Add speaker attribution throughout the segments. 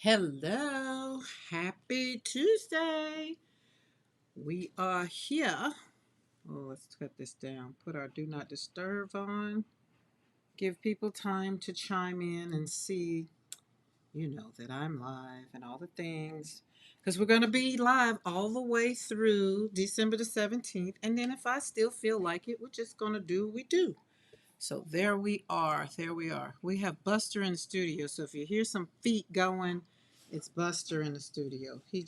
Speaker 1: Hello, happy Tuesday. We are here. Oh, let's cut this down. Put our do not disturb on. Give people time to chime in and see, that I'm live and all the things. Because we're going to be live all the way through December the 17th. And then if I still feel like it, we're just going to do what we do. So there we are. There we are. We have Buster in the studio. So if you hear some feet going, it's Buster in the studio. He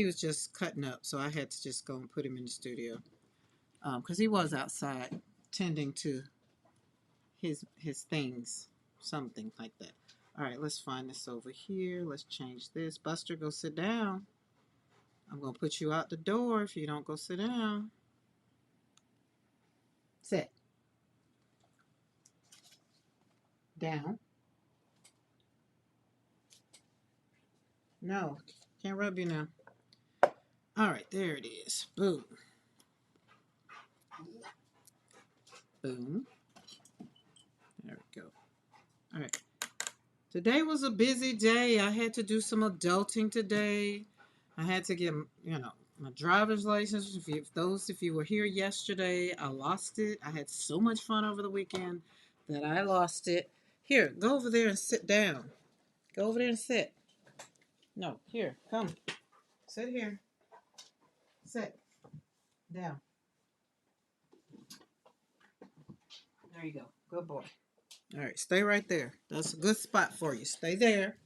Speaker 1: was just cutting up, so I had to just go and put him in the studio because he was outside tending to his things, something like that. All right, let's find this over here. Let's change this. Buster, go sit down. I'm gonna put you out the door if you don't go sit down. Sit down. No, can't rub you now. All right, there it is. Boom. Boom. There we go. All right. Today was a busy day. I had to do some adulting today. I had to get, my driver's license. If you were here yesterday, I lost it. I had so much fun over the weekend that I lost it. Here, go over there and sit down. Go over there and sit. No, here, come. Sit here. Sit down. There you go. Good boy. All right, stay right there. That's a good spot for you. Stay there.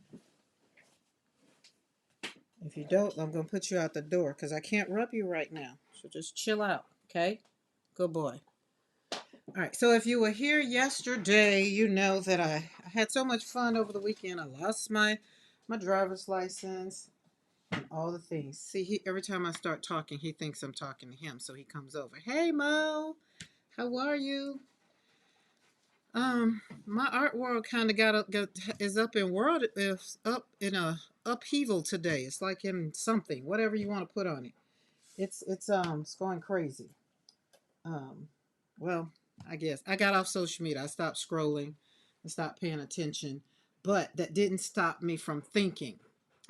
Speaker 1: If you don't, I'm going to put you out the door because I can't rub you right now. So just chill out, okay? Good boy. All right, so if you were here yesterday, you know that I had so much fun over the weekend. I lost my driver's license and all the things. See, every time I start talking, he thinks I'm talking to him, so he comes over. Hey, Mo, how are you? My art world kind of is up in world is up in a upheaval today. It's like in something, whatever you want to put on it. It's going crazy. Um, well, I guess I got off social media. I stopped scrolling. I stopped paying attention, but that didn't stop me from thinking.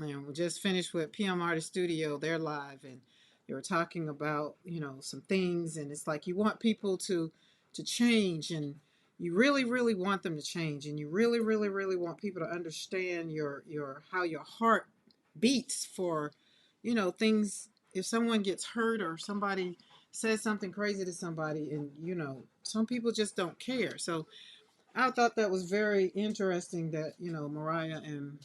Speaker 1: And we just finished with PM Artist Studio. They're live, and they were talking about some things, and it's like you want people to change, and you really really want them to change, and you really really really want people to understand your how your heart beats for things. If someone gets hurt or somebody says something crazy to somebody, and some people just don't care. So I thought that was very interesting that Mariah and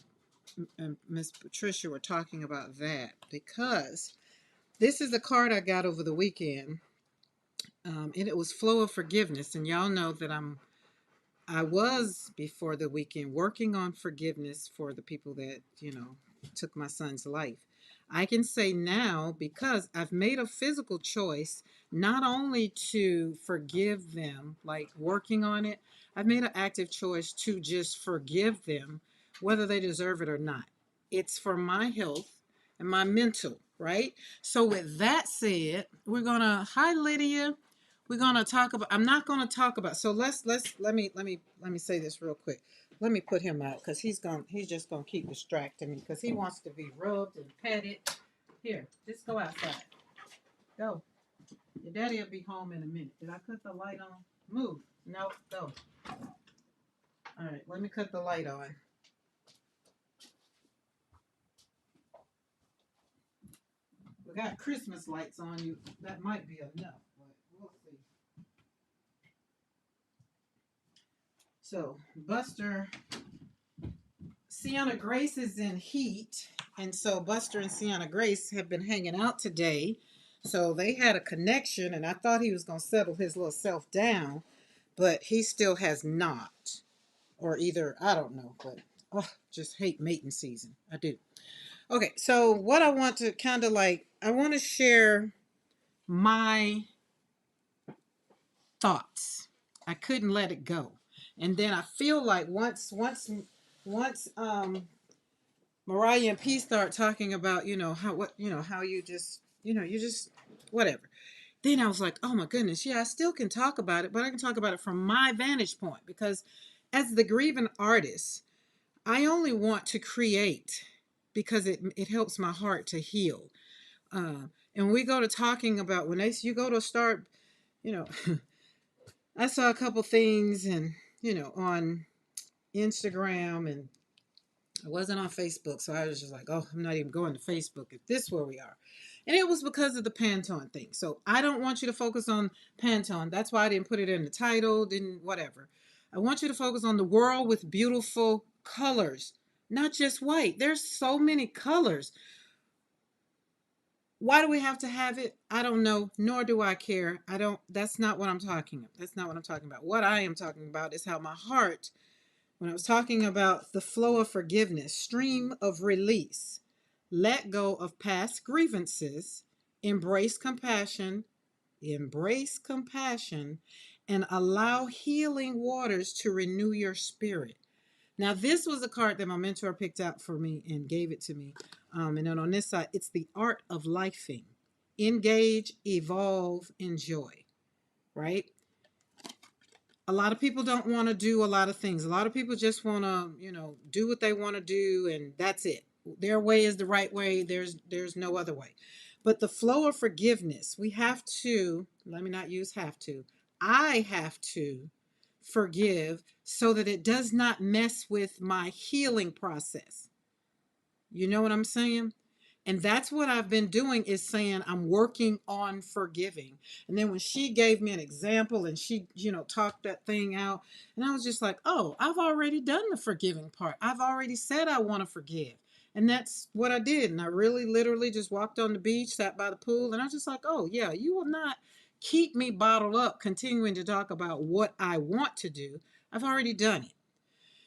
Speaker 1: Miss Patricia were talking about that, because this is the card I got over the weekend, and it was flow of forgiveness. And y'all know that I was before the weekend working on forgiveness for the people that took my son's life. I can say now, because I've made a physical choice not only to forgive them, like working on it, I've made an active choice to just forgive them, whether they deserve it or not. It's for my health and my mental, right? So with that said, we're gonna, hi Lydia. We're gonna talk about, I'm not gonna talk about, so let me say this real quick. Let me put him out because he's just gonna keep distracting me because he wants to be rubbed and petted. Here, just go outside. Go. Your daddy will be home in a minute. Did I cut the light on? Move. No, go. All right, let me cut the light on. We got Christmas lights on you. That might be enough, but we'll see. So, Buster, Sienna Grace is in heat, and so Buster and Sienna Grace have been hanging out today. So they had a connection, and I thought he was going to settle his little self down, but he still has not. Or either, I don't know, but just hate mating season. I do. Okay, so what I want to kind of like, I want to share my thoughts. I couldn't let it go. And then I feel like once Mariah and P start talking about, how you just, you just whatever. Then I was like, oh my goodness, yeah, I still can talk about it, but I can talk about it from my vantage point because as the grieving artist, I only want to create because it helps my heart to heal. And we go to talking about when you go to start, you know, I saw a couple things and, on Instagram, and I wasn't on Facebook. So I was just like, oh, I'm not even going to Facebook if this is where we are. And it was because of the Pantone thing. So I don't want you to focus on Pantone. That's why I didn't put it in the title, didn't whatever. I want you to focus on the world with beautiful colors, not just white. There's so many colors. Why do we have to have it? I don't know, nor do I care. I don't, that's not what I'm talking about. That's not what I'm talking about. What I am talking about is how my heart, when I was talking about the flow of forgiveness, stream of release, let go of past grievances, embrace compassion, and allow healing waters to renew your spirit. Now, this was a card that my mentor picked out for me and gave it to me. And then on this side, it's the art of lifing. Engage, evolve, enjoy, right? A lot of people don't want to do a lot of things. A lot of people just want to, do what they want to do, and that's it. Their way is the right way. There's no other way. But the flow of forgiveness, we have to, let me not use have to. I have to forgive so that it does not mess with my healing process. You know what I'm saying? And that's what I've been doing, is saying I'm working on forgiving. And then when she gave me an example and she, talked that thing out, and I was just like, oh, I've already done the forgiving part. I've already said I want to forgive. And that's what I did. And I really literally just walked on the beach, sat by the pool, and I was just like, oh, yeah, you will not keep me bottled up continuing to talk about what I want to do. I've already done it.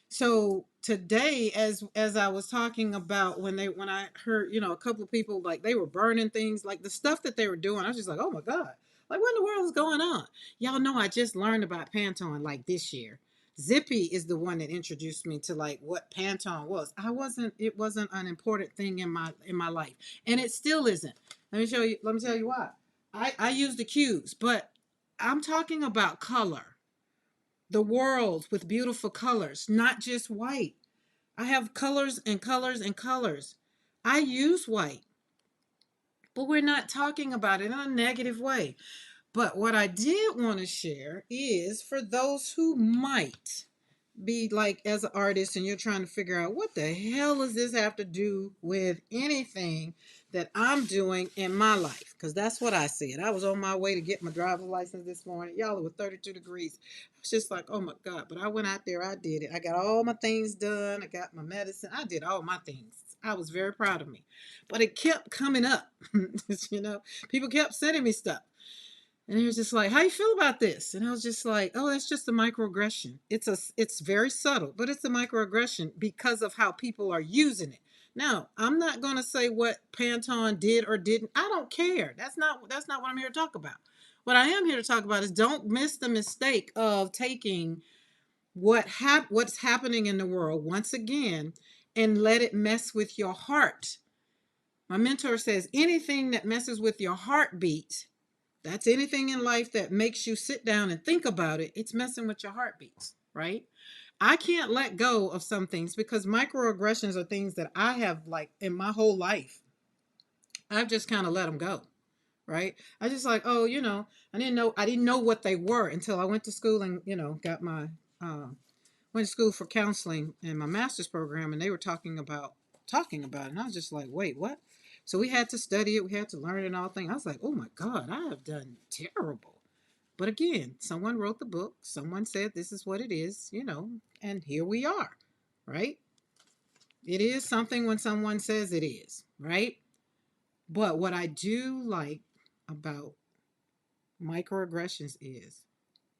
Speaker 1: So today, as I was talking about when I heard, a couple of people, like, they were burning things, like the stuff that they were doing, I was just like, oh my God, like, what in the world is going on? Y'all know I just learned about Pantone like this year. Zippy is the one that introduced me to like what Pantone was. It wasn't an important thing in my life. And it still isn't. Let me tell you why. I use the cues, but I'm talking about color, the world with beautiful colors, not just white. I have colors and colors and colors. I use white, but we're not talking about it in a negative way. But what I did want to share is for those who might be like, as an artist, and you're trying to figure out what the hell does this have to do with anything that I'm doing in my life, because that's what I see it. I was on my way to get my driver's license this morning. Y'all, it was 32 degrees. I was just like, oh my God. But I went out there, I did it. I got all my things done. I got my medicine. I did all my things. I was very proud of me. But it kept coming up. People kept sending me stuff. And he was just like, how you feel about this? And I was just like, oh, that's just a microaggression. It's very subtle, but it's a microaggression because of how people are using it. Now, I'm not going to say what Pantone did or didn't. I don't care. That's not what I'm here to talk about. What I am here to talk about is, don't miss the mistake of taking what's happening in the world once again and let it mess with your heart. My mentor says anything that messes with your heartbeat, that's anything in life that makes you sit down and think about it, it's messing with your heartbeats, right? I can't let go of some things because microaggressions are things that I have, like, in my whole life. I've just kind of let them go, right? I just like, oh, I didn't know what they were until I went to school and, got my went to school for counseling in my master's program, and they were talking about it, and I was just like, wait, what? So we had to study it, we had to learn it and all things. I was like, oh my God, I have done terrible. But again, someone wrote the book, someone said this is what it is, and here we are, right? It is something when someone says it is, right? But what I do like about microaggressions is,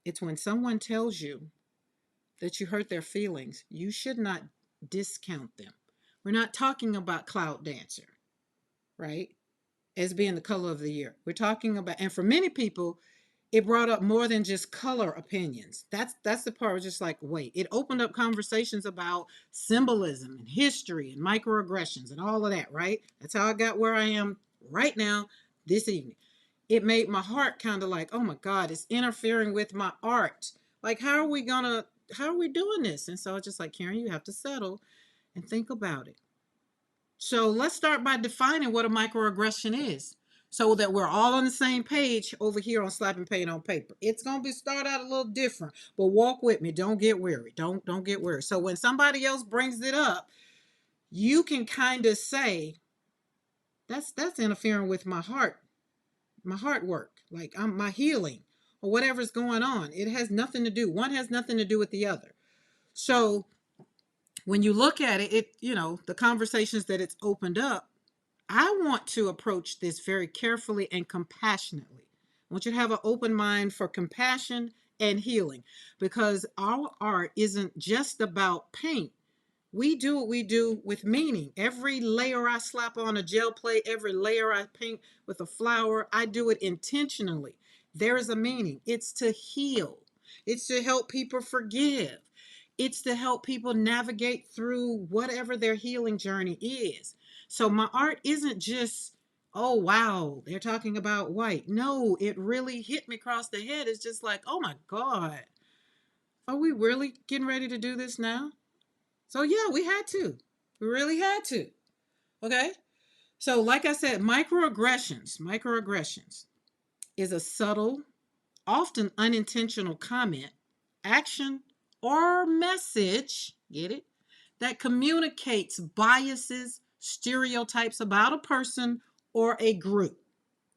Speaker 1: it's when someone tells you that you hurt their feelings, you should not discount them. We're not talking about Cloud Dancer, right? As being the color of the year. We're talking about, and for many people, it brought up more than just color opinions. That's the part where just like, wait, it opened up conversations about symbolism and history and microaggressions and all of that, right? That's how I got where I am right now this evening. It made my heart kind of like, oh my God, it's interfering with my art. Like, how are we doing this? And so I was just like, Karen, you have to settle. and think about it. So let's start by defining what a microaggression is so that we're all on the same page over here on slapping paint on paper. It's going to be start out a little different, but walk with me. Don't get weary. Don't get weary. So when somebody else brings it up, you can kind of say that's interfering with my heart work, like I'm my healing or whatever's going on. It has nothing to do. One has nothing to do with the other. So when you look at it, the conversations that it's opened up, I want to approach this very carefully and compassionately. I want you to have an open mind for compassion and healing, because our art isn't just about paint. We do what we do with meaning. Every layer I slap on a gel plate, every layer I paint with a flower, I do it intentionally. There is a meaning. It's to heal. It's to help people forgive. It's to help people navigate through whatever their healing journey is. So my art isn't just, oh, wow, they're talking about white. No, it really hit me across the head. It's just like, oh my God, are we really getting ready to do this now? So yeah, we had to. We really had to. Okay? So like I said, microaggressions is a subtle, often unintentional comment, action, or message, get it? That communicates biases, stereotypes about a person or a group.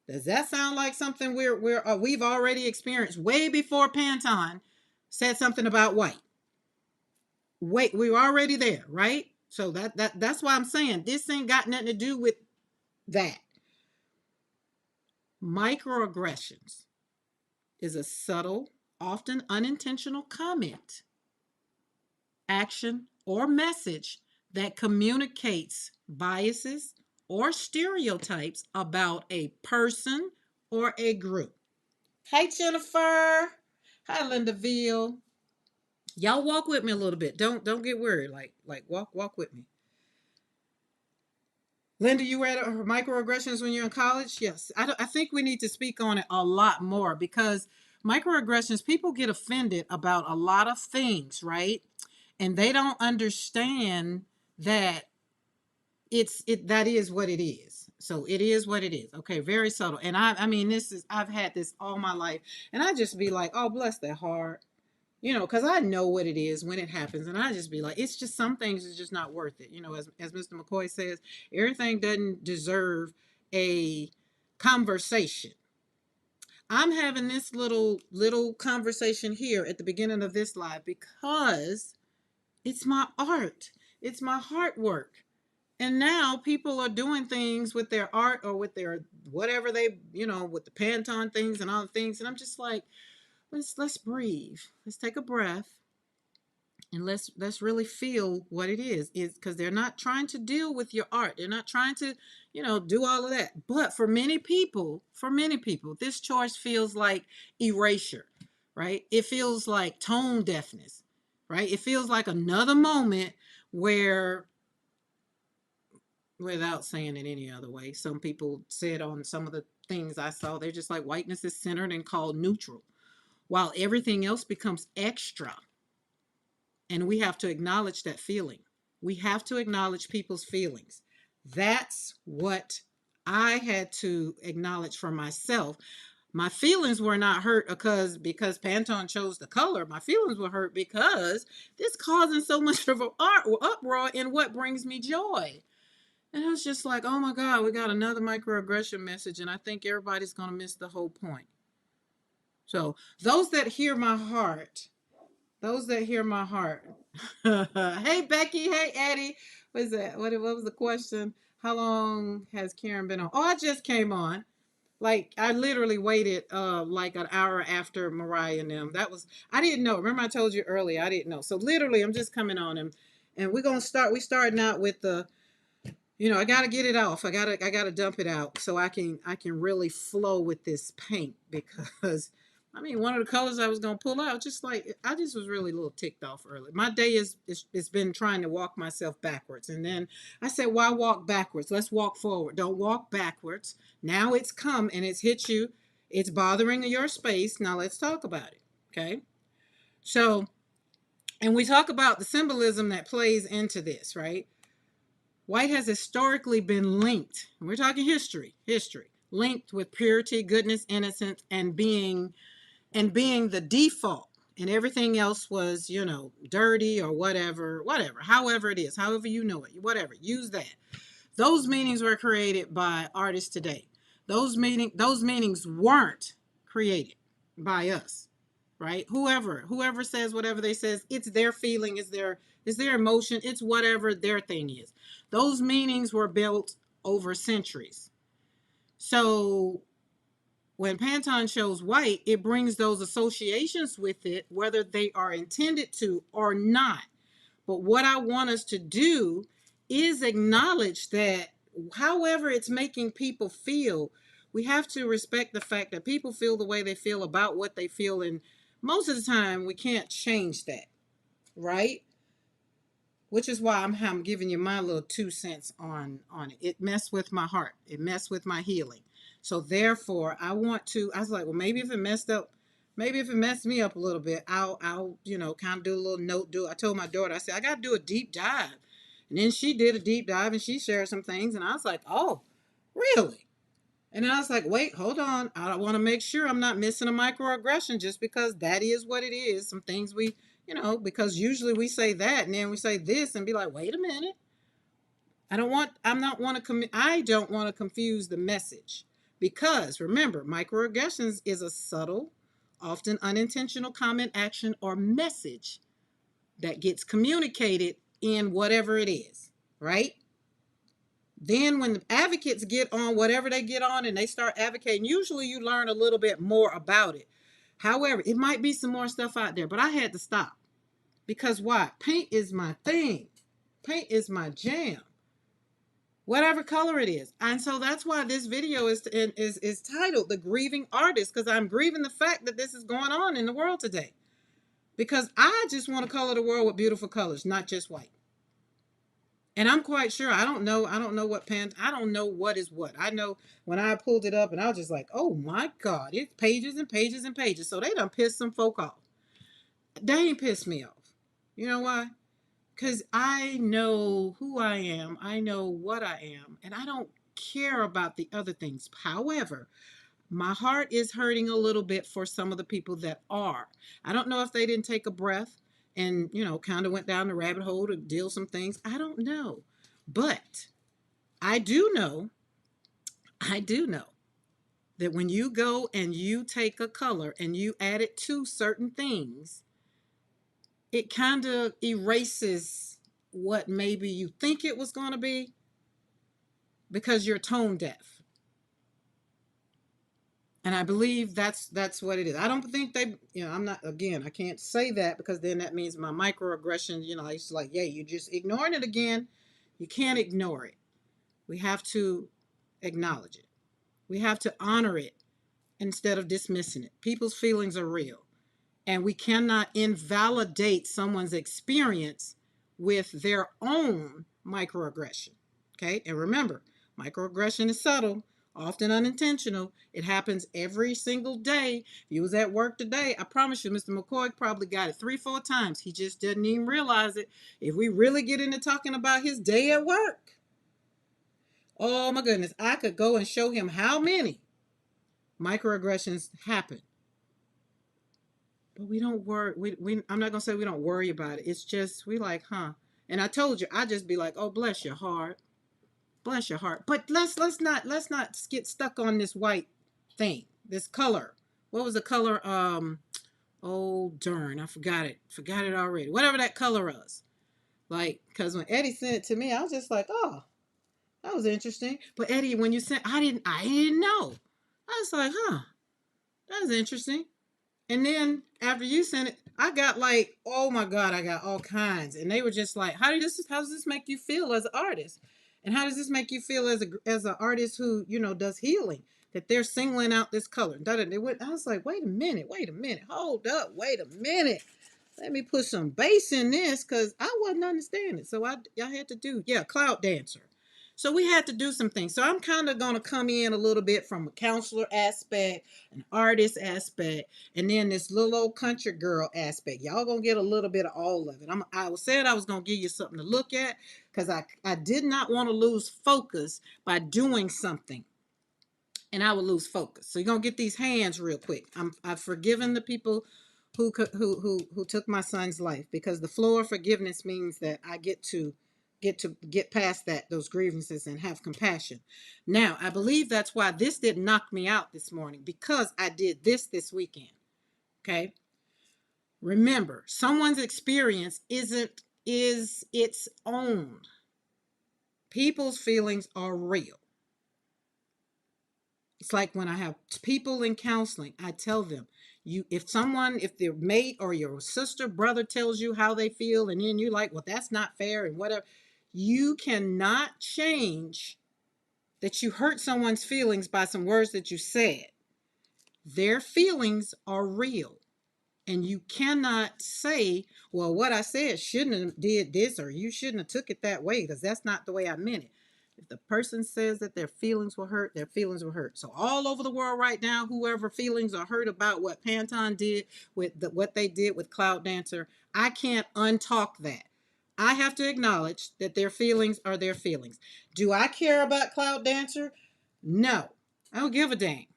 Speaker 1: Does that sound like something we've already experienced way before Pantone said something about white? Wait, we were already there, right? So that's why I'm saying this ain't got nothing to do with that. Microaggressions is a subtle, often unintentional comment, action, or message that communicates biases or stereotypes about a person or a group. Hey, Jennifer. Hi, Linda Veal. Y'all walk with me a little bit. Don't get worried. Like walk with me. Linda, you read her microaggressions when you're in college? Yes. I think we need to speak on it a lot more, because microaggressions, people get offended about a lot of things, right? And they don't understand that that is what it is. So it is what it is. Okay, very subtle. And I mean, I've had this all my life, and I just be like, oh, bless their heart. Because I know what it is when it happens, and I just be like, it's just some things is just not worth it. As Mr. McCoy says, everything doesn't deserve a conversation. I'm having this little conversation here at the beginning of this live because it's my art, it's my heart work. And now people are doing things with their art or with their whatever with the Pantone things and all the things, and I'm just like, let's breathe. Let's take a breath and let's really feel what it is because they're not trying to deal with your art. They're not trying to do all of that. But for many people, this choice feels like erasure, right? It feels like tone deafness, right? It feels like another moment where, without saying it any other way, some people said on some of the things I saw, they're just like, whiteness is centered and called neutral, while everything else becomes extra. And we have to acknowledge that feeling. We have to acknowledge people's feelings. That's what I had to acknowledge for myself. My feelings were not hurt because Pantone chose the color. My feelings were hurt because this causing so much of an uproar in what brings me joy. And I was just like, oh my God, we got another microaggression message, and I think everybody's going to miss the whole point. So those that hear my heart, hey Becky, hey Eddie, what is that? What was the question? How long has Karen been on? Oh, I just came on. Like I literally waited like an hour after Mariah and them. I didn't know. Remember I told you earlier, I didn't know. So literally I'm just coming on, and we starting out with the, I gotta get it off. I gotta dump it out so I can really flow with this paint, because I mean, one of the colors I was gonna pull out, just like I just was really a little ticked off early. My day it's been trying to walk myself backwards, and then I said, why walk backwards? Let's walk forward. Don't walk backwards. Now it's come and it's hit you. It's bothering your space. Now let's talk about it. Okay. So And we talk about the symbolism that plays into this, right? White has historically been linked, and we're talking history, linked with purity, goodness, innocence, and being the default. And everything else was, dirty or whatever, however it is, however you know it, whatever, use that. Those meanings were created by artists today. Those meanings weren't created by us, right? Whoever says whatever they says, it's their feeling, it's their emotion, it's whatever their thing is. Those meanings were built over centuries. So when Pantone shows white, it brings those associations with it, whether they are intended to or not. But what I want us to do is acknowledge that however it's making people feel, we have to respect the fact that people feel the way they feel about what they feel. And most of the time, we can't change that, right? Which is why I'm giving you my little 2 cents on it. It messed with my heart. It messed with my healing. So therefore, I was like, well, maybe if it messed me up a little bit, I'll kind of do a little note. I told my daughter, I said, I got to do a deep dive. And then she did a deep dive and she shared some things. And I was like, oh, really? And then I was like, wait, hold on. I want to make sure I'm not missing a microaggression just because that is what it is. Some things because usually we say that and then we say this and be like, wait a minute. I don't want to confuse the message, because remember, microaggressions is a subtle, often unintentional comment, action, or message that gets communicated in whatever it is, right? Then when the advocates get on whatever they get on and they start advocating, usually you learn a little bit more about it. However, it might be some more stuff out there, but I had to stop. Because why? Paint is my thing. Paint is my jam. Whatever color it is. And so that's why this video is titled The Grieving Artist, because I'm grieving the fact that this is going on in the world today. Because I just want to color the world with beautiful colors, not just white. And I'm quite sure, I don't know I don't know what is what. I know when I pulled it up and I was just like, oh my God, it's pages and pages and pages. So they done pissed some folk off. They ain't pissed me off. You know why? Because I know who I am. I know what I am. And I don't care about the other things. However, my heart is hurting a little bit for some of the people that are. I don't know if they didn't take a breath and, kind of went down the rabbit hole to deal some things. I don't know. But I do know that when you go and you take a color and you add it to certain things, it kind of erases what maybe you think it was going to be because you're tone deaf. And I believe that's what it is. I don't think I'm not, again, I can't say that because then that means my microaggression, it's like, yeah, you're just ignoring it again. You can't ignore it. We have to acknowledge it. We have to honor it instead of dismissing it. People's feelings are real. And we cannot invalidate someone's experience with their own microaggression. Okay? And remember, microaggression is subtle, often unintentional. It happens every single day. If you was at work today, I promise you, Mr. McCoy probably got it 3-4 times. He just didn't even realize it. If we really get into talking about his day at work, oh my goodness, I could go and show him how many microaggressions happen. But we don't worry. I'm not gonna say we don't worry about it. It's just we like, huh? And I told you, I just be like, oh, bless your heart, bless your heart. But let's not get stuck on this white thing, this color. What was the color? Oh darn, I forgot it already. Whatever that color was, like, because when Eddie sent it to me, I was just like, oh, that was interesting. But Eddie, when you sent, I didn't know. I was like, huh, that was interesting. And then after you sent it, I got like, oh my God, I got all kinds. And they were just like, how does this make you feel as an artist? And how does this make you feel as an artist who, does healing? That they're singling out this color. They went, I was like, wait a minute, hold up, wait a minute. Let me put some bass in this because I wasn't understanding. So I had to do, yeah, Cloud Dancer. So we had to do some things. So I'm kind of going to come in a little bit from a counselor aspect, an artist aspect, and then this little old country girl aspect. Y'all going to get a little bit of all of it. I was said I was going to give you something to look at, because I did not want to lose focus by doing something, and I would lose focus. So you're going to get these hands real quick. I've forgiven the people who took my son's life, because the flow of forgiveness means that I get past those grievances and have compassion. Now, I believe that's why this didn't knock me out this morning, because I did this weekend. Okay? Remember, someone's experience is its own. People's feelings are real. It's like when I have people in counseling, I tell them, if their mate or your sister, brother tells you how they feel, and then you're like, well, that's not fair and whatever, you cannot change that you hurt someone's feelings by some words that you said. Their feelings are real. And you cannot say, well, what I said shouldn't have did this, or you shouldn't have took it that way, because that's not the way I meant it. If the person says that their feelings were hurt, their feelings were hurt. So all over the world right now, whoever feelings are hurt about what Pantone did with what they did with Cloud Dancer, I can't untalk that. I have to acknowledge that their feelings are their feelings. Do I care about Cloud Dancer? No. I don't give a dang.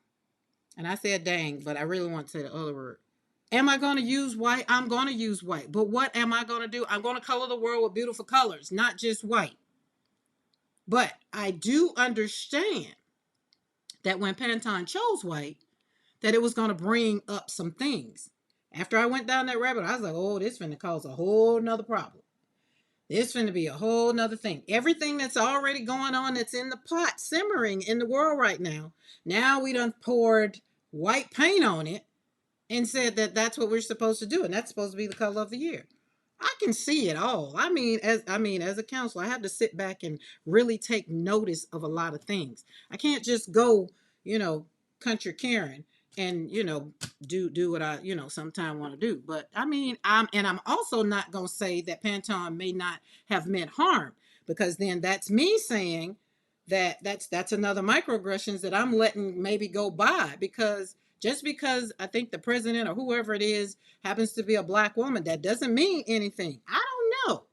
Speaker 1: And I said dang, but I really want to say the other word. Am I going to use white? I'm going to use white. But what am I going to do? I'm going to color the world with beautiful colors, not just white. But I do understand that when Pantone chose white, that it was going to bring up some things. After I went down that rabbit, I was like, oh, this finna cause a whole nother problem. This finna be a whole nother thing. Everything that's already going on that's in the pot simmering in the world right now we done poured white paint on it and said that that's what we're supposed to do, and that's supposed to be the color of the year. I can see it all. As a counselor, I have to sit back and really take notice of a lot of things. I can't just go, you know, country Karen and do what I sometime want to do. But I'm also not gonna say that Pantone may not have meant harm, because then that's me saying that's another microaggressions that I'm letting maybe go by, because just because I think the president or whoever it is happens to be a black woman, that doesn't mean anything. I don't know.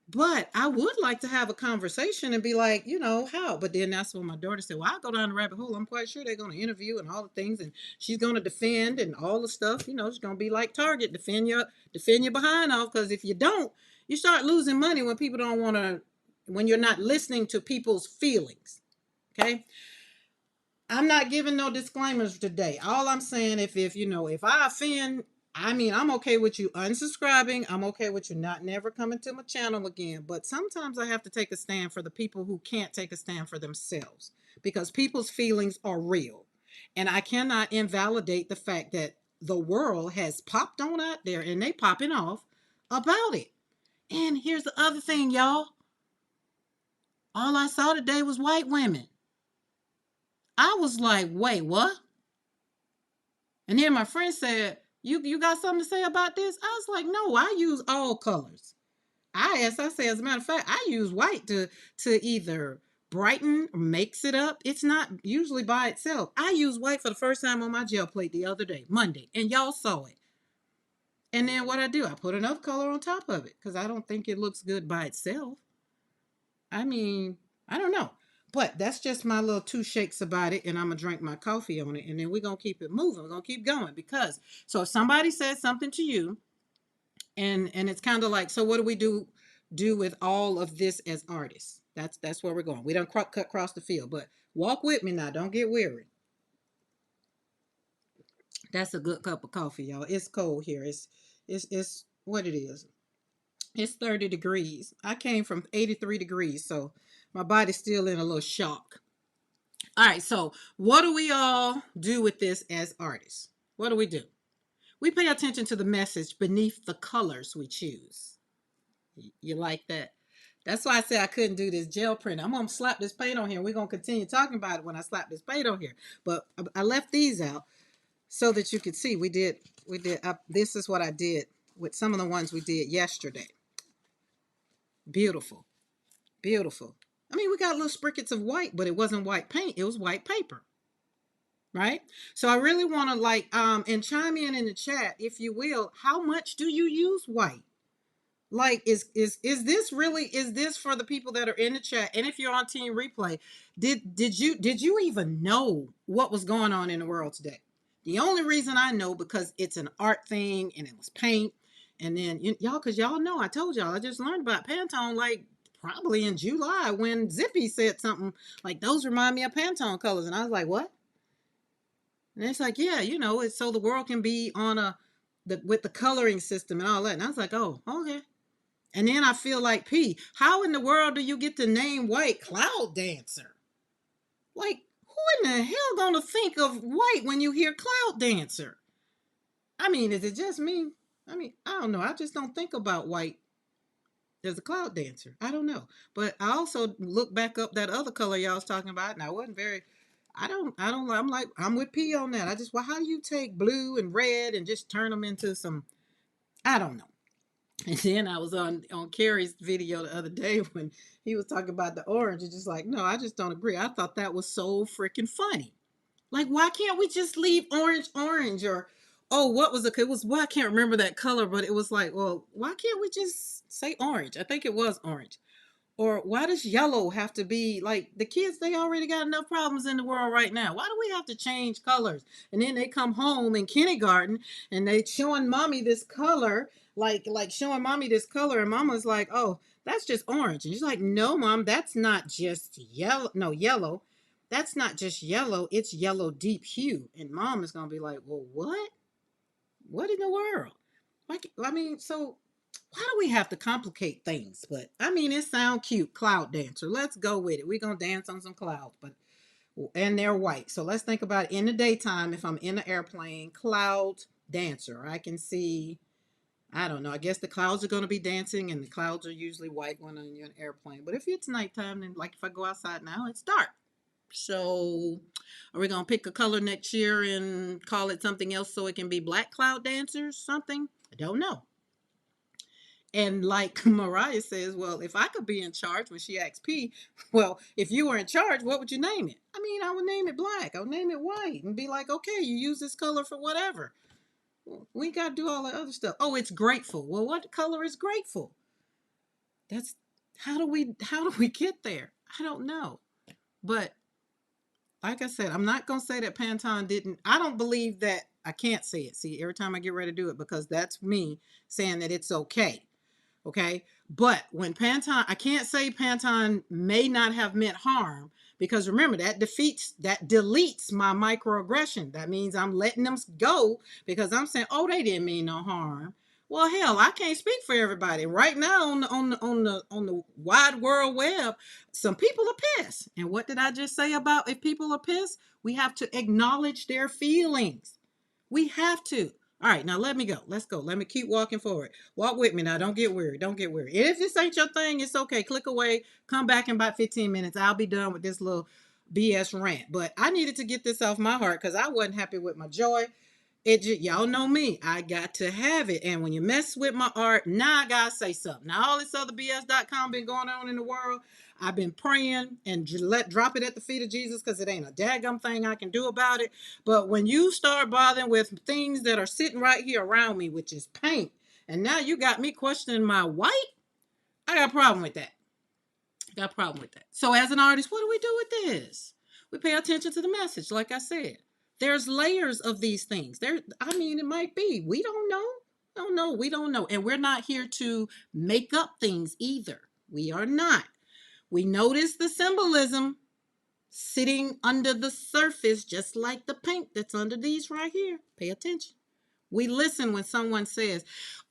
Speaker 1: But I would like to have a conversation and be like, how? But then that's when my daughter said, well, I'll go down the rabbit hole. I'm quite sure they're going to interview and all the things. And she's going to defend and all the stuff. It's going to be like Target, defend your behind off. Because if you don't, you start losing money when people don't want to, when you're not listening to people's feelings. Okay. I'm not giving no disclaimers today. All I'm saying, if I offend, I'm okay with you unsubscribing. I'm okay with you not never coming to my channel again. But sometimes I have to take a stand for the people who can't take a stand for themselves, because people's feelings are real. And I cannot invalidate the fact that the world has popped on out there and they popping off about it. And here's the other thing, y'all. All I saw today was white women. I was like, wait, what? And then my friend said, you got something to say about this? I was like, no, I use all colors. I say, as a matter of fact, I use white to either brighten or mix it up. It's not usually by itself. I used white for the first time on my gel plate the other day, Monday, and y'all saw it. And then what I do, I put enough color on top of it, because I don't think it looks good by itself. I don't know. But that's just my little two shakes about it, and I'm going to drink my coffee on it, and then we're going to keep it moving. We're going to keep going, because, so if somebody says something to you, and it's kind of like, so what do we do with all of this as artists? That's where we're going. We don't cut across the field, but walk with me now. Don't get weary. That's a good cup of coffee, y'all. It's cold here. It's what it is. It's 30 degrees. I came from 83 degrees, so my body's still in a little shock. All right, so what do we all do with this as artists? What do? We pay attention to the message beneath the colors we choose. You like that? That's why I said I couldn't do this gel print. I'm going to slap this paint on here. We're going to continue talking about it when I slap this paint on here. But I left these out so that you could see. This is what I did with some of the ones we did yesterday. Beautiful. Beautiful. I mean, we got little sprickets of white, but it wasn't white paint. It was white paper. Right. So I really want to and chime in the chat, if you will. How much do you use white? Like, is this really, is this for the people that are in the chat? And if you're on Team Replay, did you even know what was going on in the world today? The only reason I know, because it's an art thing and it was paint. And then y'all, because y'all know, I told y'all, I just learned about Pantone like probably in July when Zippy said something like, those remind me of Pantone colors. And I was like, what? And it's like, yeah, it's so the world can be on with the coloring system and all that. And I was like, oh, okay. And then I feel like, how in the world do you get to name white Cloud Dancer? Like, who in the hell gonna think of white when you hear Cloud Dancer? I mean, is it just me? I mean, I don't know. I just don't think about white as a cloud dancer. I don't know. But I also look back up that other color y'all was talking about, and I wasn't very. I'm like, I'm with P on that. Well, how do you take blue and red and just turn them into some, I don't know. And then I was on Carrie's video the other day when he was talking about the orange. It's just like, no, I just don't agree. I thought that was so freaking funny. Like, why can't we just leave orange? Or, oh, what was it was, well, I can't remember that color, but it was like, well, why can't we just say orange? I think it was orange. Or why does yellow have to be like, the kids? They already got enough problems in the world right now. Why do we have to change colors? And then they come home in kindergarten and they showing mommy this color, like showing mommy this color, and mama's like, oh, that's just orange. And she's like, no, mom, that's not just yellow. No, yellow. That's not just yellow. It's yellow deep hue. And mom is gonna be like, well, what? What in the world? Like, I mean, so why do we have to complicate things? But I mean, it sounds cute. Cloud dancer. Let's go with it. We're gonna dance on some clouds, but and they're white. So let's think about it. In the daytime, if I'm in an airplane, cloud dancer. I can see, I don't know. I guess the clouds are gonna be dancing, and the clouds are usually white when you're in an airplane. But if it's nighttime, then like if I go outside now, it's dark. So are we gonna pick a color next year and call it something else so it can be black cloud dancers? Something? I don't know. And like Mariah says, well, if I could be in charge, when she asks P, well, if you were in charge, what would you name it? I mean, I would name it black. I would name it white and be like, okay, you use this color for whatever. We got to do all the other stuff. Oh, it's grateful. Well, what color is grateful? That's, how do we get there? I don't know. But like I said, I'm not going to say that Pantone didn't. I don't believe that. I can't say it. See, every time I get ready to do it, because that's me saying that it's okay. Okay. But when Pantone, I can't say Pantone may not have meant harm, because remember, that deletes my microaggression. That means I'm letting them go, because I'm saying, oh, they didn't mean no harm. Well, hell, I can't speak for everybody. Right now on the wide world web, some people are pissed. And what did I just say about if people are pissed? We have to acknowledge their feelings. We have to. All right, now let me go. Let's go. Let me keep walking forward. Walk with me now. Don't get weary. Don't get weary. If this ain't your thing, it's okay. Click away. Come back in about 15 minutes. I'll be done with this little BS rant. But I needed to get this off my heart because I wasn't happy with my joy. Y'all know me. I got to have it. And when you mess with my art, now I gotta say something. Now all this other BS.com been going on in the world. I've been praying and drop it at the feet of Jesus, because it ain't a daggum thing I can do about it. But when you start bothering with things that are sitting right here around me, which is paint, and now you got me questioning my white, I got a problem with that. Got a problem with that. So as an artist, what do we do with this? We pay attention to the message, like I said. There's layers of these things. I mean, it might be. We don't know. Don't know. We don't know. And we're not here to make up things either. We are not. We notice the symbolism sitting under the surface, just like the paint that's under these right here. Pay attention. We listen when someone says,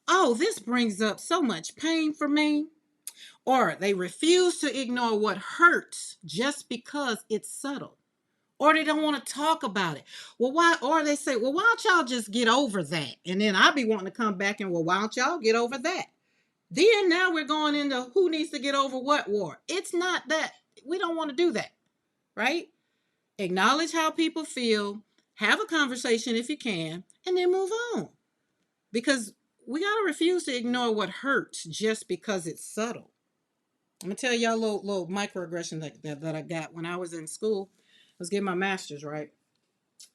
Speaker 1: oh, this brings up so much pain for me. Or they refuse to ignore what hurts just because it's subtle. Or they don't want to talk about it. Well, why? Or they say, well, why don't y'all just get over that? And then I'll be wanting to come back and, well, why don't y'all get over that? Then now we're going into who needs to get over what war. It's not that. We don't want to do that, right? Acknowledge how people feel, have a conversation if you can, and then move on. Because we got to refuse to ignore what hurts just because it's subtle. I'm gonna tell y'all a little microaggression that I got when I was in school. I was getting my master's, right?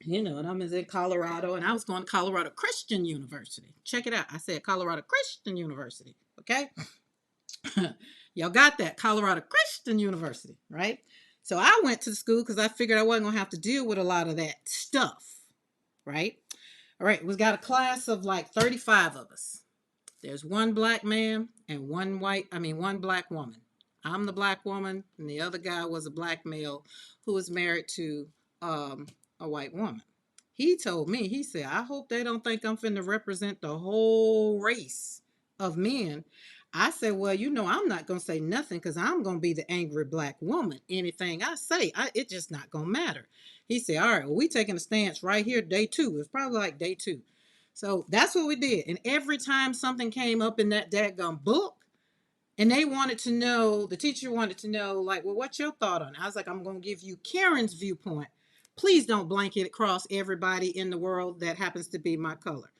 Speaker 1: And I'm in Colorado, and I was going to Colorado Christian University. Check it out. I said Colorado Christian University. Okay. Y'all got that? Colorado Christian University, right? So I went to the school because I figured I wasn't going to have to deal with a lot of that stuff, right? All right. We got a class of like 35 of us. There's one black man and one black woman. I'm the black woman, and the other guy was a black male who was married to a white woman. He told me, he said, I hope they don't think I'm finna represent the whole race of men. I said, well, I'm not going to say nothing because I'm going to be the angry black woman. Anything I say, it's just not going to matter. He said, all right, well, we taking a stance right here, day two. It's probably like day two. So that's what we did. And every time something came up in that daggum book, and they wanted to know, the teacher wanted to know, like, well, what's your thought on it? I was like, I'm going to give you Karen's viewpoint. Please don't blanket across everybody in the world that happens to be my color.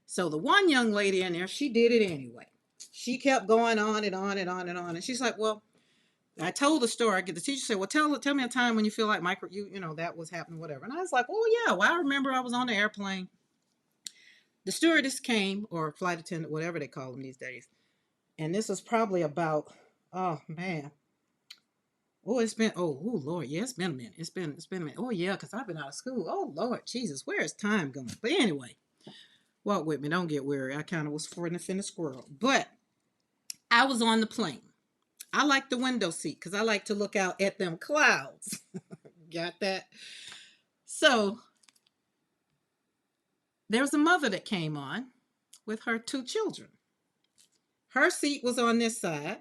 Speaker 1: So the one young lady in there, she did it anyway. She kept going on and on and on and on. And she's like, well, I told the story. The teacher said, well, tell me a time when you feel like that was happening, whatever. And I was like, oh, yeah, well, I remember I was on the airplane. The stewardess came, or flight attendant, whatever they call them these days. And this was probably about, oh, man. Oh, Lord, yeah, it's been a minute. It's been a minute. Oh, yeah, because I've been out of school. Oh, Lord, Jesus, where is time going? But anyway, walk with me. Don't get weary. I kind of was for the fin squirrel. But I was on the plane. I like the window seat because I like to look out at them clouds. Got that? So there was a mother that came on with her two children. Her seat was on this side,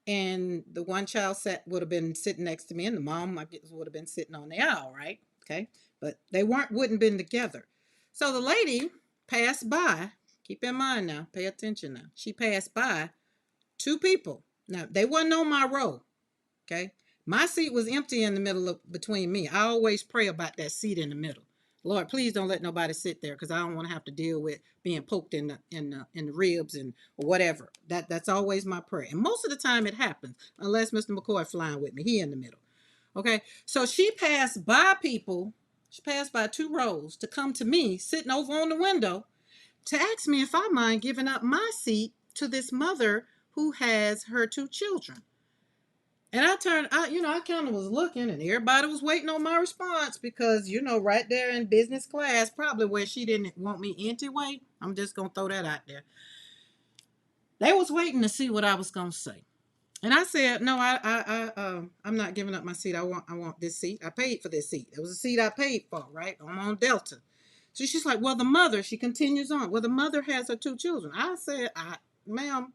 Speaker 1: and the one child would have been sitting next to me, and the mom, I guess, would have been sitting on the aisle, right? Okay, but they wouldn't been together. So the lady passed by. Keep in mind now, pay attention now. She passed by two people. Now they wasn't on my row. Okay, my seat was empty in the middle between me. I always pray about that seat in the middle. Lord, please don't let nobody sit there because I don't want to have to deal with being poked in the ribs and whatever. That's always my prayer. And most of the time it happens, unless Mr. McCoy flying with me. He in the middle. Okay, so she passed by people. She passed by two rows to come to me, sitting over on the window, to ask me if I mind giving up my seat to this mother who has her two children. And I kind of was looking, and everybody was waiting on my response because, right there in business class, probably where she didn't want me anyway. I'm just going to throw that out there. They was waiting to see what I was going to say. And I said, no, I'm not giving up my seat. I want this seat. I paid for this seat. It was a seat I paid for, right? I'm on Delta. So she's like, well, the mother, she continues on. Well, the mother has her two children. I said, ma'am,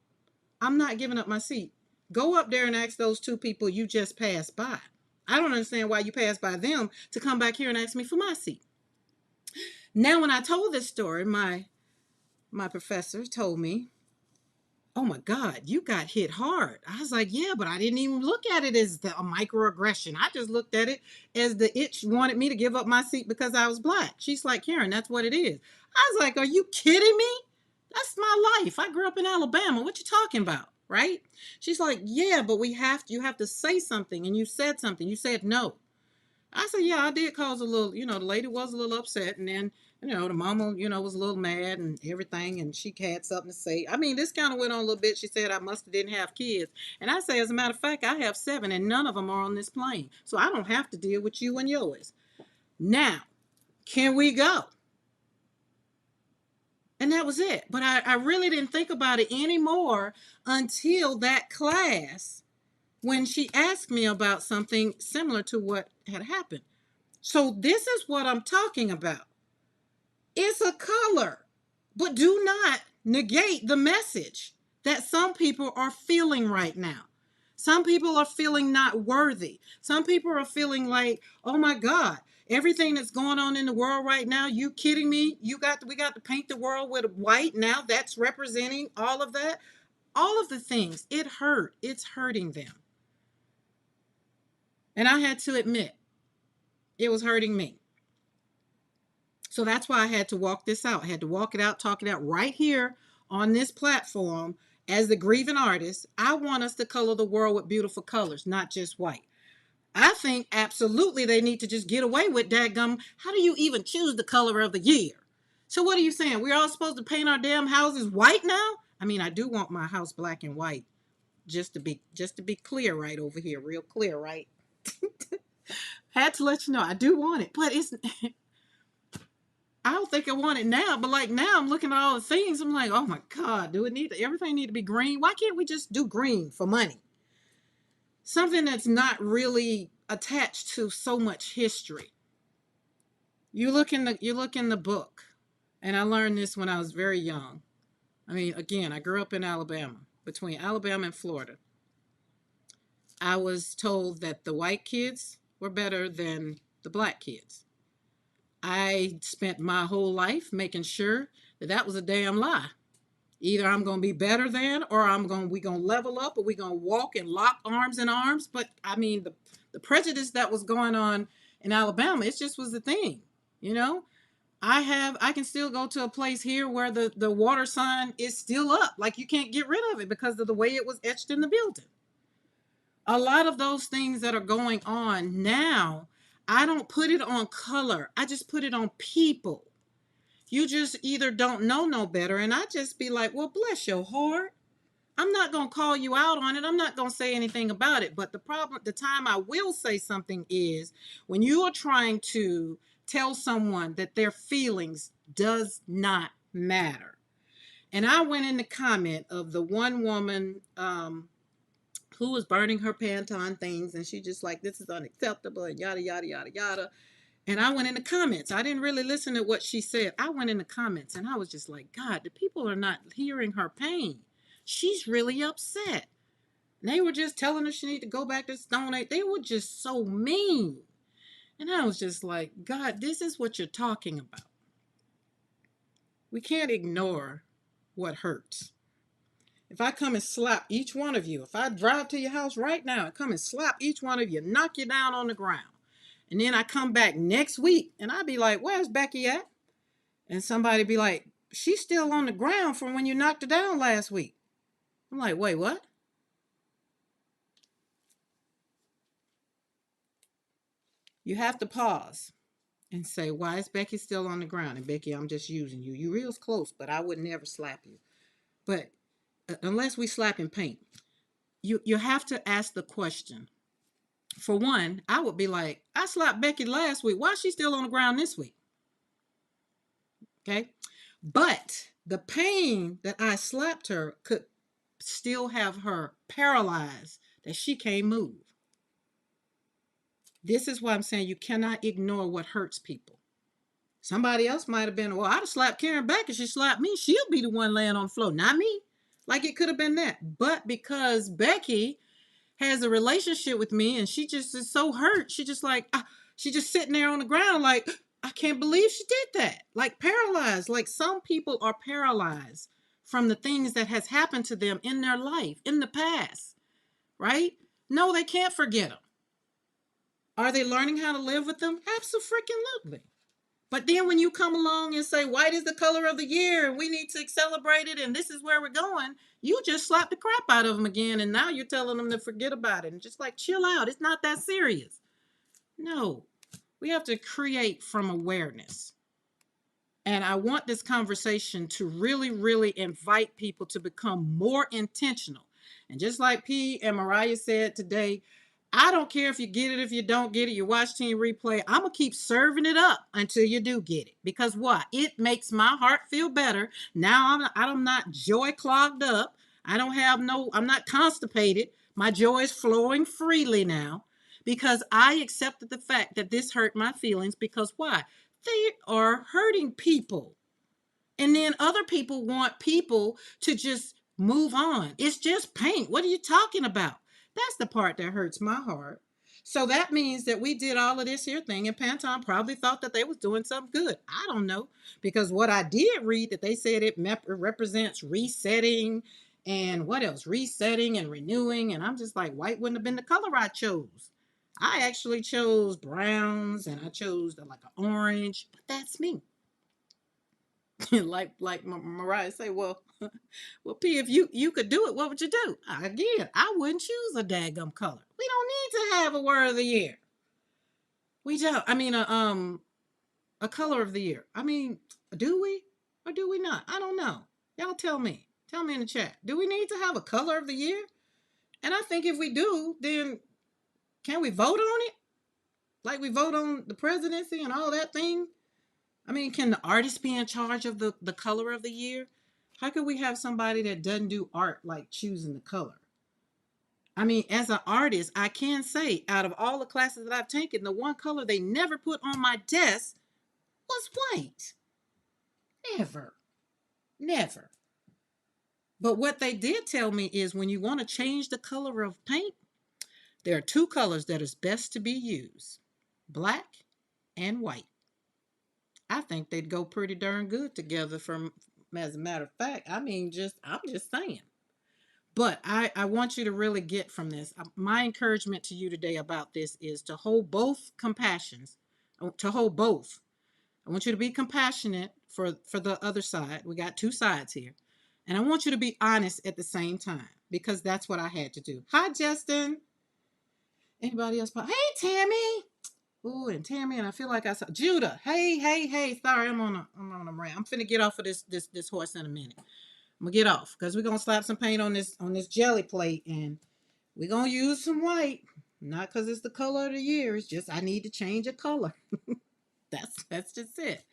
Speaker 1: I'm not giving up my seat. Go up there and ask those two people you just passed by. I don't understand why you passed by them to come back here and ask me for my seat. Now, when I told this story, my professor told me, oh my God, you got hit hard. I was like, yeah, but I didn't even look at it as a microaggression. I just looked at it as the itch wanted me to give up my seat because I was black. She's like, Karen, that's what it is. I was like, are you kidding me? That's my life. I grew up in Alabama. What you talking about? Right? She's like, yeah, but you have to say something. And you said something. You said no. I said, yeah, I did cause a little, the lady was a little upset. And then, the mama, was a little mad and everything. And she had something to say. I mean, this kind of went on a little bit. She said I must have didn't have kids. And I say, as a matter of fact, I have 7 and none of them are on this plane. So I don't have to deal with you and yours. Now, can we go? And that was it. But I really didn't think about it anymore until that class when she asked me about something similar to what had happened. So this is what I'm talking about. It's a color, but do not negate the message that some people are feeling right now. Some people are feeling not worthy. Some people are feeling like, oh my God, everything that's going on in the world right now, you kidding me? We got to paint the world with white. Now that's representing all of that. All of the things. It's hurting them. And I had to admit, it was hurting me. So that's why I had to walk this out. I had to walk it out, talk it out right here on this platform As the grieving artist, I want us to color the world with beautiful colors, not just white. I think absolutely they need to just get away with dadgum. How do you even choose the color of the year? So what are you saying? We're all supposed to paint our damn houses white now? I mean, I do want my house black and white, just to be clear right over here, real clear, right? Had to let you know I do want it, but it's I don't think I want it now. But like now, I'm looking at all the things. I'm like, oh my god, do it need everything need to be green? Why can't we just do green for money? Something that's not really attached to so much history. You look in the book, and I learned this when I was very young. I mean, again, I grew up in Alabama, between Alabama and Florida. I was told that the white kids were better than the black kids. I spent my whole life making sure that that was a damn lie. Either I'm going to be better than, or we going to level up, or we going to walk and lock arms in arms. But I mean, the prejudice that was going on in Alabama, it just was the thing, you know. I can still go to a place here where the water sign is still up, like you can't get rid of it because of the way it was etched in the building. A lot of those things that are going on now, I don't put it on color. I just put it on people. You just either don't know no better, and I just be like, well, bless your heart. I'm not going to call you out on it. I'm not going to say anything about it. But the time I will say something is when you are trying to tell someone that their feelings does not matter. And I went in the comment of the one woman who was burning her Pantone things, and she just like, this is unacceptable, and yada, yada, yada, yada. And I went in the comments. I didn't really listen to what she said. I went in the comments, and I was just like, God, the people are not hearing her pain. She's really upset. And they were just telling her she need to go back to Stone Age. They were just so mean. And I was just like, God, this is what you're talking about. We can't ignore what hurts. If I come and slap each one of you, if I drive to your house right now and come and slap each one of you, knock you down on the ground, and then I come back next week and I be like, where's Becky at? And somebody be like, she's still on the ground from when you knocked her down last week. I'm like, wait, what? You have to pause and say, why is Becky still on the ground? And Becky, I'm just using you. You real close, but I would never slap you. But unless we slap and paint, you have to ask the question. For one, I would be like, I slapped Becky last week. Why is she still on the ground this week? Okay. But the pain that I slapped her could still have her paralyzed, that she can't move. This is why I'm saying you cannot ignore what hurts people. Somebody else might have been, well, I'd have slapped Karen back if she slapped me. She'll be the one laying on the floor, not me. Like it could have been that. But because Becky has a relationship with me and she just is so hurt, she just like, she just sitting there on the ground like, I can't believe she did that. Like paralyzed. Like some people are paralyzed from the things that has happened to them in their life, in the past, right? No, they can't forget them. Are they learning how to live with them? Absolutely. But then when you come along and say, white is the color of the year and we need to celebrate it and this is where we're going, you just slap the crap out of them again. And now you're telling them to forget about it and just like chill out. It's not that serious. No, we have to create from awareness. And I want this conversation to really, really invite people to become more intentional. And just like P and Mariah said today, I don't care if you get it, if you don't get it, you watch Team Replay. I'm going to keep serving it up until you do get it. Because what? It makes my heart feel better. Now I'm not joy clogged up. I'm not constipated. My joy is flowing freely now because I accepted the fact that this hurt my feelings because why? They are hurting people. And then other people want people to just move on. It's just paint. What are you talking about? That's the part that hurts my heart. So that means that we did all of this here thing and Pantone probably thought that they was doing something good. I don't know. Because what I did read that they said it represents resetting and what else? Resetting and renewing. And I'm just like, white wouldn't have been the color I chose. I actually chose browns and I chose like an orange, but that's me. like Mariah say, well, P, if you could do it, what would you do? Again, I wouldn't choose a daggum color. We don't need to have a word of the year. We don't. I mean, a color of the year. I mean, do we or do we not? I don't know. Y'all tell me. Tell me in the chat. Do we need to have a color of the year? And I think if we do, then can we vote on it? Like we vote on the presidency and all that thing? I mean, can the artist be in charge of the color of the year? How could we have somebody that doesn't do art like choosing the color? I mean, as an artist, I can say out of all the classes that I've taken, the one color they never put on my desk was white. Never. Never. But what they did tell me is when you want to change the color of paint, there are two colors that is best to be used: black and white. I think they'd go pretty darn good together from as a matter of fact. I mean, I'm just saying. But I want you to really get from this. My encouragement to you today about this is to hold both compassions, to hold both. I want you to be compassionate for the other side. We got two sides here. And I want you to be honest at the same time because that's what I had to do. Hi, Justin. Anybody else? Hey, Tammy. Ooh, and Tammy, and I feel like I saw Judah. Hey. Sorry, I'm on a rant. I'm finna get off of this horse in a minute. I'm gonna get off because we're gonna slap some paint on this jelly plate and we're gonna use some white. Not because it's the color of the year. It's just I need to change a color. That's just it.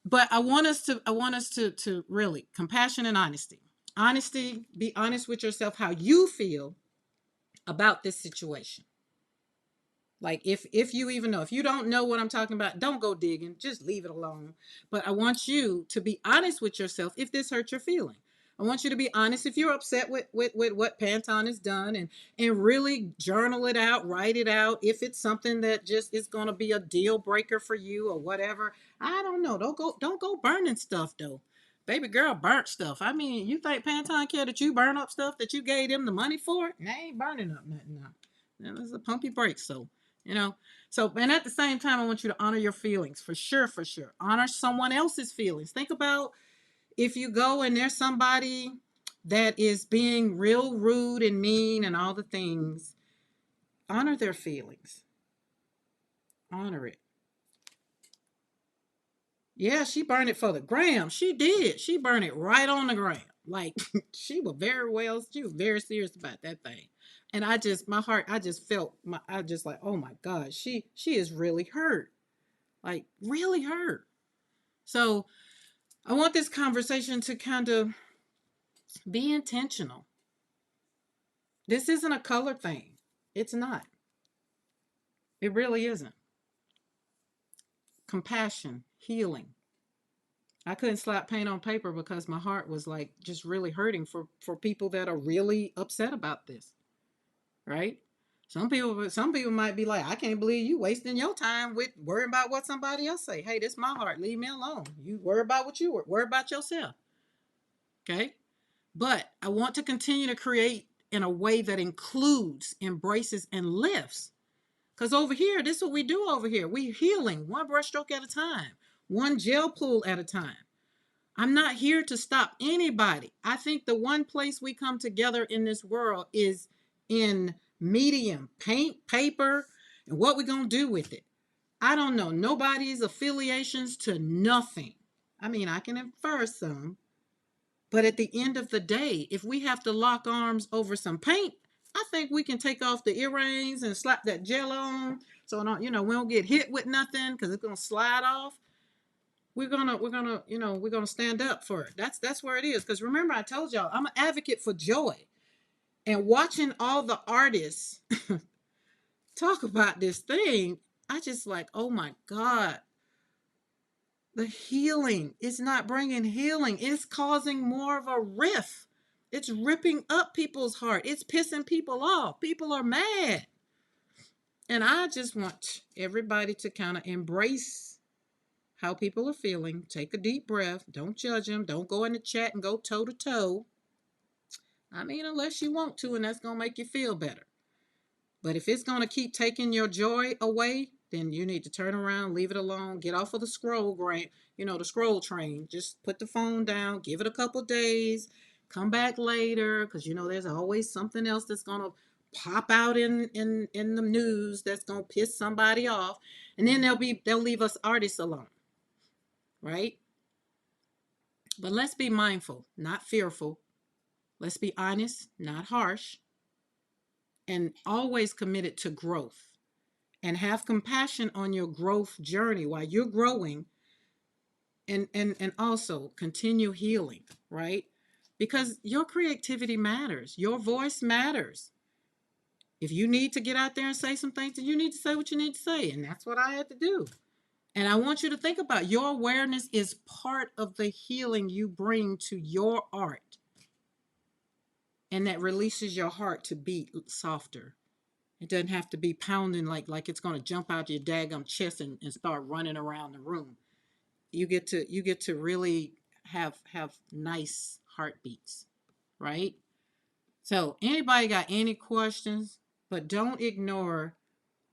Speaker 1: But I want us to really compassion and honesty. Honesty, be honest with yourself how you feel about this situation. Like if you even know, if you don't know what I'm talking about, don't go digging, just leave it alone. But I want you to be honest with yourself if this hurts your feeling. I want you to be honest if you're upset with what Pantone has done and really journal it out, write it out. If it's something that just is gonna be a deal breaker for you or whatever. I don't know. Don't go burning stuff though. Baby girl burnt stuff. I mean, you think Pantone care that you burn up stuff that you gave them the money for? They ain't burning up nothing now. Now, this is a pumpy break, so you know. So, and at the same time, I want you to honor your feelings for sure. Honor someone else's feelings. Think about if you go and there's somebody that is being real rude and mean and all the things, honor their feelings. Honor it. Yeah, she burned it for the gram. She did. She burned it right on the gram. Like she was very serious about that thing. And my heart, I just felt I just like, oh my God, she is really hurt. Like really hurt. So I want this conversation to kind of be intentional. This isn't a color thing. It's not. It really isn't. Compassion, healing. I couldn't slap paint on paper because my heart was like just really hurting for people that are really upset about this, right? Some people might be like, I can't believe you wasting your time with worrying about what somebody else say. Hey, this is my heart. Leave me alone. You worry about what you worry about yourself. Okay? But I want to continue to create in a way that includes, embraces, and lifts. Because over here, this is what we do over here. We're healing one brushstroke at a time, one gel pool at a time. I'm not here to stop anybody. I think the one place we come together in this world is in medium, paint, paper, and what we're going to do with it. I don't know nobody's affiliations to nothing. I mean, I can infer some, but at the end of the day, if we have to lock arms over some paint, I think we can take off the earrings and slap that gel on so we don't get hit with nothing because it's going to slide off. We're gonna stand up for it. That's where it is. Because remember, I told y'all I'm an advocate for joy, and watching all the artists talk about this thing, I just like, oh my God, the healing is not bringing healing. It's causing more of a rift. It's ripping up people's heart. It's pissing people off. People are mad, and I just want everybody to kind of embrace how people are feeling. Take a deep breath. Don't judge them. Don't go in the chat and go toe to toe. I mean, unless you want to, and that's going to make you feel better. But if it's going to keep taking your joy away, then you need to turn around, leave it alone, get off of the scroll grain, the scroll train. Just put the phone down, give it a couple days, come back later, because there's always something else that's gonna pop out in the news that's gonna piss somebody off, and then they'll leave us artists alone, right? But let's be mindful, not fearful. Let's be honest, not harsh, and always committed to growth. And have compassion on your growth journey while you're growing, and also continue healing, right? Because your creativity matters, your voice matters. If you need to get out there and say some things, then you need to say what you need to say, and that's what I had to do. And I want you to think about your awareness is part of the healing you bring to your art, and that releases your heart to beat softer. It doesn't have to be pounding like it's going to jump out your daggum chest and start running around the room. You get to really have nice heartbeats, right? So anybody got any questions? But don't ignore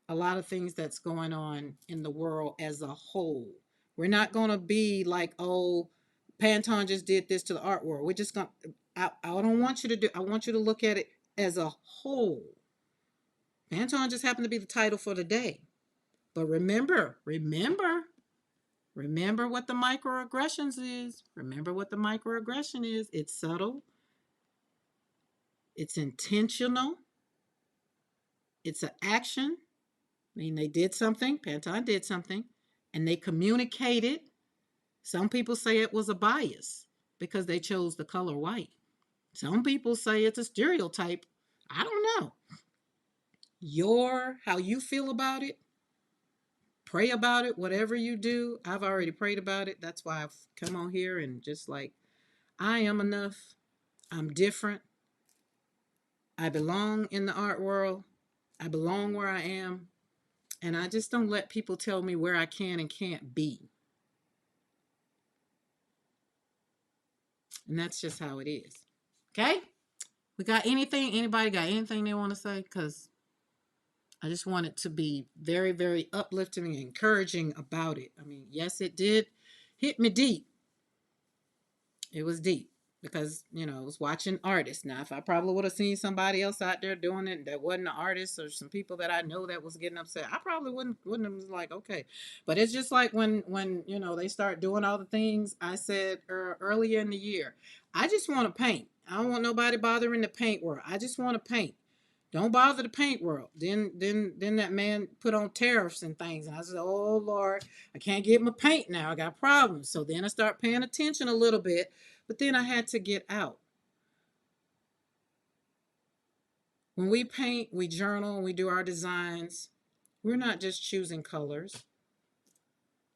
Speaker 1: a lot of things that's going on in the world as a whole. We're not going to be like, oh, Pantone just did this to the art world. We're just going to, I don't want you to do, I want you to look at it as a whole. Pantone just happened to be the title for the day. But remember what the microaggressions is. Remember what the microaggression is. It's subtle. It's intentional. It's an action. I mean, they did something. Pantone did something. And they communicated. Some people say it was a bias because they chose the color white. Some people say it's a stereotype. I don't know. How you feel about it, pray about it, whatever you do. I've already prayed about it. That's why I've come on here and just like, I am enough. I'm different. I belong in the art world. I belong where I am. And I just don't let people tell me where I can and can't be. And that's just how it is. Okay? We got anything? Anybody got anything they want to say? Because I just want it to be very, very uplifting and encouraging about it. I mean, yes, it did hit me deep. It was deep because, I was watching artists. Now, if I probably would have seen somebody else out there doing it that wasn't an artist, or some people that I know that was getting upset, I probably wouldn't have was like, okay. But it's just like when they start doing all the things I said earlier in the year. I just want to paint. I don't want nobody bothering the paint world. I just want to paint. Don't bother the paint world. Then that man put on tariffs and things. And I said, oh Lord, I can't get my paint now. I got problems. So then I start paying attention a little bit. But then I had to get out. When we paint, we journal, we do our designs. We're not just choosing colors.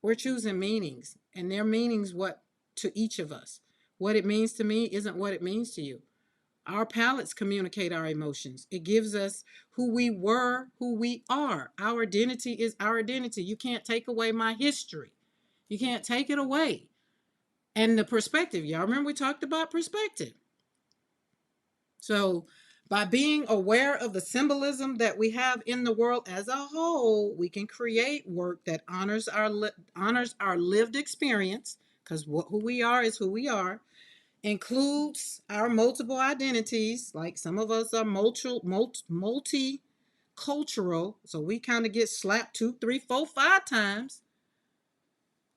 Speaker 1: We're choosing meanings. And their meanings what to each of us. What it means to me isn't what it means to you. Our palettes communicate our emotions. It gives us who we were, who we are. Our identity is our identity. You can't take away my history. You can't take it away. And the perspective, y'all remember we talked about perspective. So by being aware of the symbolism that we have in the world as a whole, we can create work that honors our lived experience, because who we are is who we are, includes our multiple identities. Like some of us are multicultural, so we kind of get slapped 2, 3, 4, 5 times.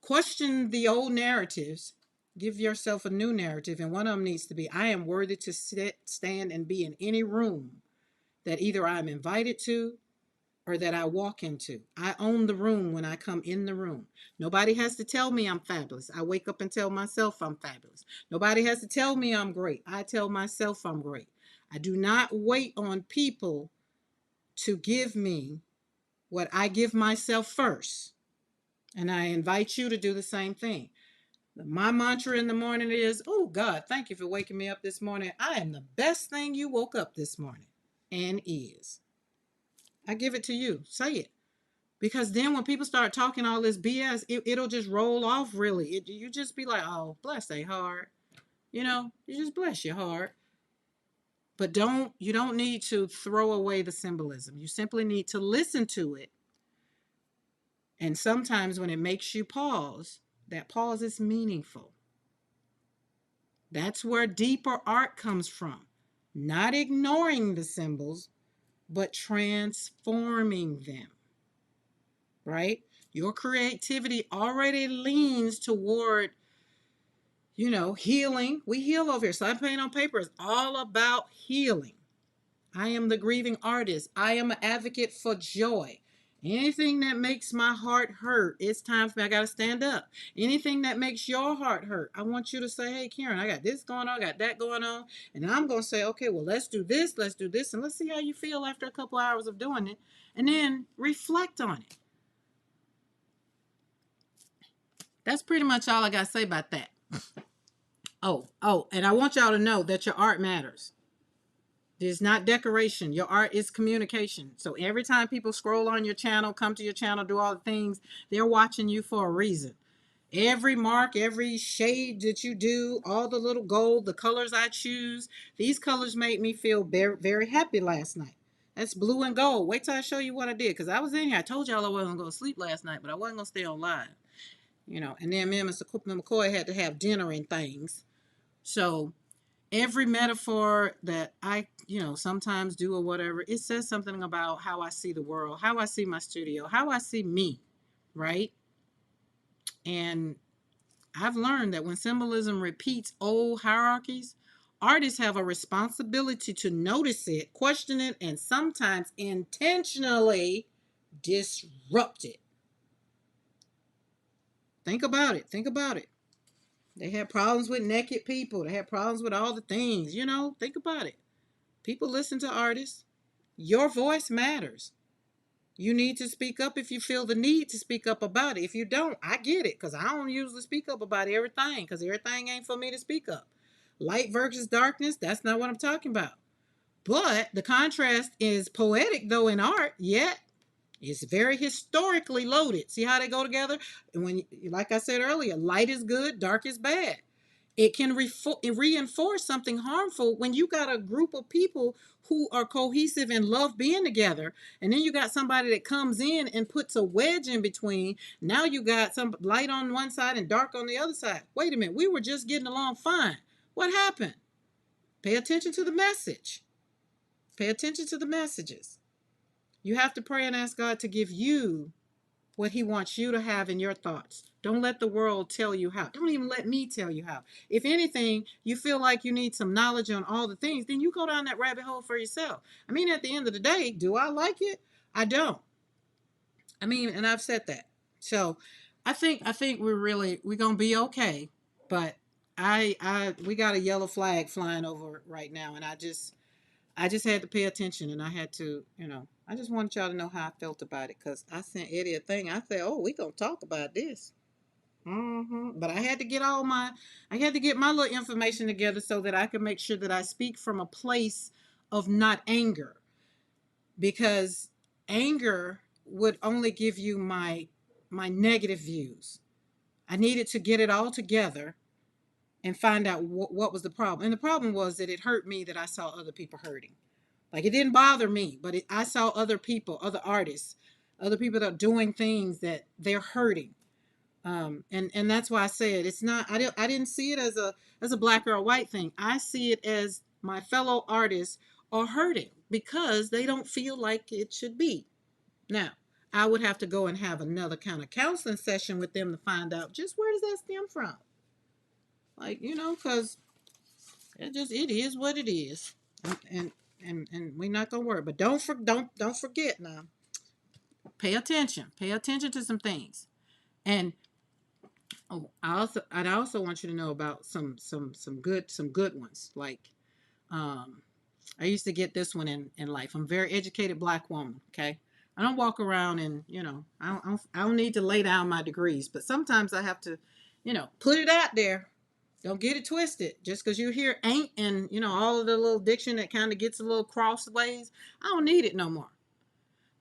Speaker 1: Question the old narratives. Give yourself a new narrative, and one of them needs to be, I am worthy to sit, stand, and be in any room that either I'm invited to or that I walk into. I own the room when I come in the room. Nobody has to tell me I'm fabulous. I wake up and tell myself I'm fabulous. Nobody has to tell me I'm great. I tell myself I'm great. I do not wait on people to give me what I give myself first. And I invite you to do the same thing. My mantra in the morning is, oh God, thank you for waking me up this morning. I am the best thing you woke up this morning and is. I give it to you. Say it. Because then when people start talking all this BS, it'll just roll off really. You just be like, oh, bless their heart. You just bless your heart. But you don't need to throw away the symbolism. You simply need to listen to it And sometimes when it makes you pause, that pause is meaningful. That's where deeper art comes from. Not ignoring the symbols, but transforming them, right? Your creativity already leans toward, healing. We heal over here. Slap paint on paper is all about healing. I am the grieving artist. I am an advocate for joy. Anything that makes my heart hurt, it's time for me. I got to stand up. Anything that makes your heart hurt, I want you to say, hey, Karen, I got this going on, I got that going on. And I'm going to say, okay, well, let's do this, and let's see how you feel after a couple hours of doing it. And then reflect on it. That's pretty much all I got to say about that. Oh, and I want y'all to know that your art matters. It's not decoration. Your art is communication. So every time people scroll on your channel, come to your channel, do all the things, they're watching you for a reason. Every mark, every shade that you do, all the little gold, the colors I choose, these colors made me feel very, very happy last night. That's blue and gold. Wait till I show you what I did. Because I was in here. I told y'all I wasn't going to sleep last night, but I wasn't going to stay on live. And then me and Mr. McCoy had to have dinner and things. So every metaphor that I, sometimes do or whatever, it says something about how I see the world, how I see my studio, how I see me, right? And I've learned that when symbolism repeats old hierarchies, artists have a responsibility to notice it, question it, and sometimes intentionally disrupt it. Think about it. Think about it. They had problems with naked people. They had problems with all the things, think about it. People listen to artists. Your voice matters. You need to speak up if you feel the need to speak up about it. If you don't, I get it, because I don't usually speak up about everything, because everything ain't for me to speak up. Light versus darkness, that's not what I'm talking about. But the contrast is poetic, though, in art, yet it's very historically loaded. See how they go together? And when, like I said earlier, light is good, dark is bad. It can reinforce something harmful when you got a group of people who are cohesive and love being together, and then you got somebody that comes in and puts a wedge in between. Now you got some light on one side and dark on the other side. Wait a minute, we were just getting along fine. What happened? Pay attention to the message. Pay attention to the messages. You have to pray and ask God to give you what he wants you to have in your thoughts. Don't let the world tell you how. Don't even let me tell you how. If anything, you feel like you need some knowledge on all the things, then you go down that rabbit hole for yourself. I mean, at the end of the day, do I like it? I don't. I mean, and I've said that. So I think we're gonna be okay. But we got a yellow flag flying over right now, and I just had to pay attention, and I had to, I just wanted y'all to know how I felt about it, because I sent Eddie a thing. I said, oh, we going to talk about this. But I had to get my little information together so that I could make sure that I speak from a place of not anger, because anger would only give you my negative views. I needed to get it all together and find out what was the problem. And the problem was that it hurt me that I saw other people hurting. Like, it didn't bother me, but I saw other people, other artists, other people that are doing things that they're hurting. And that's why I said it's not. I didn't see it as a black or a white thing. I see it as my fellow artists are hurting because they don't feel like it should be. Now, I would have to go and have another kind of counseling session with them to find out just where does that stem from. Like, because it is what it is, and and we're not gonna worry. But don't forget now. Pay attention. Pay attention to some things. And I also want you to know about some good ones. Like, I used to get this one in life. I'm a very educated black woman. Okay, I don't walk around and I don't need to lay down my degrees, but sometimes I have to, put it out there. Don't get it twisted. Just because you hear ain't and all of the little diction that kind of gets a little crossways, I don't need it no more.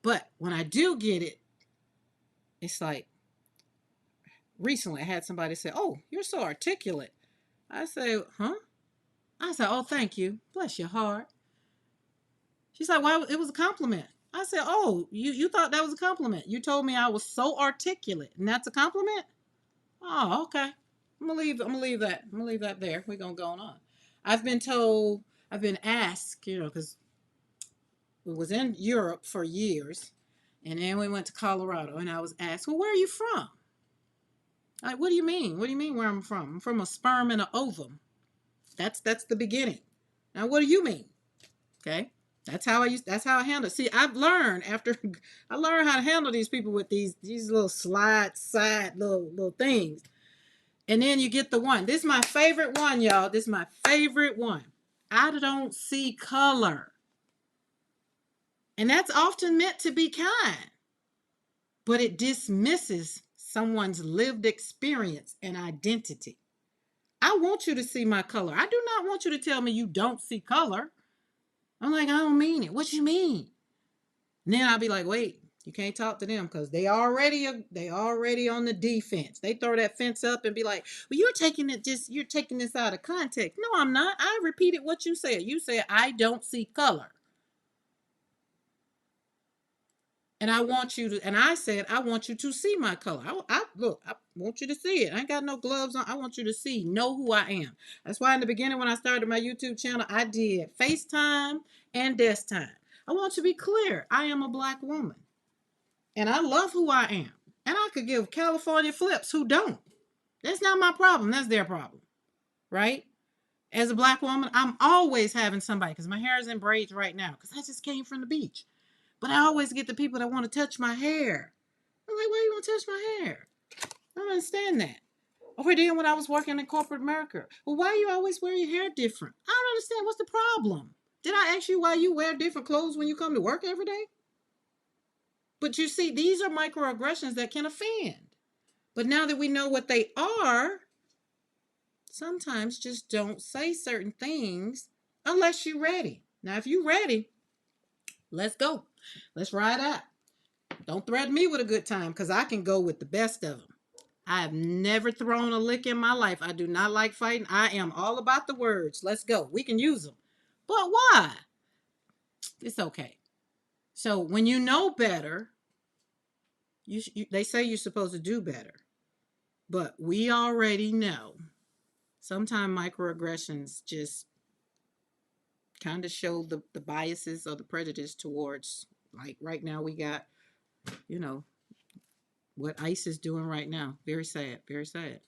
Speaker 1: But when I do get it, it's like recently I had somebody say, "Oh, you're so articulate." I say, "Huh?" I said, "Oh, thank you. Bless your heart." She's like, "Well, it was a compliment." I said, oh, you thought that was a compliment. You told me I was so articulate, and that's a compliment? Oh, okay. I'm gonna leave that there. We're gonna go on. I've been told, I've been asked, because we was in Europe for years, and then we went to Colorado, and I was asked, well, where are you from? Like, what do you mean? What do you mean where I'm from? I'm from a sperm and an ovum. That's the beginning. Now, what do you mean? Okay. That's how I handle it. See, I've learned after I learned how to handle these people with these little side little things. And then you get the one. This is my favorite one, y'all. This is my favorite one. I don't see color. And that's often meant to be kind, but it dismisses someone's lived experience and identity. I want you to see my color. I do not want you to tell me you don't see color. I'm like, I don't mean it. What you mean? And then I'll be like, wait, you can't talk to them because they already on the defense. They throw that fence up and be like, well, you're taking this out of context. No, I'm not. I repeated what you said. You said I don't see color. And I said, I want you to see my color. Look, I want you to see it. I ain't got no gloves on. I want you to know who I am. That's why in the beginning, when I started my YouTube channel, I did FaceTime and desk time. I want to be clear. I am a black woman. And I love who I am. And I could give California flips who don't. That's not my problem. That's their problem. Right? As a black woman, I'm always having somebody, because my hair is in braids right now, because I just came from the beach. But I always get the people that want to touch my hair. I'm like, why you want to touch my hair? I don't understand that. Over then when I was working in corporate America, well, why you always wear your hair different? I don't understand. What's the problem? Did I ask you why you wear different clothes when you come to work every day? But you see, these are microaggressions that can offend. But now that we know what they are, sometimes just don't say certain things unless you're ready. Now, if you're ready, let's go. Let's ride out. Don't threaten me with a good time, because I can go with the best of them. I have never thrown a lick in my life. I do not like fighting. I am all about the words. Let's go. We can use them. But why? It's okay. So when you know better, they say you're supposed to do better. But we already know sometimes microaggressions just kind of show the biases or the prejudice towards, like right now we got, you know, what ICE is doing right now. Very sad, very sad.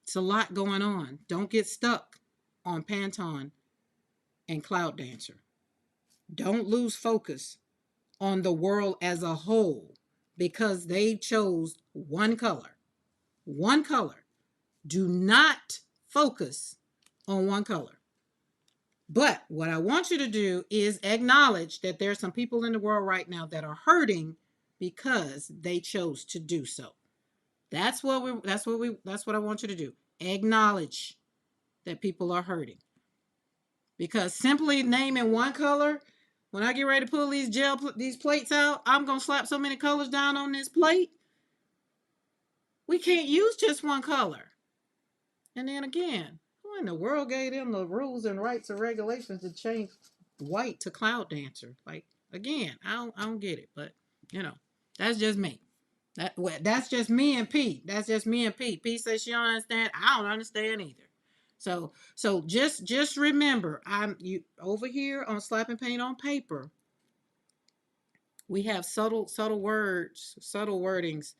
Speaker 1: It's a lot going on. Don't get stuck on Pantone and Cloud Dancer. Don't lose focus on the world as a whole because they chose one color. One color. Do not focus on one color. But what I want you to do is acknowledge that there are some people in the world right now that are hurting because they chose to do so. That's what I want you to do. Acknowledge that people are hurting. Because simply naming one color, when I get ready to pull these plates out, I'm going to slap so many colors down on this plate. We can't use just one color. And then again, who in the world gave them the rules and rights and regulations to change white to Cloud Dancer? Like, again, I don't get it, but that's just me. That's just me and Pete. That's just me and Pete. Pete says she don't understand. I don't understand either. So just remember, you over here on Slapping Paint on Paper. We have subtle words, subtle wordings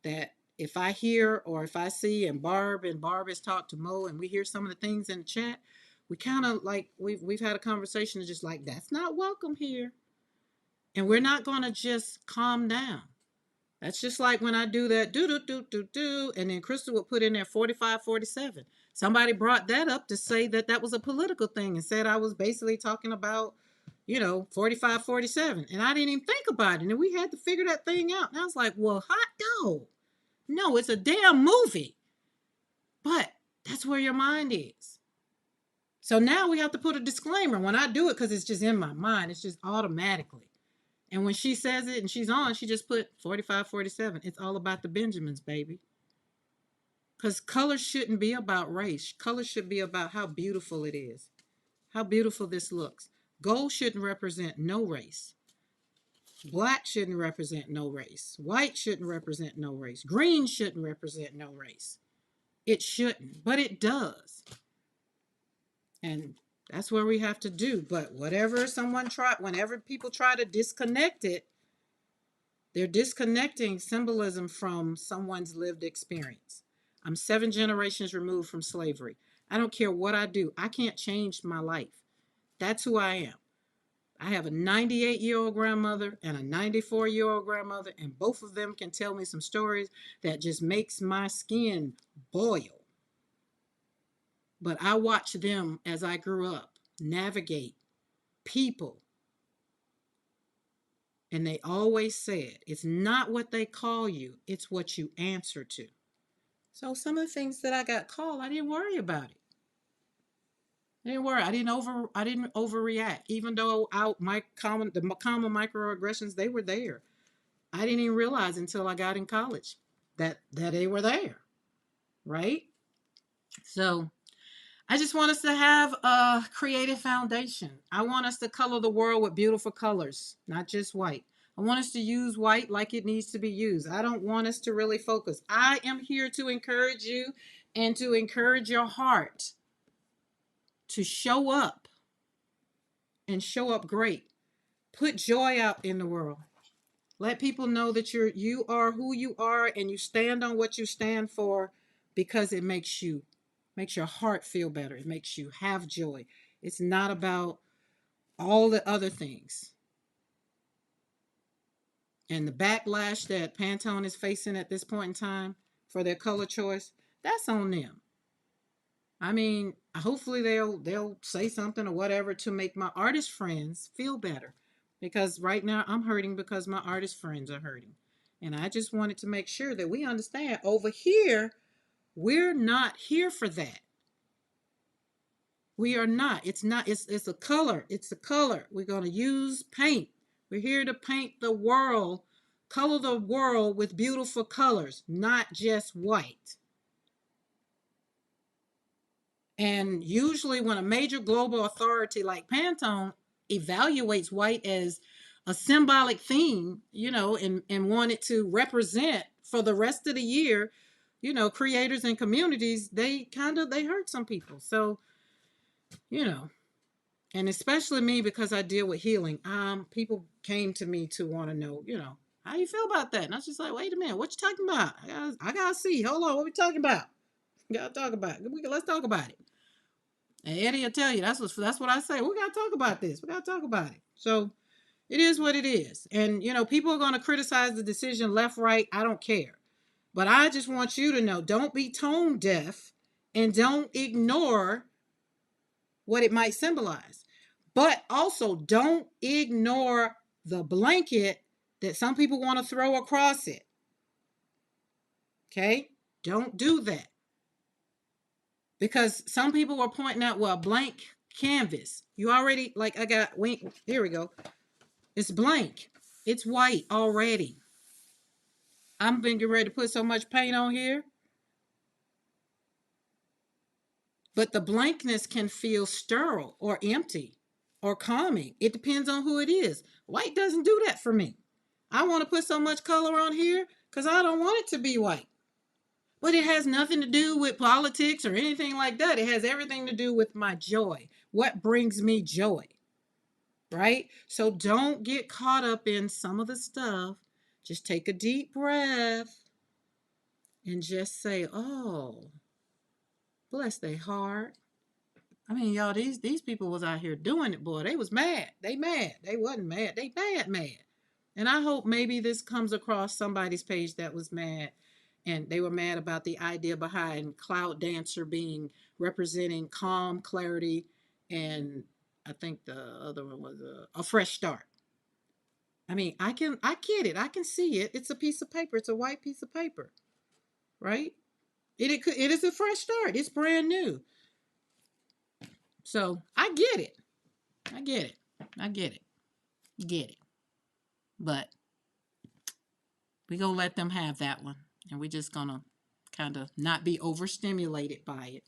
Speaker 1: that if I hear or if I see, and Barb has talked to Mo, and we hear some of the things in the chat, we kind of like we've had a conversation just like, that's not welcome here, and we're not going to just calm down. That's just like when I do that do, and then Crystal would put in there 45-47. Somebody brought that up to say that was a political thing and said I was basically talking about 45-47, and I didn't even think about it, and we had to figure that thing out. And I was like, well, hot dog. No, it's a damn movie. But that's where your mind is. So now we have to put a disclaimer when I do it, because it's just in my mind. It's just automatically. And when she says it and she's on, she just put 45-47. It's all about the Benjamins, baby. Because color shouldn't be about race. Color should be about how beautiful it is. How beautiful this looks. Gold shouldn't represent no race. Black shouldn't represent no race. White shouldn't represent no race. Green shouldn't represent no race. It shouldn't, but it does. And that's where we have to do. But whenever people try to disconnect it, they're disconnecting symbolism from someone's lived experience. I'm 7 generations removed from slavery. I don't care what I do. I can't change my life. That's who I am. I have a 98-year-old grandmother and a 94-year-old grandmother, and both of them can tell me some stories that just makes my skin boil. But I watched them as I grew up navigate people, and they always said, it's not what they call you, it's what you answer to. So some of the things that I got called, I didn't worry about it. I didn't worry. I didn't overreact. Even though the common microaggressions, they were there. I didn't even realize until I got in college that they were there. Right? So I just want us to have a creative foundation. I want us to color the world with beautiful colors, not just white. I want us to use white like it needs to be used. I don't want us to really focus. I am here to encourage you and to encourage your heart to show up and show up great. Put joy out in the world. Let people know that you are who you are and you stand on what you stand for, because it makes your heart feel better. It makes you have joy. It's not about all the other things. And the backlash that Pantone is facing at this point in time for their color choice, that's on them. I mean, hopefully they'll say something or whatever to make my artist friends feel better. Because right now I'm hurting because my artist friends are hurting. And I just wanted to make sure that we understand over here, we're not here for that. We are not. It's a color. It's a color. We're going to use paint. We're here to paint the world, color the world with beautiful colors, not just white. And usually when a major global authority like Pantone evaluates white as a symbolic theme, and wanted to represent for the rest of the year, creators and communities, they hurt some people. So, and especially me, because I deal with healing. People came to me to want to know, how you feel about that? And I was just like, wait a minute, what you talking about? I gotta see. Hold on, what we talking about? We gotta talk about it. Let's talk about it. And Eddie will tell you that's what I say. We gotta talk about this. We gotta talk about it. So it is what it is. And people are gonna criticize the decision left, right. I don't care. But I just want you to know, don't be tone deaf and don't ignore what it might symbolize. But also don't ignore the blanket that some people want to throw across it. Okay? Don't do that. Because some people were pointing out, well, blank canvas. You already, here we go. It's blank. It's white already. I'm getting ready to put so much paint on here. But the blankness can feel sterile or empty or calming. It depends on who it is. White doesn't do that for me. I want to put so much color on here because I don't want it to be white. But it has nothing to do with politics or anything like that. It has everything to do with my joy. What brings me joy? Right? So don't get caught up in some of the stuff. Just take a deep breath and just say, oh, bless their heart. I mean, y'all, these people was out here doing it, boy. They was mad. They mad. They wasn't mad. They mad. And I hope maybe this comes across somebody's page that was mad. And they were mad about the idea behind Cloud Dancer being representing calm, clarity, and I think the other one was a fresh start. I mean, I get it. I can see it. It's a piece of paper. It's a white piece of paper, right? It is a fresh start. It's brand new. So I get it. I get it. I get it. Get it. But we gonna let them have that one, and we're just gonna kind of not be overstimulated by it.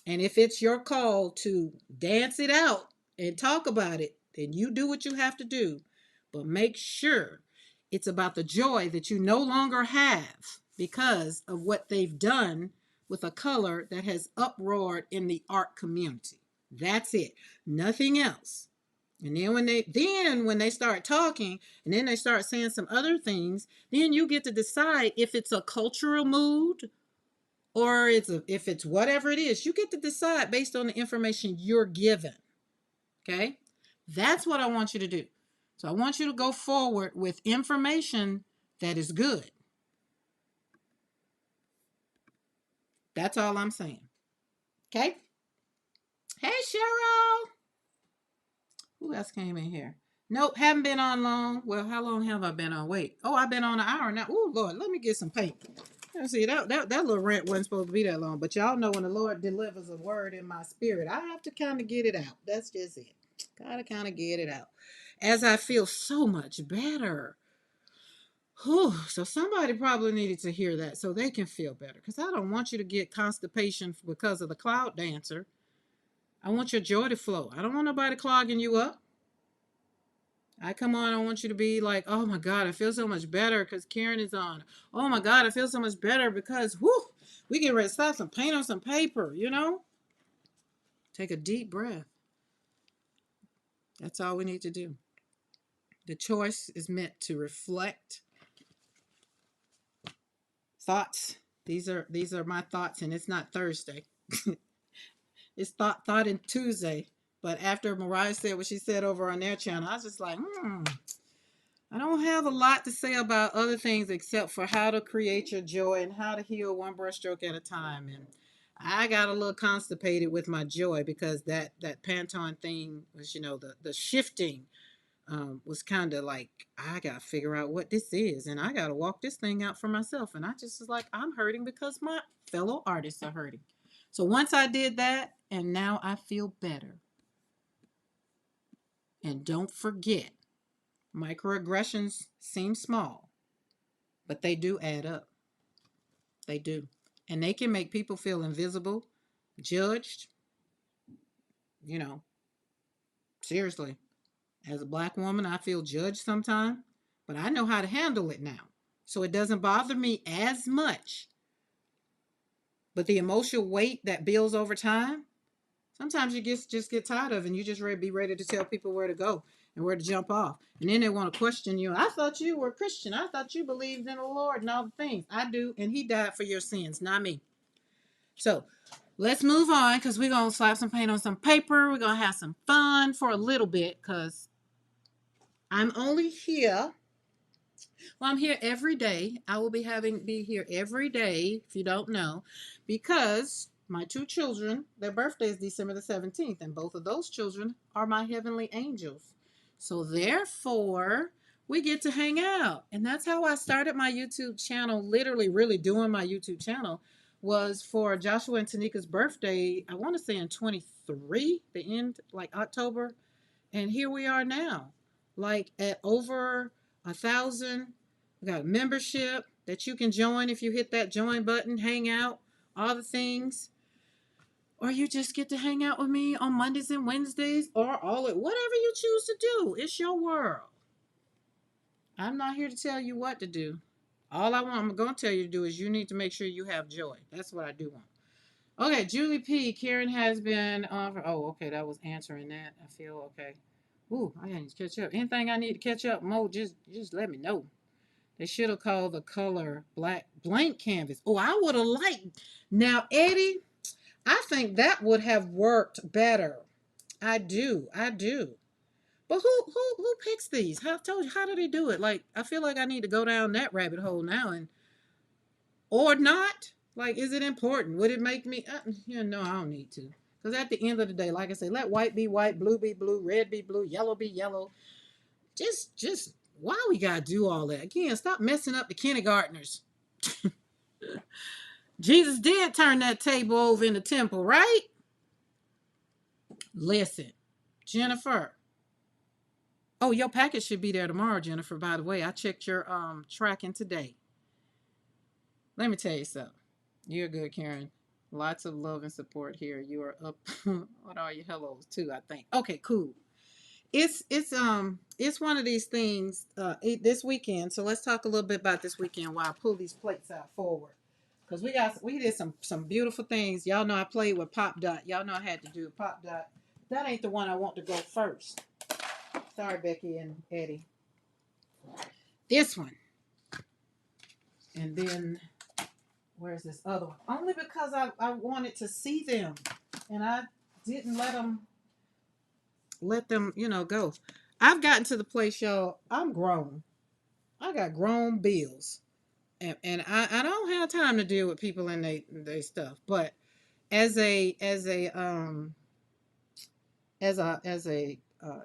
Speaker 1: And if it's your call to dance it out and talk about it, then you do what you have to do. but make sure it's about the joy that you no longer have because of what they've done with a color that has uproared in the art community. That's it. Nothing else. And then when they start talking and then they start saying some other things, then you get to decide if it's a cultural mood or if it's whatever it is. You get to decide based on the information you're given. Okay? That's what I want you to do. So I want you to go forward with information that is good. That's all I'm saying. Okay? Hey, Cheryl. Who else came in here? Nope, haven't been on long. Well, how long have I been on? Wait. Oh, I've been on an hour now. Oh, Lord, let me get some paint. Let's see, that little rant wasn't supposed to be that long. But y'all know when the Lord delivers a word in my spirit, I have to kind of get it out. That's just it. Gotta kind of get it out. As I feel so much better. Whew, so somebody probably needed to hear that so they can feel better. Because I don't want you to get constipation because of the cloud dancer. I want your joy to flow. I don't want nobody clogging you up. I come on, I want you to be like, oh my God, I feel so much better because Karen is on. Oh my God, I feel so much better because, whoo, we get ready to stop some paint on some paper, you know? Take a deep breath. That's all we need to do. The choice is meant to reflect thoughts. These are my thoughts, and it's not Thursday. It's thought in Tuesday. But after Mariah said what she said over on their channel, I was just like, I don't have a lot to say about other things except for how to create your joy and how to heal one brushstroke at a time. And I got a little constipated with my joy because that Pantone thing was, the shifting was kind of like, I got to figure out what this is. And I got to walk this thing out for myself. And I just was like, I'm hurting because my fellow artists are hurting. So once I did that, and now I feel better. And don't forget, microaggressions seem small, but they do add up. They do. And they can make people feel invisible, judged, you know, seriously. As a black woman, I feel judged sometimes, but I know how to handle it now. So it doesn't bother me as much. But the emotional weight that builds over time, sometimes you just get tired of it and you just be ready to tell people where to go and where to jump off. And then they want to question you. I thought you were a Christian. I thought you believed in the Lord and all the things. I do, and he died for your sins, not me. So let's move on because we're going to slap some paint on some paper. We're going to have some fun for a little bit because I'm only here. Well, I'm here every day. I will be here every day, if you don't know, because my two children, their birthday is December the 17th, and both of those children are my heavenly angels. So therefore, we get to hang out. And that's how I started my YouTube channel, literally really doing my YouTube channel, was for Joshua and Tanika's birthday, I want to say in 23, the end, like October. And here we are now, like at over 1,000. We got a membership that you can join if you hit that join button, hang out, all the things. Or you just get to hang out with me on Mondays and Wednesdays or all it, whatever you choose to do. It's your world. I'm not here to tell you what to do. All I'm going to tell you to do is you need to make sure you have joy. That's what I do want. Okay, Julie P. Karen has been on. Oh, okay, that was answering that. I feel okay. Ooh, I need to catch up. Anything I need to catch up, Mo, just let me know. They should have called the color black blank canvas. Oh, I would have liked. Now, Eddie, I think that would have worked better. I do. But who picks these? How do they do it? Like, I feel like I need to go down that rabbit hole now and or not. Like, is it important? Would it make me? No, I don't need to. Because at the end of the day, like I say, let white be white, blue be blue, red be blue, yellow be yellow. Just why we gotta do all that? Again, stop messing up the kindergartners. Jesus did turn that table over in the temple, right? Listen, Jennifer. Oh, your package should be there tomorrow, Jennifer. By the way, I checked your tracking today. Let me tell you something. You're good, Karen. Lots of love and support here. You are up. What are your hellos too? I think. Okay, cool. It's one of these things this weekend. So let's talk a little bit about this weekend while I pull these plates out forward. Because we did some beautiful things. Y'all know I played with Pop Dot. Y'all know I had to do a Pop Dot. That ain't the one I want to go first. Sorry, Becky and Eddie. This one. And then where's this other one? Only because I wanted to see them. And I didn't let them, go. I've gotten to the place, y'all. I'm grown. I got grown bills. And I don't have time to deal with people and they stuff. But as a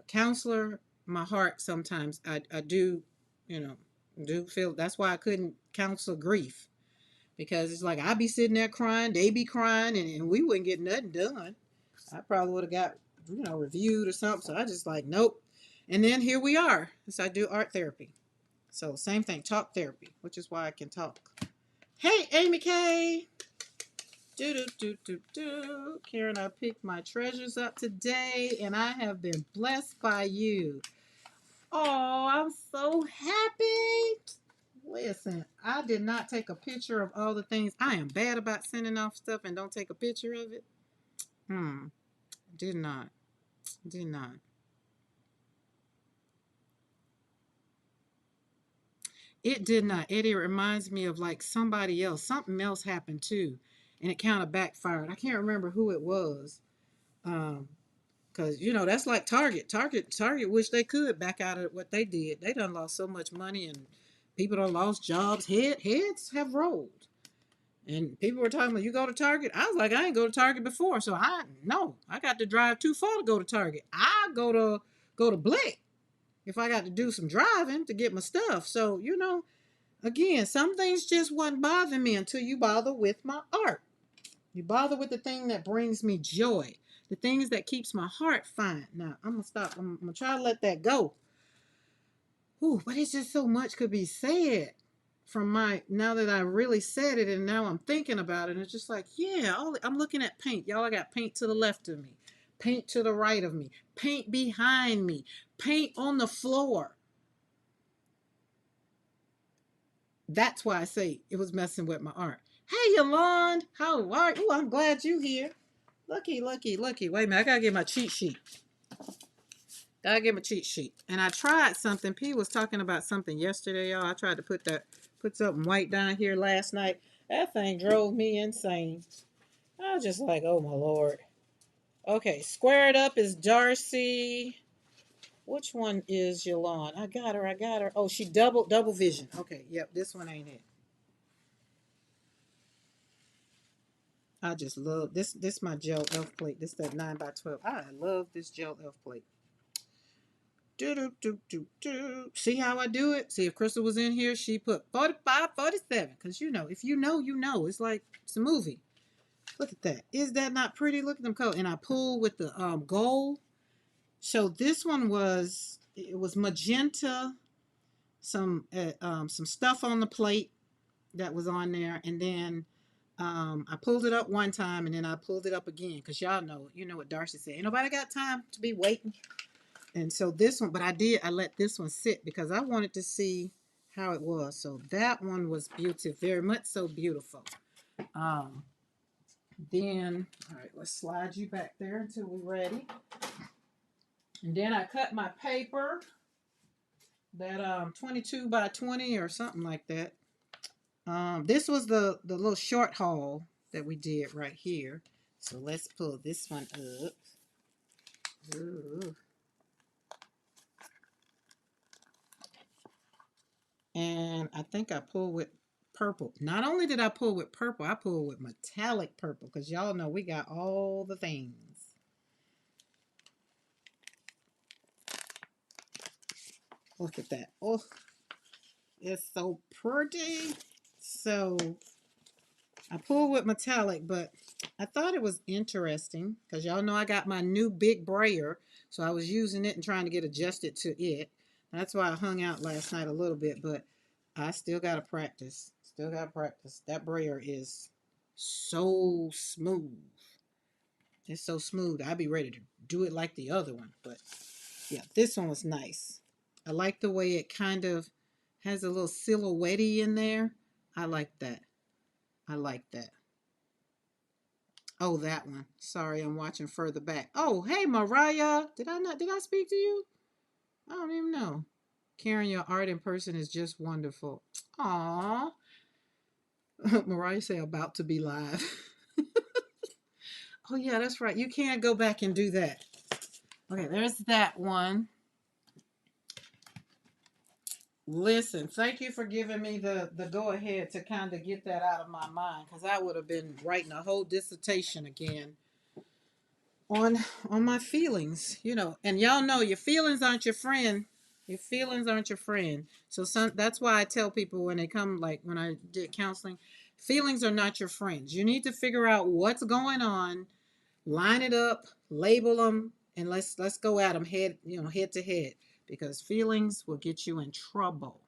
Speaker 1: counselor, my heart sometimes I do, you know, do feel that's why I couldn't counsel grief. Because it's like I be sitting there crying, they be crying, and we wouldn't get nothing done. I probably would have got, reviewed or something. So I just like, nope. And then here we are. So I do art therapy. So same thing, talk therapy, which is why I can talk. Hey, Amy K. Do do do do do. Karen, I picked my treasures up today, and I have been blessed by you. Oh, I'm so happy. Listen, I did not take a picture of all the things. I am bad about sending off stuff and don't take a picture of it. Did not. Did not. It did not. Eddie reminds me of like somebody else. Something else happened too. And it kind of backfired. I can't remember who it was. Because, that's like Target. Target wish they could back out of what they did. They done lost so much money and people done lost jobs. Heads have rolled. And people were talking about, you go to Target? I was like, I ain't go to Target before. So I got to drive too far to go to Target. I go to Blick if I got to do some driving to get my stuff. So, again, some things just wasn't bothering me until you bother with my art. You bother with the thing that brings me joy, the things that keeps my heart fine. Now, I'm going to stop. I'm going to try to let that go. Ooh, but it's just so much could be said from now that I really said it and now I'm thinking about it. And it's just like, yeah, I'm looking at paint. Y'all, I got paint to the left of me, paint to the right of me, paint behind me, paint on the floor. That's why I say it was messing with my art. Hey, Yolande, how are you? I'm glad you here. Lucky. Wait a minute, I gotta get my cheat sheet. And I tried something. P was talking about something yesterday, y'all. I tried to put something white down here last night. That thing drove me insane. I was just like, oh my Lord. Okay, squared up is Darcy. Which one is Yolande? I got her. Oh, she double vision. Okay, yep, this one ain't it. I just love this. This my gel elf plate. This that 9x12. I love this gel elf plate. Do. See how I do it? See, if Crystal was in here, she put 45, 47. Because if you know, you know. It's like it's a movie. Look at that. Is that not pretty? Look at them colors. And I pull with the gold. So this one was magenta. Some stuff on the plate that was on there, and then I pulled it up one time, and then I pulled it up again because y'all know, what Darcy said. Ain't nobody got time to be waiting. And so this one, but I let this one sit because I wanted to see how it was. So that one was beautiful, very much so beautiful. Then, all right, let's slide you back there until we're ready. And then I cut my paper, that 22 by 20 or something like that. This was the little short haul that we did right here. So let's pull this one up. Ooh. And I think I pulled with purple. Not only did I pull with purple, I pulled with metallic purple because y'all know we got all the things. Look at that. Oh, it's so pretty. So I pulled with metallic, but I thought it was interesting because y'all know I got my new big brayer. So I was using it and trying to get adjusted to it. That's why I hung out last night a little bit, but I still got to practice. That brayer is so smooth. It's so smooth. I'd be ready to do it like the other one, but Yeah, this one was nice. I like the way it kind of has a little silhouette in there. I like that. I like that. Oh, that one. Sorry, I'm watching further back. Oh, hey, Mariah. Did I speak to you? I don't even know. Karen, your art in person is just wonderful. Aw. Mariah say about to be live. Oh, yeah, that's right. You can't go back and do that. Okay, there's that one. Listen, thank you for giving me the go ahead to kind of get that out of my mind, because I would have been writing a whole dissertation again on my feelings, and y'all know your feelings aren't your friend. Your feelings aren't your friend. So that's why I tell people when they come, like when I did counseling, feelings are not your friends. You need to figure out what's going on, line it up, label them, and let's go at them head to head, because feelings will get you in trouble.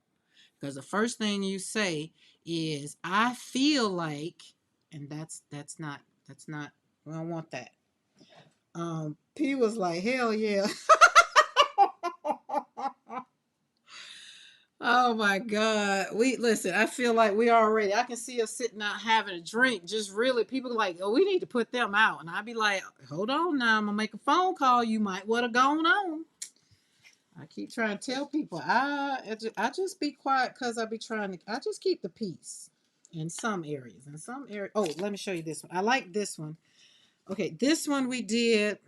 Speaker 1: Because the first thing you say is I feel like, and that's not we don't want that. P was like, hell yeah. Oh my God. We listen, I feel like I can see us sitting out having a drink. Just really, people are like, oh, we need to put them out. And I'd be like, hold on now, I'm gonna make a phone call. You might want to go on. I keep trying to tell people, I just be quiet because I just keep the peace in some areas. Oh, let me show you this one. I like this one. Okay, this one we did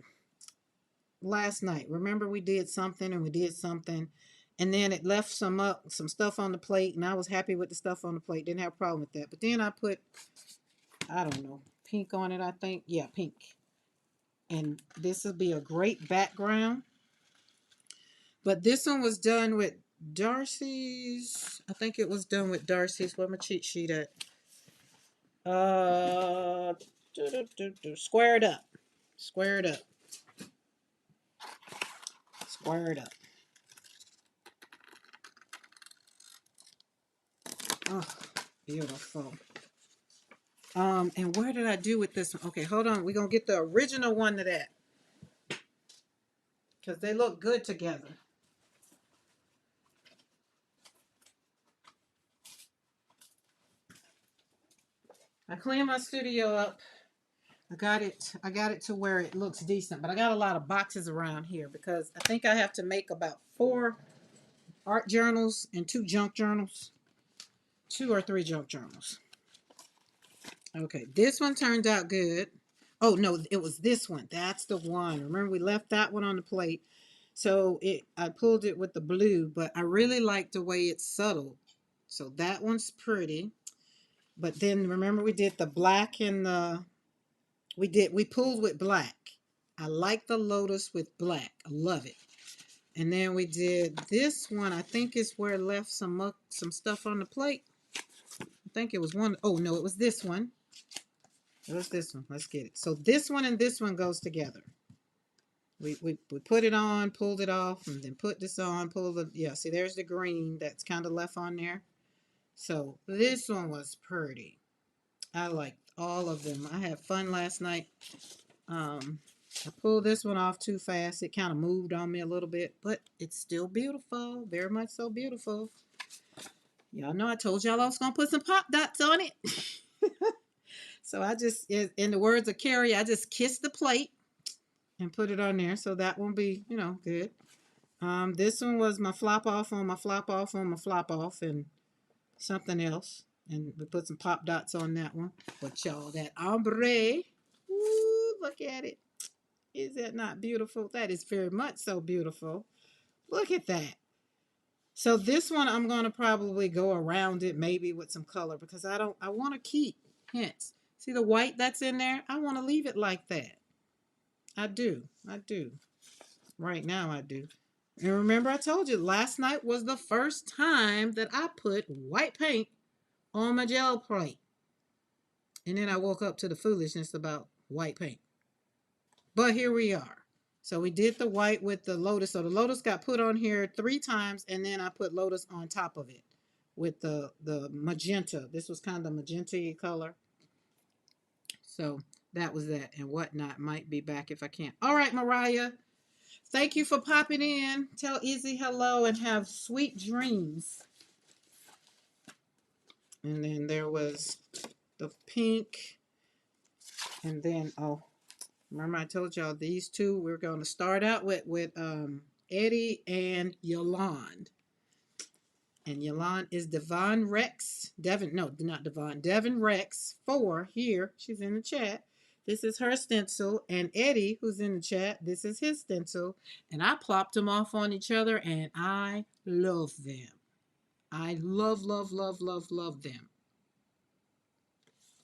Speaker 1: last night. Remember, we did something and we did something, and then it left some stuff on the plate, and I was happy with the stuff on the plate. Didn't have a problem with that. But then I put, I don't know, pink on it. I think, yeah, pink. And this will be a great background. But this one was done with Darcy's. I think it was done with Darcy's. Where my cheat sheet at? Uh, Square it up. Square it up. Square it up. Oh, beautiful. And where did I do with this one? Okay, hold on. We're gonna get the original one to that, because they look good together. I cleaned my studio up. I got it to where it looks decent, but I got a lot of boxes around here because I think I have to make about 4 art journals and 2 junk journals. 2 or 3 junk journals. Okay, this one turned out good. Oh no, it was this one. That's the one. Remember, we left that one on the plate. So I pulled it with the blue, but I really like the way it's subtle. So that one's pretty. But then remember, we did the black and we pulled with black. I like the lotus with black. I love it. And then we did this one. I think is where it left some stuff on the plate. I think it was one. Oh no, it was this one. It was this one. Let's get it. So this one and this one goes together. We put it on, pulled it off, and then put this on, see, there's the green that's kind of left on there. So this one was pretty. I liked all of them. I had fun last night. I pulled this one off too fast. It kind of moved on me a little bit, but it's still beautiful. Very much so beautiful. Y'all know I told y'all I was going to put some pop dots on it. So I just, in the words of Carrie, I just kissed the plate and put it on there. So that won't be, good. This one was my flop off on my flop off on my flop off and something else. And we put some pop dots on that one. But y'all, that ombre, ooh, look at it. Is that not beautiful? That is very much so beautiful. Look at that. So this one, I'm going to probably go around it maybe with some color, because I want to keep hints. See the white that's in there? I want to leave it like that. I do. Right now I do. And remember, I told you last night was the first time that I put white paint on my gel plate. And then I woke up to the foolishness about white paint. But here we are. So we did the white with the lotus. So the lotus got put on here 3 times, and then I put lotus on top of it with the magenta. This was kind of magenta color. So that was that, and whatnot. Might be back if I can't. All right, Mariah. Thank you for popping in. Tell Izzy hello and have sweet dreams. And then there was the pink. And then, oh, remember I told y'all these two, we're going to start out with Eddie and Yolande. And Yolande is Devon Rex. Devon, no, not Devon. Devon Rex 4 here. She's in the chat. This is her stencil. And Eddie, who's in the chat, this is his stencil. And I plopped them off on each other, and I love them. I love, love, love, love, love them.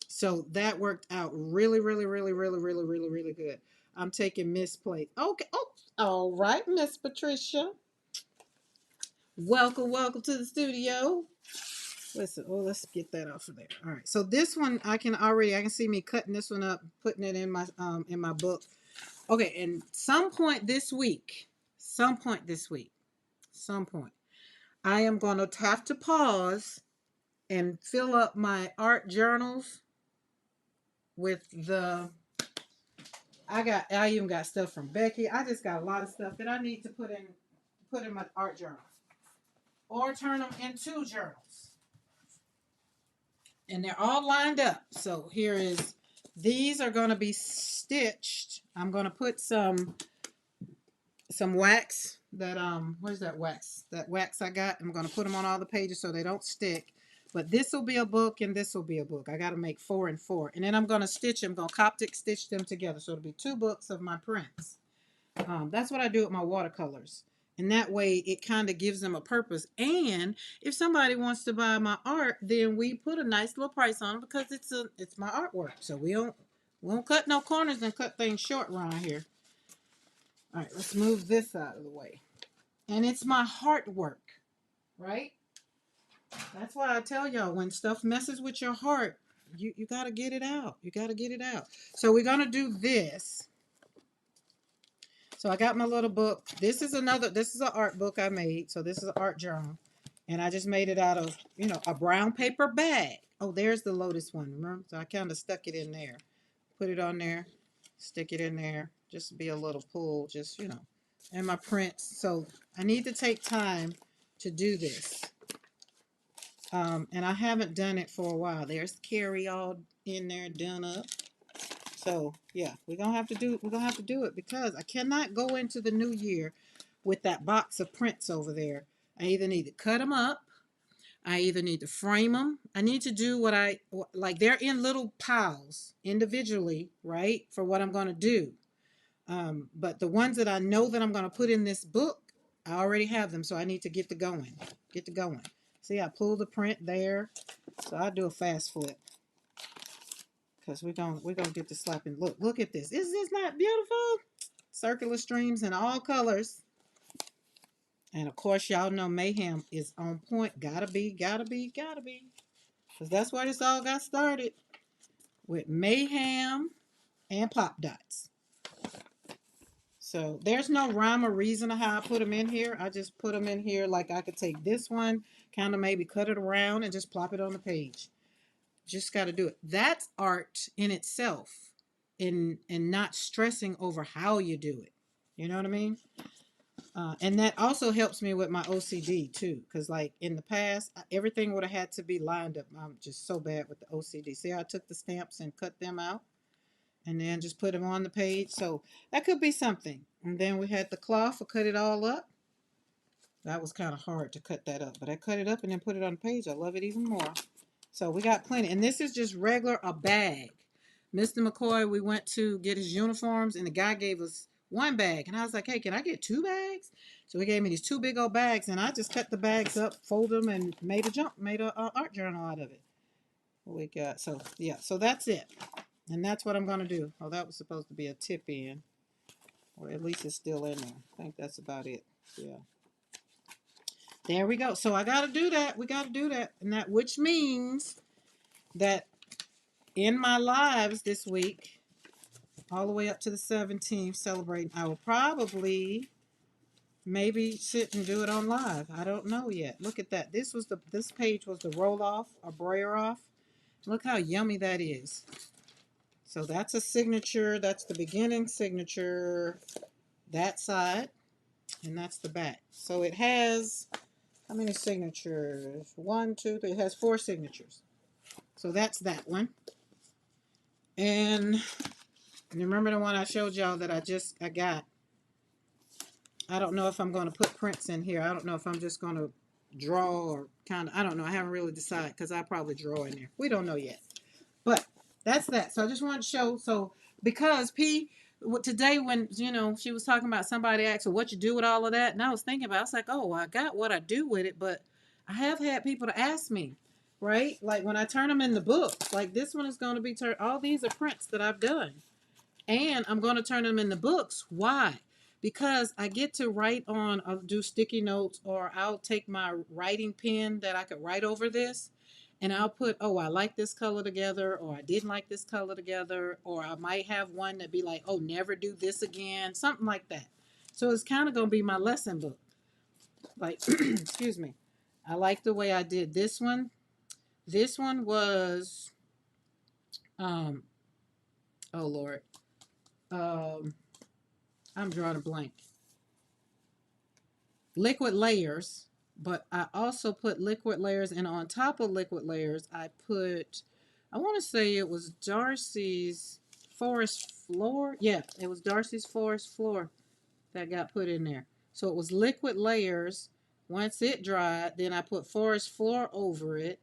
Speaker 1: So that worked out really, really, really, really, really, really, really good. I'm taking Miss Plate. Okay. Oh, all right, Miss Patricia. Welcome, welcome to the studio. Listen, oh, let's get that off of there. All right. So this one I can see me cutting this one up, putting it in my book. Okay, and some point this week, I am going to have to pause and fill up my art journals with I even got stuff from Becky. I just got a lot of stuff that I need to put in my art journal or turn them into journals. And they're all lined up. So these are going to be stitched. I'm going to put some wax that where's that wax? That wax I got. I'm going to put them on all the pages so they don't stick. But this will be a book and this will be a book. I got to make 4 and 4. And then I'm going to stitch them, going to Coptic stitch them together. So it'll be 2 books of my prints. That's what I do with my watercolors. And that way it kind of gives them a purpose. And if somebody wants to buy my art, then we put a nice little price on it because it's my artwork. So we won't cut no corners and cut things short around here. All right, let's move this out of the way. And it's my heart work, right? That's why I tell y'all, when stuff messes with your heart, you got to get it out. You got to get it out. So we're going to do this. So I got my little book. This is an art book I made. So this is an art journal. And I just made it out of, a brown paper bag. Oh, there's the Lotus one, remember? So I kind of stuck it in there. Put it on there, stick it in there. Just be a little pull, and my prints. So I need to take time to do this. And I haven't done it for a while. There's Carrie all in there done up. So yeah, we're gonna have to do it because I cannot go into the new year with that box of prints over there. I either need to cut them up, I either need to frame them. I need to do what I like. They're in little piles individually, right? For what I'm gonna do. But the ones that I know that I'm gonna put in this book, I already have them. So I need to get to going. See, I pulled the print there. So I'll do a fast flip. Because we're gonna get to slapping. Look at this. Is this not beautiful? Circular streams in all colors. And of course, y'all know Mayhem is on point. Gotta be. Because that's where this all got started. With Mayhem and Pop Dots. So there's no rhyme or reason of how I put them in here. I just put them in here like I could take this one, kind of maybe cut it around and just plop it on the page. Just got to do it. That's art in itself, and not stressing over how you do it. You know what I mean? And that also helps me with my OCD too, because like in the past, everything would have had to be lined up. I'm just so bad with the OCD. See, I took the stamps and cut them out, and then just put them on the page. So that could be something. And then we had the cloth to cut it all up. That was kind of hard to cut that up, but I cut it up and then put it on the page. I love it even more. So we got plenty. And this is just a bag. Mr. McCoy, we went to get his uniforms, and the guy gave us 1 bag. And I was like, hey, can I get 2 bags? So he gave me these 2 big old bags, and I just cut the bags up, folded them, and made a art journal out of it. We got, so that's it. And that's what I'm going to do. Oh, that was supposed to be a tip in. Or at least it's still in there. I think that's about it. Yeah. There we go. So I got to do that. We got to do that. And that, which means that in my lives this week, all the way up to the 17th, celebrating, I will probably maybe sit and do it on live. I don't know yet. Look at that. This page was the roll off or brayer off. Look how yummy that is. So that's a signature. That's the beginning signature. That side. And that's the back. So it has, how many signatures? 1, 2, 3. It has 4 signatures. So that's that one. And you remember the one I showed y'all that I got? I don't know if I'm going to put prints in here. I don't know if I'm just going to draw or kind of, I don't know. I haven't really decided because I probably draw in there. We don't know yet. But that's that. So I just wanted to show. So because today when, she was talking about somebody asked her what you do with all of that. And I was thinking about it. I was like, oh, well, I got what I do with it. But I have had people to ask me, right? Like when I turn them in the books, like this one is going to be turned. All these are prints that I've done. And I'm going to turn them into books. Why? Because I get to write on, I'll do sticky notes, or I'll take my writing pen that I could write over this, and I'll put, oh, I like this color together, or I didn't like this color together, or I might have one that be like, oh, never do this again, something like that. So it's kind of going to be my lesson book. Like, excuse me. I like the way I did this one. This one was, oh Lord, I'm drawing a blank. Liquid layers, but I also put liquid layers, and on top of liquid layers I want to say it was Darcy's forest floor. Yeah, it was Darcy's forest floor that got put in there. So it was liquid layers. Once it dried, then I put forest floor over it,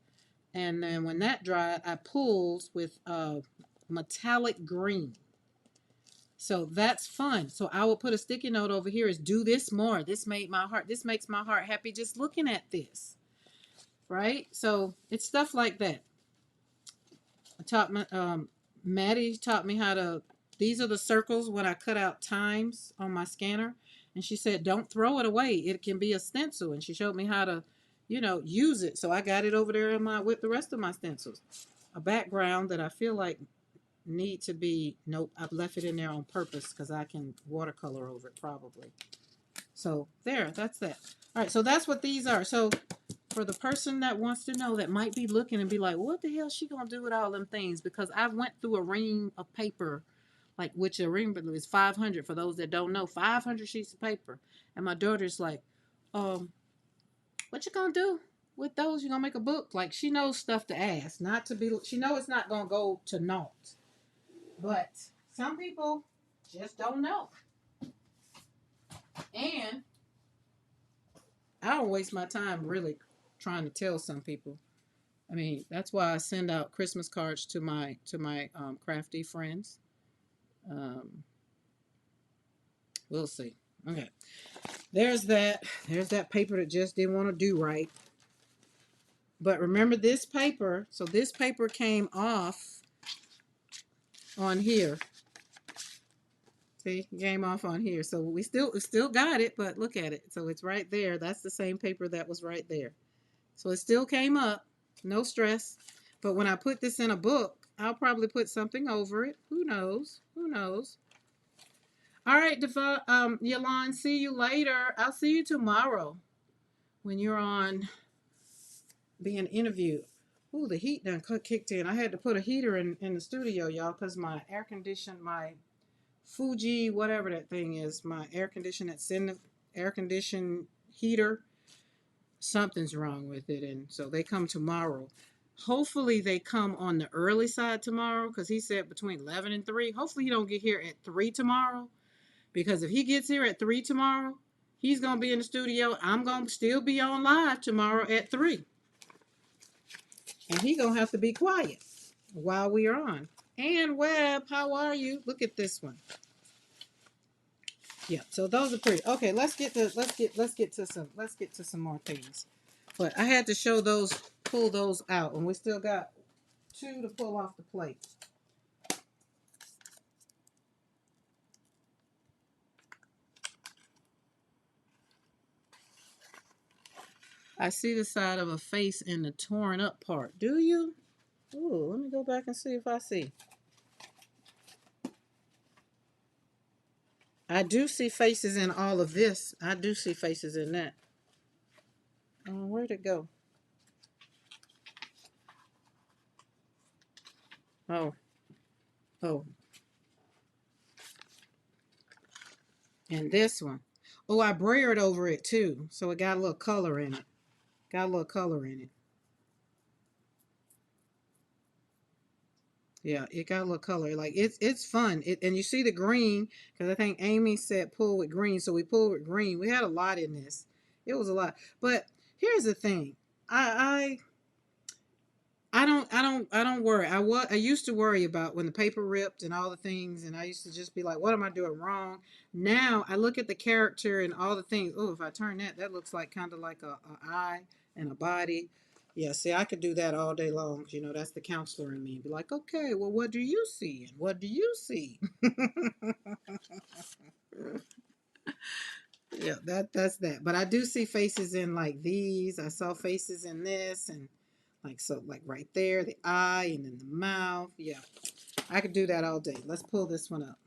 Speaker 1: and then when that dried I pulled with metallic green. So that's fun. So I will put a sticky note over here is do this more. This makes my heart happy just looking at this. Right? So it's stuff like that. Maddie taught me how to, these are the circles when I cut out times on my scanner. And she said, don't throw it away. It can be a stencil. And she showed me how to, use it. So I got it over there with the rest of my stencils. A background that I feel like need to be, nope, I've left it in there on purpose because I can watercolor over it probably. So there, that's that. All right, so that's what these are. So for the person that wants to know, that might be looking and be like, what the hell is she gonna do with all them things? Because I went through a ream of paper, like, which a ream is 500 for those that don't know, 500 sheets of paper. And my daughter's like, what you gonna do with those? You gonna make a book? Like, she knows stuff to ask, not to be, she knows it's not gonna go to naught. But some people just don't know. And I don't waste my time really trying to tell some people. I mean, that's why I send out Christmas cards to my crafty friends. Um, we'll see. Okay. There's that. There's that paper that just didn't want to do right. But remember this paper. So this paper came off on here. See, came off on here. So we still got it, but look at it. So it's right there. That's the same paper that was right there. So it still came up. No stress. But when I put this in a book, I'll probably put something over it. Who knows? Who knows? All right, Yolande, see you later. I'll see you tomorrow when you're on being interviewed. Ooh, the heat done kicked in. I had to put a heater in the studio, y'all, because my my Fuji, whatever that thing is, my air condition that's in the air condition heater, something's wrong with it. And so they come tomorrow. Hopefully they come on the early side tomorrow, because he said between 11 and 3. Hopefully he don't get here at 3 tomorrow, because if he gets here at 3 tomorrow, he's going to be in the studio. I'm going to still be on live tomorrow at 3. And he going to have to be quiet while we are on. And Webb, how are you? Look at this one. Yeah, so those are pretty. Okay, let's get to some more things. But I had to pull those out, and we still got 2 to pull off the plate. I see the side of a face in the torn up part. Do you? Ooh, let me go back and see if I see. I do see faces in all of this. I do see faces in that. Where'd it go? Oh. Oh. And this one. Oh, I brayered over it too, so it got a little color in it. Got a little color in it. Yeah, it got a little color. Like it's fun. And you see the green because I think Amy said pull with green, so we pulled with green. We had a lot in this. It was a lot. But here's the thing. I I don't worry. I used to worry about when the paper ripped and all the things, and I used to just be like, what am I doing wrong? Now I look at the character and all the things. Oh, if I turn that, that looks like kind of like a eye and a body. Yeah, see, I could do that all day long. You know, that's the counselor in me. Be like, okay, well, what do you see? And what do you see? Yeah, that's that. But I do see faces in like these. I saw faces in this, and like so, like right there, the eye, and then the mouth. Yeah, I could do that all day. Let's pull this one up.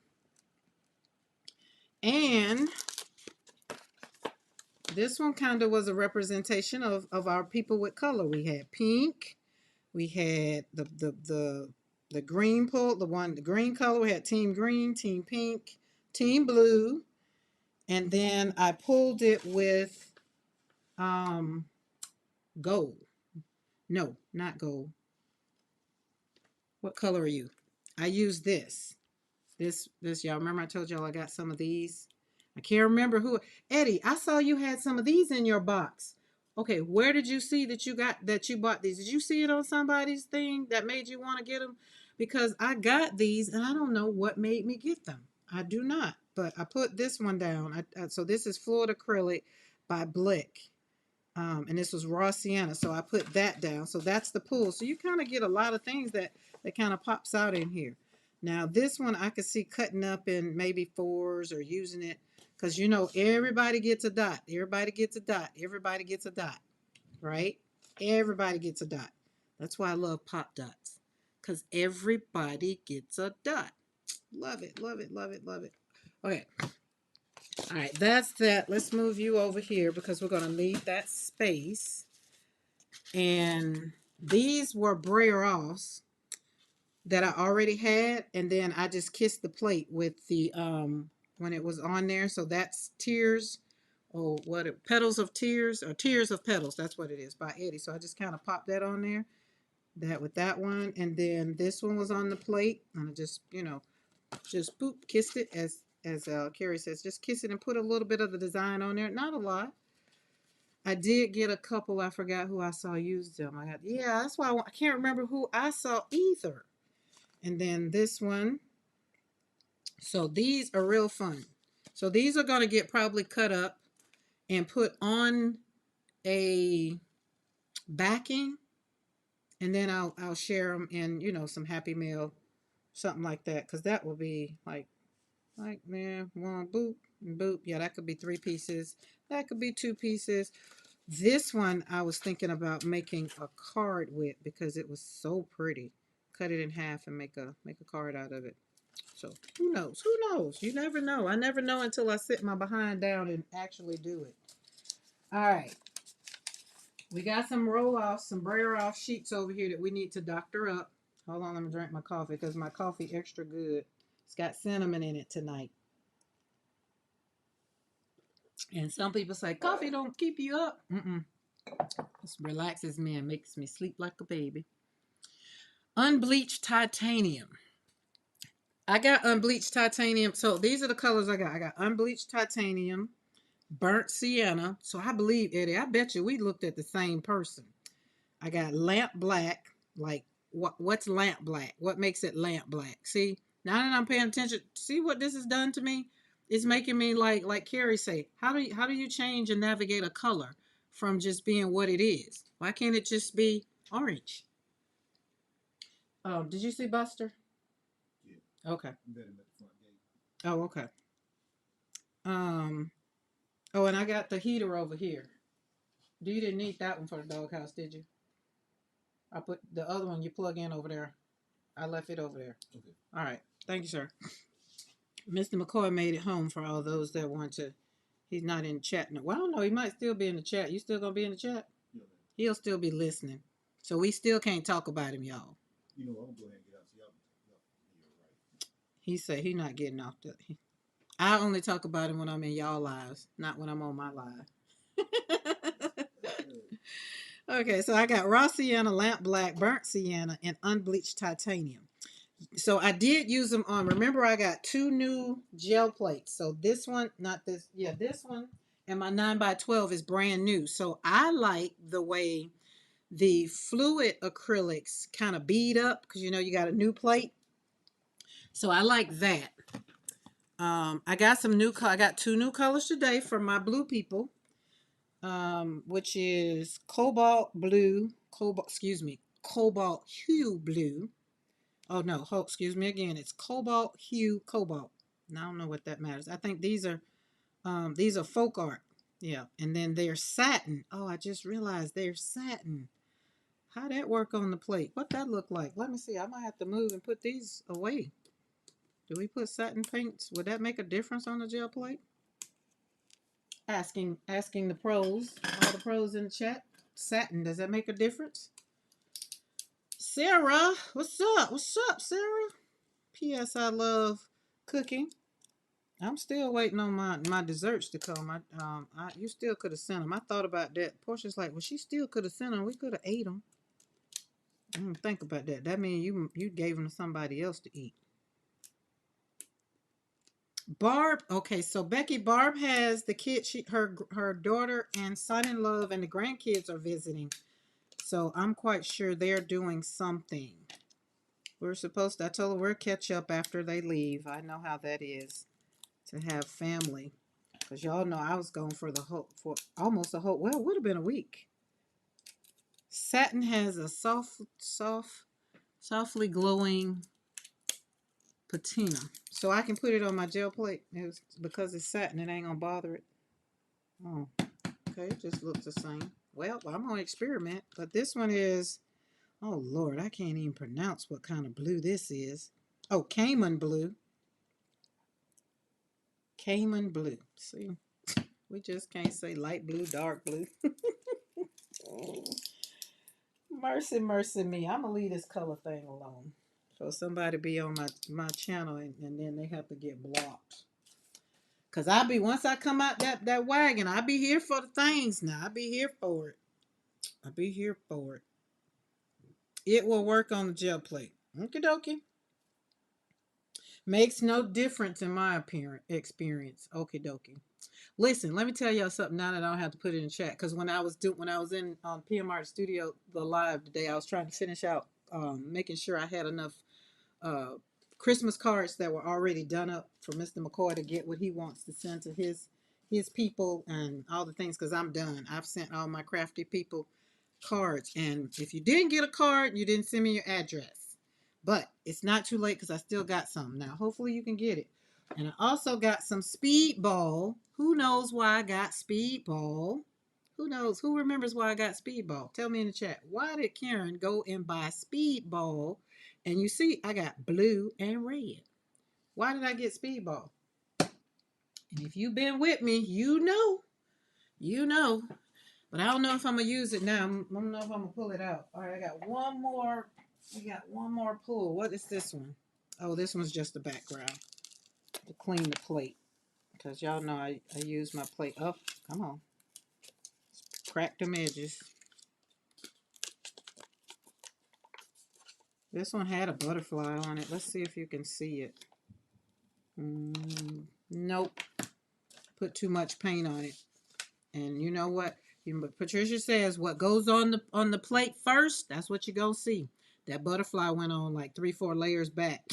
Speaker 1: And this one kind of was a representation of our people with color. We had pink. We had the green pull, the green color. We had team green, team pink, team blue, and then I pulled it with um gold. No, not gold. What color are you? I used this. This y'all remember I told y'all I got some of these. I can't remember who. Eddie, I saw you had some of these in your box. Okay, where did you see that you bought these? Did you see it on somebody's thing that made you want to get them? Because I got these and I don't know what made me get them. I do not. But I put this one down. So this is Fluid Acrylic by Blick. And this was raw sienna, so I put that down. So that's the pool. So you kind of get a lot of things that kind of pops out in here. Now this one I could see cutting up in maybe fours or using it because you know everybody gets a dot. Everybody gets a dot. Everybody gets a dot, right? Everybody gets a dot. That's why I love pop dots because everybody gets a dot. Love it, love it, love it, love it. Okay, all right, that's that. Let's move you over here because we're going to leave that space. And these were brayer offs that I already had, and then I just kissed the plate with the when it was on there. So that's Tears, or Petals of Tears, or Tears of Petals. That's what it is by Eddie. So I just kind of popped that on there, that with that one, and then this one was on the plate, and I just just boop kissed it as Carrie says, just kiss it and put a little bit of the design on there. Not a lot. I did get a couple. I forgot who I saw use them. Yeah, that's why I can't remember who I saw either. And then this one. So these are real fun. So these are going to get probably cut up and put on a backing, and then I'll share them in some Happy Mail, something like that, because that will be like man, one boop and boop. Yeah, that could be 3 pieces. That could be 2 pieces. This one I was thinking about making a card with because it was so pretty. Cut it in half and make a card out of it. So who knows? Who knows? You never know. I never know until I sit my behind down and actually do it. All right. We got some roll off, some brayer off sheets over here that we need to doctor up. Hold on, let me drink my coffee because my coffee extra good. It's got cinnamon in it tonight. And some people say coffee don't keep you up. It relaxes me and makes me sleep like a baby. Unbleached titanium. I got unbleached titanium. So these are the colors I got. I got unbleached titanium, burnt sienna. So I believe, Eddie, I bet you we looked at the same person. I got lamp black. Like what's lamp black? What makes it lamp black? See, now that I'm paying attention, see what this has done to me? It's making me like Carrie say, how do you change and navigate a color from just being what it is? Why can't it just be orange? Did you see Buster? Yeah. Okay. Oh, okay. Um, oh, and I got the heater over here. You didn't need that one for the doghouse, did you? I put the other one you plug in over there. I left it over there. Okay. All right. Thank you, sir. Mr. McCoy made it home for all those that want to. He's not in the chat. No, well, I don't know. He might still be in the chat. You still going to be in the chat? Yeah. He'll still be listening. So we still can't talk about him, y'all. I'm going to go ahead and get out. So y'all right. He said he not getting off the. I only talk about it when I'm in y'all lives, not when I'm on my live. Okay, so I got raw sienna, lamp black, burnt sienna, and unbleached titanium. So I did use them on. Remember, I got two new gel plates. So this one, not this, yeah, this one, and my 9x12 is brand new. So I like the way the fluid acrylics kind of bead up because you know you got a new plate. So I like that. I got some new. I got two new colors today for my blue people, which is cobalt blue, cobalt. Excuse me, cobalt hue blue. Oh no, excuse me again. It's cobalt hue cobalt. Now I don't know what that matters. I think these are folk art. Yeah, and then they're satin. Oh, I just realized they're satin. How that work on the plate? What that look like? Let me see. I might have to move and put these away. Do we put satin paints? Would that make a difference on the gel plate? Asking the pros, all the pros in the chat. Satin, does that make a difference? Sarah, what's up? What's up, Sarah? P.S. I love cooking. I'm still waiting on my desserts to come. You still could have sent them. I thought about that. Portia's like, well, she still could have sent them. We could have ate them. I didn't think about that. That means you gave them to somebody else to eat. Barb, okay, so Becky, Barb has the kid. Her daughter and son-in-law and the grandkids are visiting. So I'm quite sure they're doing something. We're supposed to. I told her we'll catch up after they leave. I know how that is to have family. Because y'all know I was gone for almost a whole, well, it would have been a week. Satin has a softly glowing patina. So I can put it on my gel plate. Because it's satin, it ain't going to bother it. Oh, okay, it just looks the same. Well, I'm going to experiment. But this one is, oh, Lord, I can't even pronounce what kind of blue this is. Oh, Cayman blue. Cayman blue. See, we just can't say light blue, dark blue. Mercy, mercy me. I'm gonna leave this color thing alone. So somebody be on my channel and then they have to get blocked. Cause once I come out that wagon, I'll be here for the things now. I'll be here for it. I'll be here for it. It will work on the gel plate. Okie dokie. Makes no difference in my experience. Okie dokie. Listen, let me tell y'all something now that I don't have to put it in chat. Because when I was in PMR Studio the live today, I was trying to finish out making sure I had enough uh, Christmas cards that were already done up for Mr. McCoy to get what he wants to send to his people and all the things. Because I'm done. I've sent all my crafty people cards, and if you didn't get a card, you didn't send me your address. But it's not too late because I still got some now. Hopefully you can get it. And I also got some Speedball. Who knows why I got Speedball? Who knows? Who remembers why I got Speedball? Tell me in the chat. Why did Karen go and buy Speedball? And you see, I got blue and red. Why did I get Speedball? And if you've been with me, you know. You know. But I don't know if I'm going to use it now. I don't know if I'm going to pull it out. All right, I got one more. We got one more pull. What is this one? Oh, this one's just the background to clean the plate. Because y'all know I use my plate. Oh, come on. Crack them edges. This one had a butterfly on it. Let's see if you can see it. Nope. Put too much paint on it. And you know what? Patricia says what goes on the plate first, that's what you're going to see. That butterfly went on like 3-4 layers back.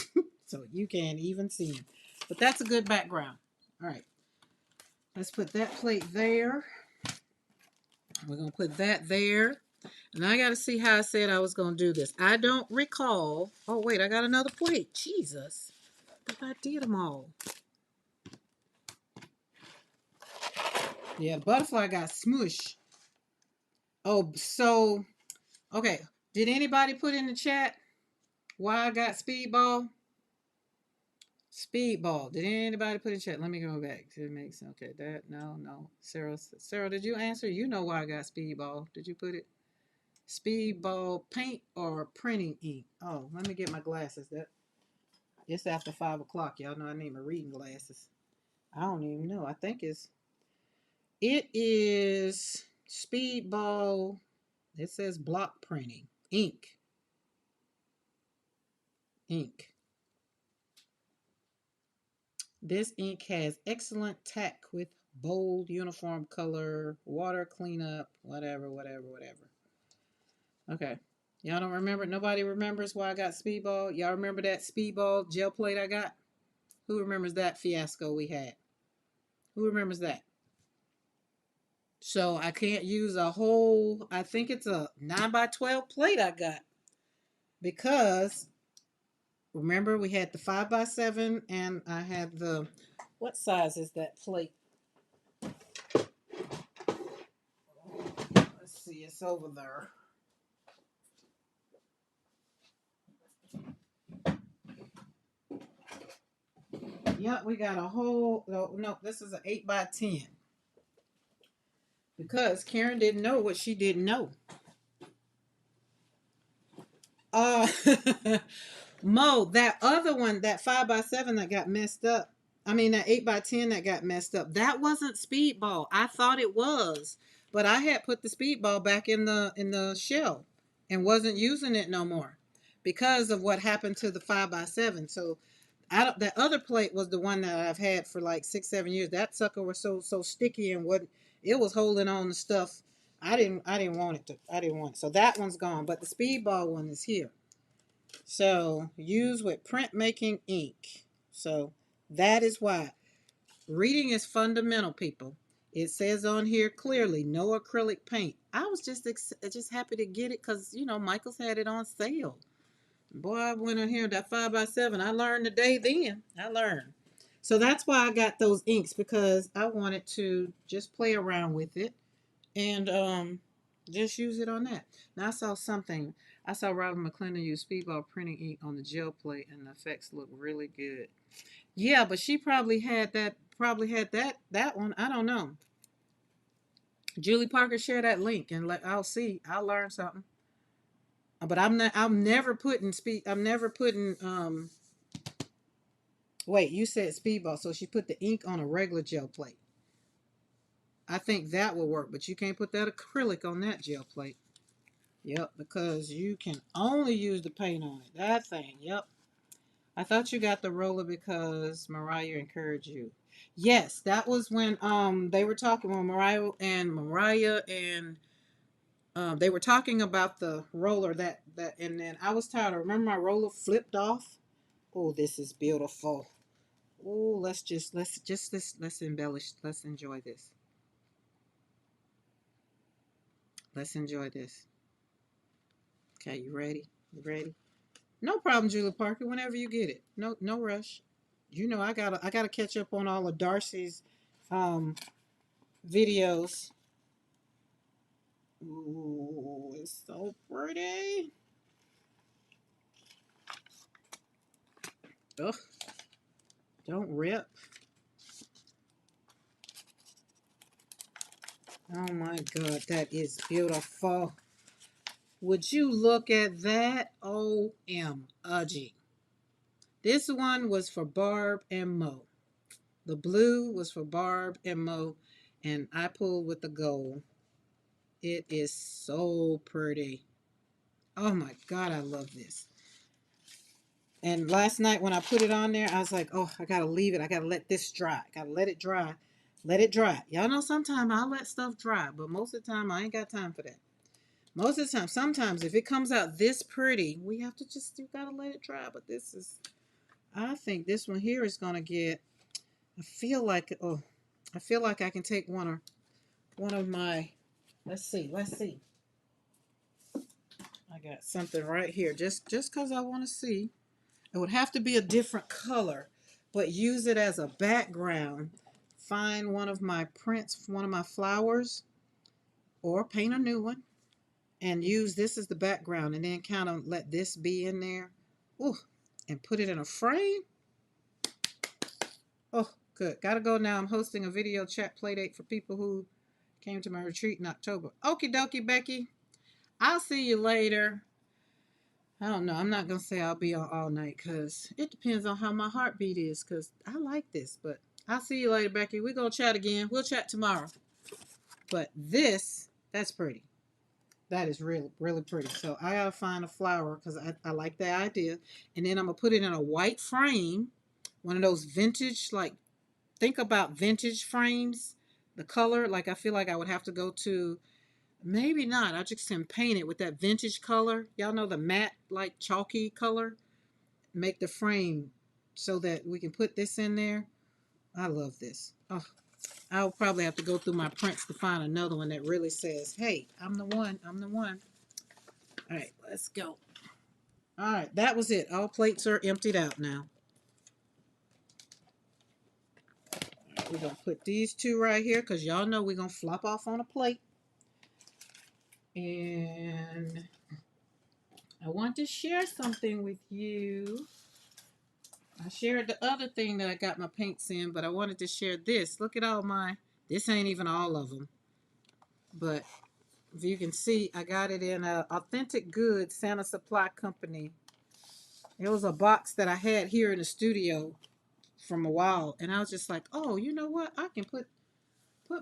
Speaker 1: So you can't even see him. But that's a good background. All right. Let's put that plate there. We're going to put that there. And I got to see how I said I was going to do this. I don't recall. Oh, wait, I got another plate. Jesus. But I did them all. Yeah, the butterfly got smushed. Oh, so, okay. Did anybody put in the chat why I got Speedball? Speedball. Did anybody put in chat? Let me go back to it makes okay. That no. Sarah, did you answer? You know why I got Speedball. Did you put it? Speedball paint or printing ink? Oh, let me get my glasses. It's after 5 o'clock. Y'all know I need my reading glasses. I don't even know. I think it is Speedball. It says block printing ink. This ink has excellent tack with bold uniform color, water cleanup, whatever. Okay. Y'all don't remember? Nobody remembers why I got Speedball? Y'all remember that Speedball gel plate I got? Who remembers that fiasco we had? Who remembers that? So I can't use a whole, I think it's a 9 by 12 plate I got because remember we had the 5 by 7 and I had the, what size is that plate? Let's see, it's over there. Yep, we got a whole, no, this is an 8 by 10 because Karen didn't know what she didn't know. Uh, Mo, that other one, that 5 by 7 that got messed up. I mean, that 8 by 10 that got messed up. That wasn't Speedball. I thought it was, but I had put the Speedball back in the shell and wasn't using it no more because of what happened to the 5 by 7. So, that other plate was the one that I've had for like 6, 7 years. That sucker was so sticky and what it was holding on to stuff. I didn't want it to. I didn't want it. So that one's gone. But the Speedball one is here. So use with printmaking ink. So that is why reading is fundamental, people. It says on here clearly, no acrylic paint. I was just happy to get it because Michael's had it on sale. Boy, I went in here that 5 by 7. I learned the day then. I learned. So that's why I got those inks because I wanted to just play around with it and just use it on that. Now I saw something. I saw Robin McClendon use Speedball printing ink on the gel plate, and the effects look really good. Yeah, but she probably had that. Probably had that one. I don't know. Julie Parker, share that link, and I'll see. I'll learn something. But I'm not. I'm never putting speed. I'm never putting. Wait, you said Speedball, so she put the ink on a regular gel plate. I think that will work, but you can't put that acrylic on that gel plate. Yep, because you can only use the paint on it. That thing. Yep. I thought you got the roller because Mariah encouraged you. Yes, that was when they were talking when Mariah and they were talking about the roller that and then I was tired. Remember my roller flipped off? Oh, this is beautiful. Oh, let's embellish. Let's enjoy this. Let's enjoy this. Okay, you ready? You ready? No problem, Julie Parker. Whenever you get it. No rush. I gotta catch up on all of Darcy's um videos. Ooh, it's so pretty. Ugh, don't rip. Oh my god, that is beautiful. Would you look at that? OMG. This one was for Barb and Mo. The blue was for Barb and Mo, and I pulled with the gold. It is so pretty. Oh my God, I love this. And last night when I put it on there, I was like, oh, I gotta leave it. I gotta let this dry. I gotta let it dry. Let it dry. Y'all know sometimes I'll let stuff dry, but most of the time I ain't got time for that. Most of the time, sometimes if it comes out this pretty, we have to you gotta let it dry. But I think this one here is gonna get, I feel like, oh, I feel like I can take one of my, let's see. I got something right here, just cause I want to see. It would have to be a different color, but use it as a background. Find one of my prints, one of my flowers, or paint a new one, and use this as the background, and then kind of let this be in there. Ooh, and put it in a frame. Oh, good. Gotta go now. I'm hosting a video chat play date for people who came to my retreat in October. Okie dokie, Becky. I'll see you later. I don't know. I'm not going to say I'll be on all night because it depends on how my heartbeat is because I like this, but I'll see you later, Becky. We're going to chat again. We'll chat tomorrow. But this, that's pretty. That is really, really pretty. So I gotta find a flower because I like the idea. And then I'm gonna put it in a white frame, one of those vintage, like think about vintage frames. The color, like I feel like I would have to go to, maybe not. I just can paint it with that vintage color. Y'all know the matte, like chalky color. Make the frame so that we can put this in there. I love this. Oh, I'll probably have to go through my prints to find another one that really says, "Hey, I'm the one. I'm the one." All right, let's go. All right, that was it. All plates are emptied out now. Right, we're going to put these two right here because y'all know we're going to flop off on a plate. And I want to share something with you. I shared the other thing that I got my paints in, but I wanted to share this. Look at all my, this ain't even all of them. But if you can see, I got it in a Authentic Goods Santa Supply Company. It was a box that I had here in the studio from a while, and I was just like, oh, you know what? I can put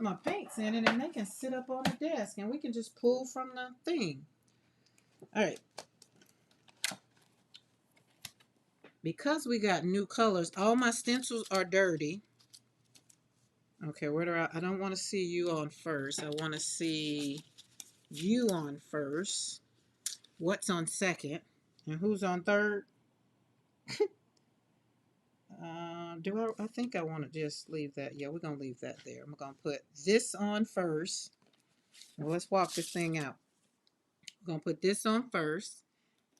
Speaker 1: my paints in it and they can sit up on the desk and we can just pull from the thing. All right. Because we got new colors, all my stencils are dirty. Okay, where do I don't want to see you on first. I want to see you on first. What's on second? And who's on third? I think I want to just leave that. Yeah, we're going to leave that there. I'm going to put this on first. Now let's walk this thing out. We're going to put this on first.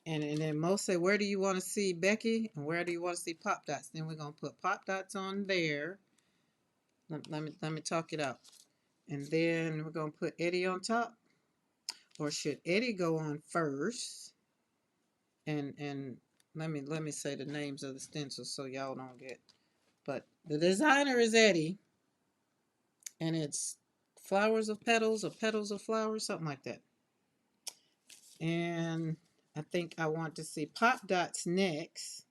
Speaker 1: And then Mo say, where do you want to see Becky? And where do you want to see Pop Dots? Then we're going to put Pop Dots on there. Let me talk it out. And then we're going to put Eddie on top. Or should Eddie go on first? And let me say the names of the stencils so y'all don't get. But the designer is Eddie. And it's Flowers of Petals or Petals of Flowers, something like that. And I think I want to see Pop Dots next.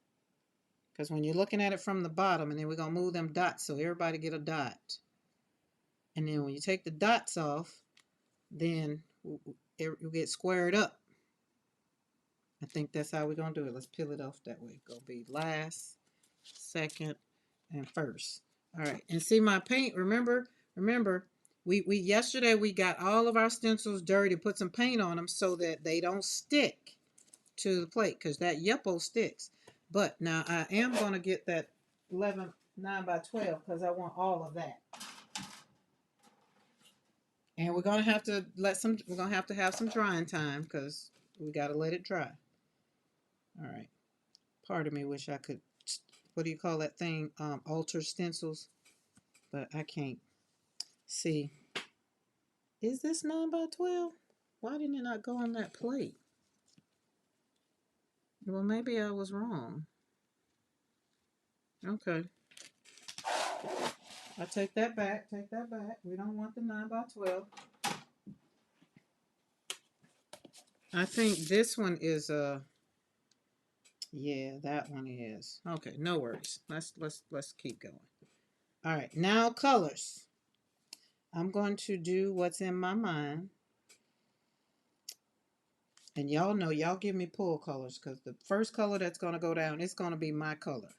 Speaker 1: Because when you're looking at it from the bottom, and then we're going to move them dots so everybody get a dot. And then when you take the dots off, then it will get squared up. I think that's how we're going to do it. Let's peel it off that way. It's going to be last, second, and first. All right. And see my paint, remember, we yesterday we got all of our stencils dirty, put some paint on them so that they don't stick to the plate because that Yuppo sticks. But now I am going to get that 9 by 12 because I want all of that. And we're going to have to have some drying time because we got to let it dry. All right. Part of me wish I could, what do you call that thing? Alter stencils. But I can't see. Is this 9 by 12? Why didn't it not go on that plate? Well, maybe I was wrong. Okay. I take that back. Take that back. We don't want the 9 by 12. I think this one is yeah, that one is. Okay, no worries. Let's keep going. All right, now colors. I'm going to do what's in my mind. And y'all know, y'all give me pull colors because the first color that's going to go down is going to be my color.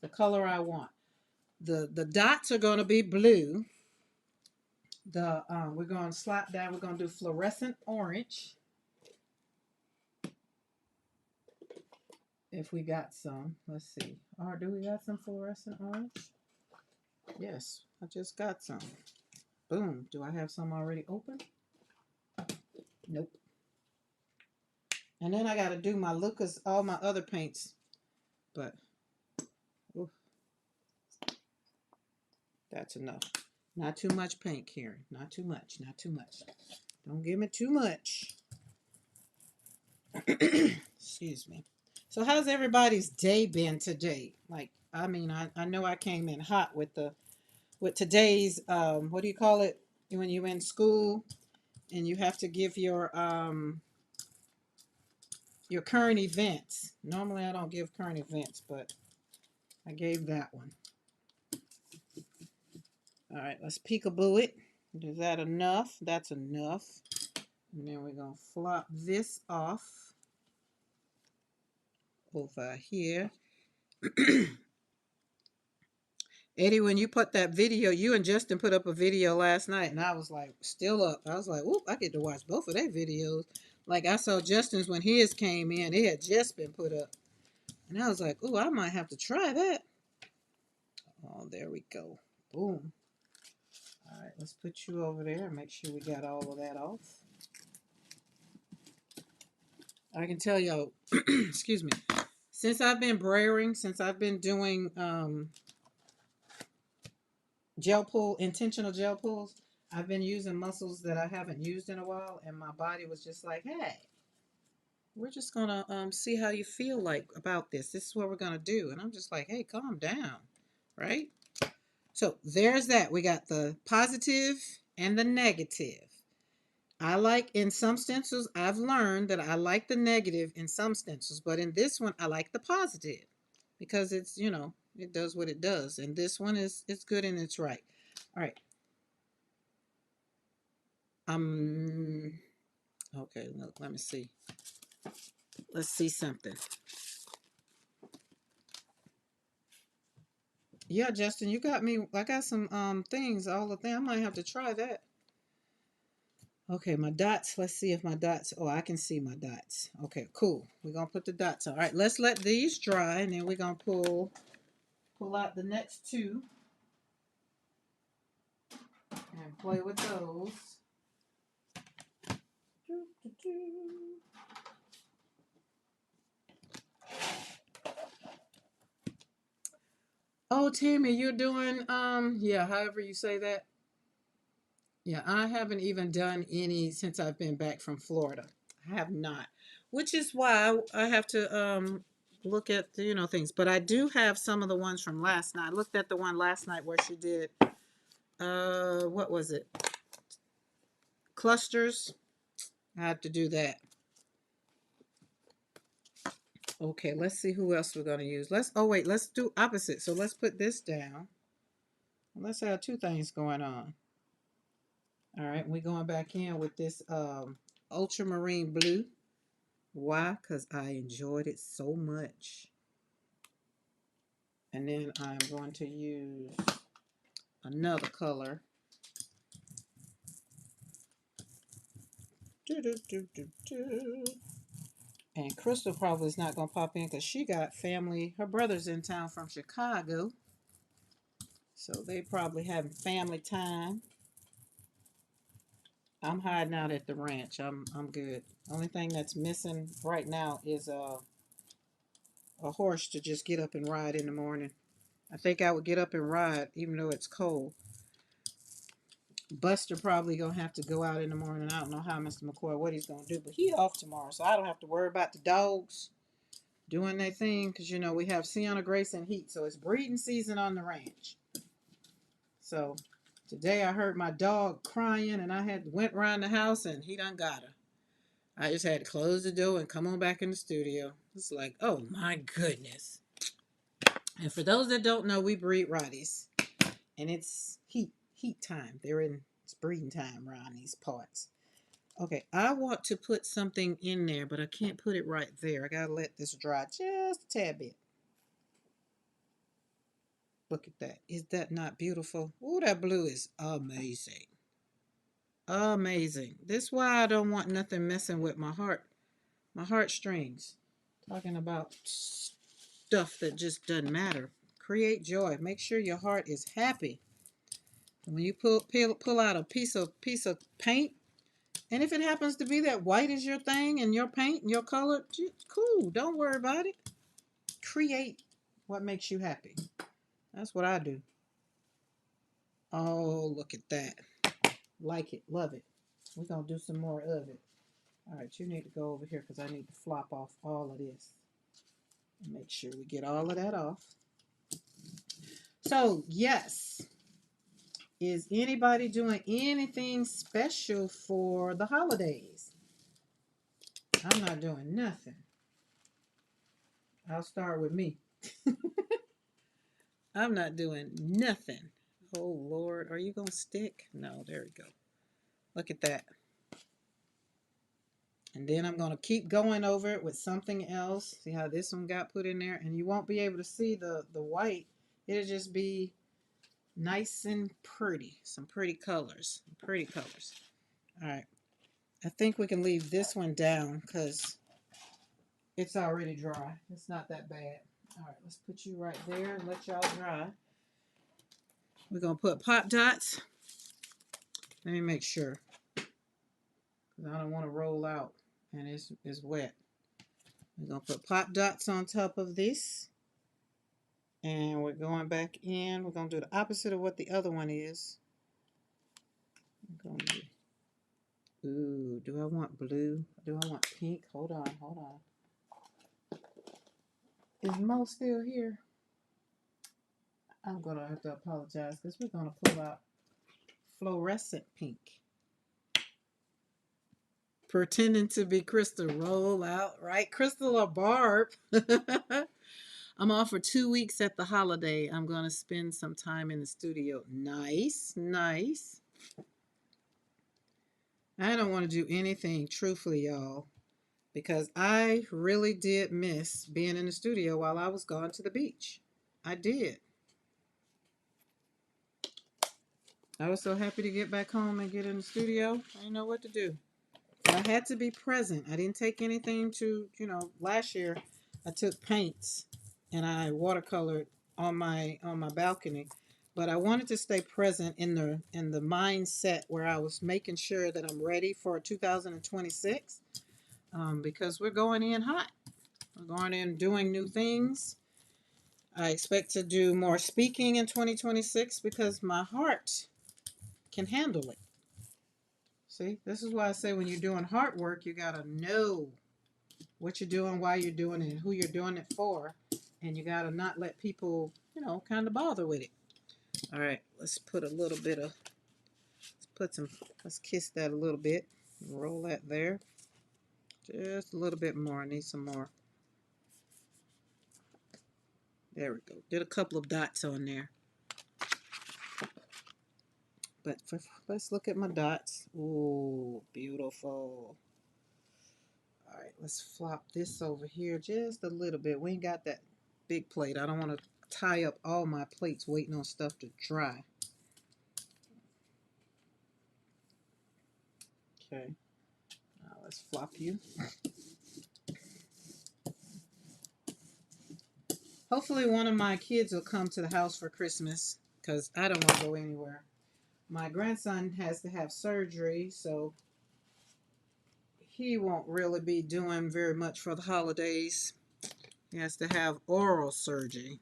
Speaker 1: The color I want. The dots are going to be blue. We're going to slap down. We're going to do fluorescent orange. If we got some. Let's see. Or do we got some fluorescent orange? Yes, I just got some. Boom. Do I have some already open? Nope. And then I got to do my Lucas, all my other paints. But oof, that's enough. Not too much paint, Karen. Not too much. Not too much. Don't give me too much. Excuse me. So how's everybody's day been today? Like, I mean, I know I came in hot with today's what do you call it when you're in school and you have to give your current events. Normally I don't give current events, but I gave that one. All right, let's peekaboo it. Is that enough? That's enough. And then we're going to flop this off over here. Eddie, when you put that video, you and Justin put up a video last night, and I was like, still up. I was like, whoop, I get to watch both of their videos. Like, I saw Justin's when his came in. It had just been put up. And I was like, oh, I might have to try that. Oh, there we go. Boom. All right, let's put you over there and make sure we got all of that off. I can tell y'all, excuse me, since I've been brairing, since I've been doing gel pull, intentional gel pulls, I've been using muscles that I haven't used in a while, and my body was just like, hey, we're just gonna see how you feel like about this. This is what we're gonna do. And I'm just like, hey, calm down, right? So there's that. We got the positive and the negative. I like, in some stencils, I've learned that I like the negative in some stencils, but in this one, I like the positive because it's, you know, it does what it does. And this one is, it's good and it's right. All right. Okay, look, let me see. Let's see something. Yeah, Justin, you got me. I got some things, all the things. I might have to try that. Okay, my dots. Let's see if my dots. Oh, I can see my dots. Okay, cool. We're gonna put the dots on. All right, let's let these dry, and then we're gonna pull out the next two and play with those. Oh, Tammy, you're doing yeah, however you say that. Yeah, I haven't even done any since I've been back from Florida. I have not, which is why I have to look at the, you know, things. But I do have some of the ones from last night. I looked at the one last night where she did what was it? Clusters. I have to do that. Okay, let's see who else we're gonna use. Oh wait, let's do opposite. So let's put this down. Let's have two things going on. All right, we're going back in with this ultramarine blue. Why? Because I enjoyed it so much. And then I'm going to use another color. And Crystal probably is not going to pop in because she got family. Her brother's in town from Chicago. So they probably having family time. I'm hiding out at the ranch. I'm good. Only thing that's missing right now is a horse to just get up and ride in the morning. I think I would get up and ride even though it's cold. Buster probably gonna have to go out in the morning. I don't know how Mr. McCoy what he's gonna do, but he off tomorrow, so I don't have to worry about the dogs doing their thing because you know we have Sienna, Grace, and Heat, so it's breeding season on the ranch. So today I heard my dog crying, and I went around the house, and he done got her. I just had to close the door and come on back in the studio. It's like, oh my goodness. And for those that don't know, we breed Rotties, and it's heat time. It's breeding time around these parts. Okay, I want to put something in there, but I can't put it right there. I gotta let this dry just a tad bit. Look at that. Is that not beautiful? Oh, that blue is amazing. Amazing. This is why I don't want nothing messing with my heartstrings. Talking about stuff that just doesn't matter. Create joy. Make sure your heart is happy. When you pull out a piece of paint, and if it happens to be that white is your thing and your paint and your color, cool. Don't worry about it. Create what makes you happy. That's what I do. Oh, look at that. Like it. Love it. We're going to do some more of it. All right, you need to go over here because I need to flop off all of this. And make sure we get all of that off. So, yes. Is anybody doing anything special for the holidays? I'm not doing nothing. I'll start with me. I'm not doing nothing. Oh, Lord. Are you going to stick? No, there we go. Look at that. And then I'm going to keep going over it with something else. See how this one got put in there? And you won't be able to see the white. It'll just be nice and pretty. Some pretty colors. Pretty colors. All right. I think we can leave this one down because it's already dry. It's not that bad. All right. Let's put you right there and let y'all dry. We're going to put pop dots. Let me make sure. Because I don't want to roll out and it's wet. We're going to put pop dots on top of this. And we're going back in. We're going to do the opposite of what the other one is. I'm going to do, ooh, do I want blue? Do I want pink? Hold on, hold on. Is Mo still here? I'm going to have to apologize because we're going to pull out fluorescent pink. Pretending to be Crystal. Roll out, right? Crystal or Barb. I'm off for 2 weeks at the holiday. I'm going to spend some time in the studio. Nice, nice. I don't want to do anything, truthfully, y'all, because I really did miss being in the studio while I was gone to the beach. I did. I was so happy to get back home and get in the studio. I didn't know what to do. But I had to be present. I didn't take anything to, last year I took paints and I watercolored on my balcony. But I wanted to stay present in the mindset where I was making sure that I'm ready for 2026, because we're going in hot. We're going in doing new things. I expect to do more speaking in 2026 because my heart can handle it. See, this is why I say when you're doing heart work, you got to know what you're doing, why you're doing it, and who you're doing it for. And you got to not let people, kind of bother with it. All right, let's put a little bit of, let's kiss that a little bit. Roll that there. Just a little bit more. I need some more. There we go. Did a couple of dots on there. But let's look at my dots. Ooh, beautiful. All right, let's flop this over here just a little bit. We ain't got that big plate. I don't want to tie up all my plates waiting on stuff to dry. Okay, now let's flop you. Hopefully one of my kids will come to the house for Christmas because I don't want to go anywhere. My grandson has to have surgery, so he won't really be doing very much for the holidays. He has to have oral surgery.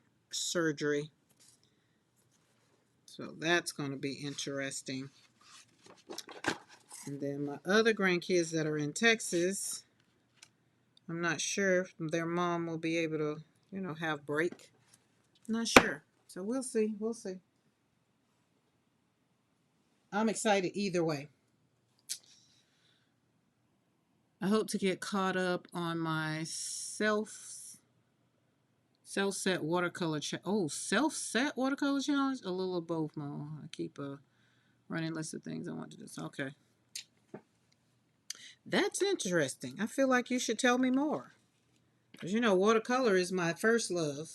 Speaker 1: So that's going to be interesting. And then my other grandkids that are in Texas, I'm not sure if their mom will be able to, have break. I'm not sure. So we'll see. We'll see. I'm excited either way. I hope to get caught up on my self-set watercolor self-set watercolor challenge. A little of both, Mo. I keep a running list of things I want to do. Okay. That's interesting. I feel like you should tell me more. Because watercolor is my first love.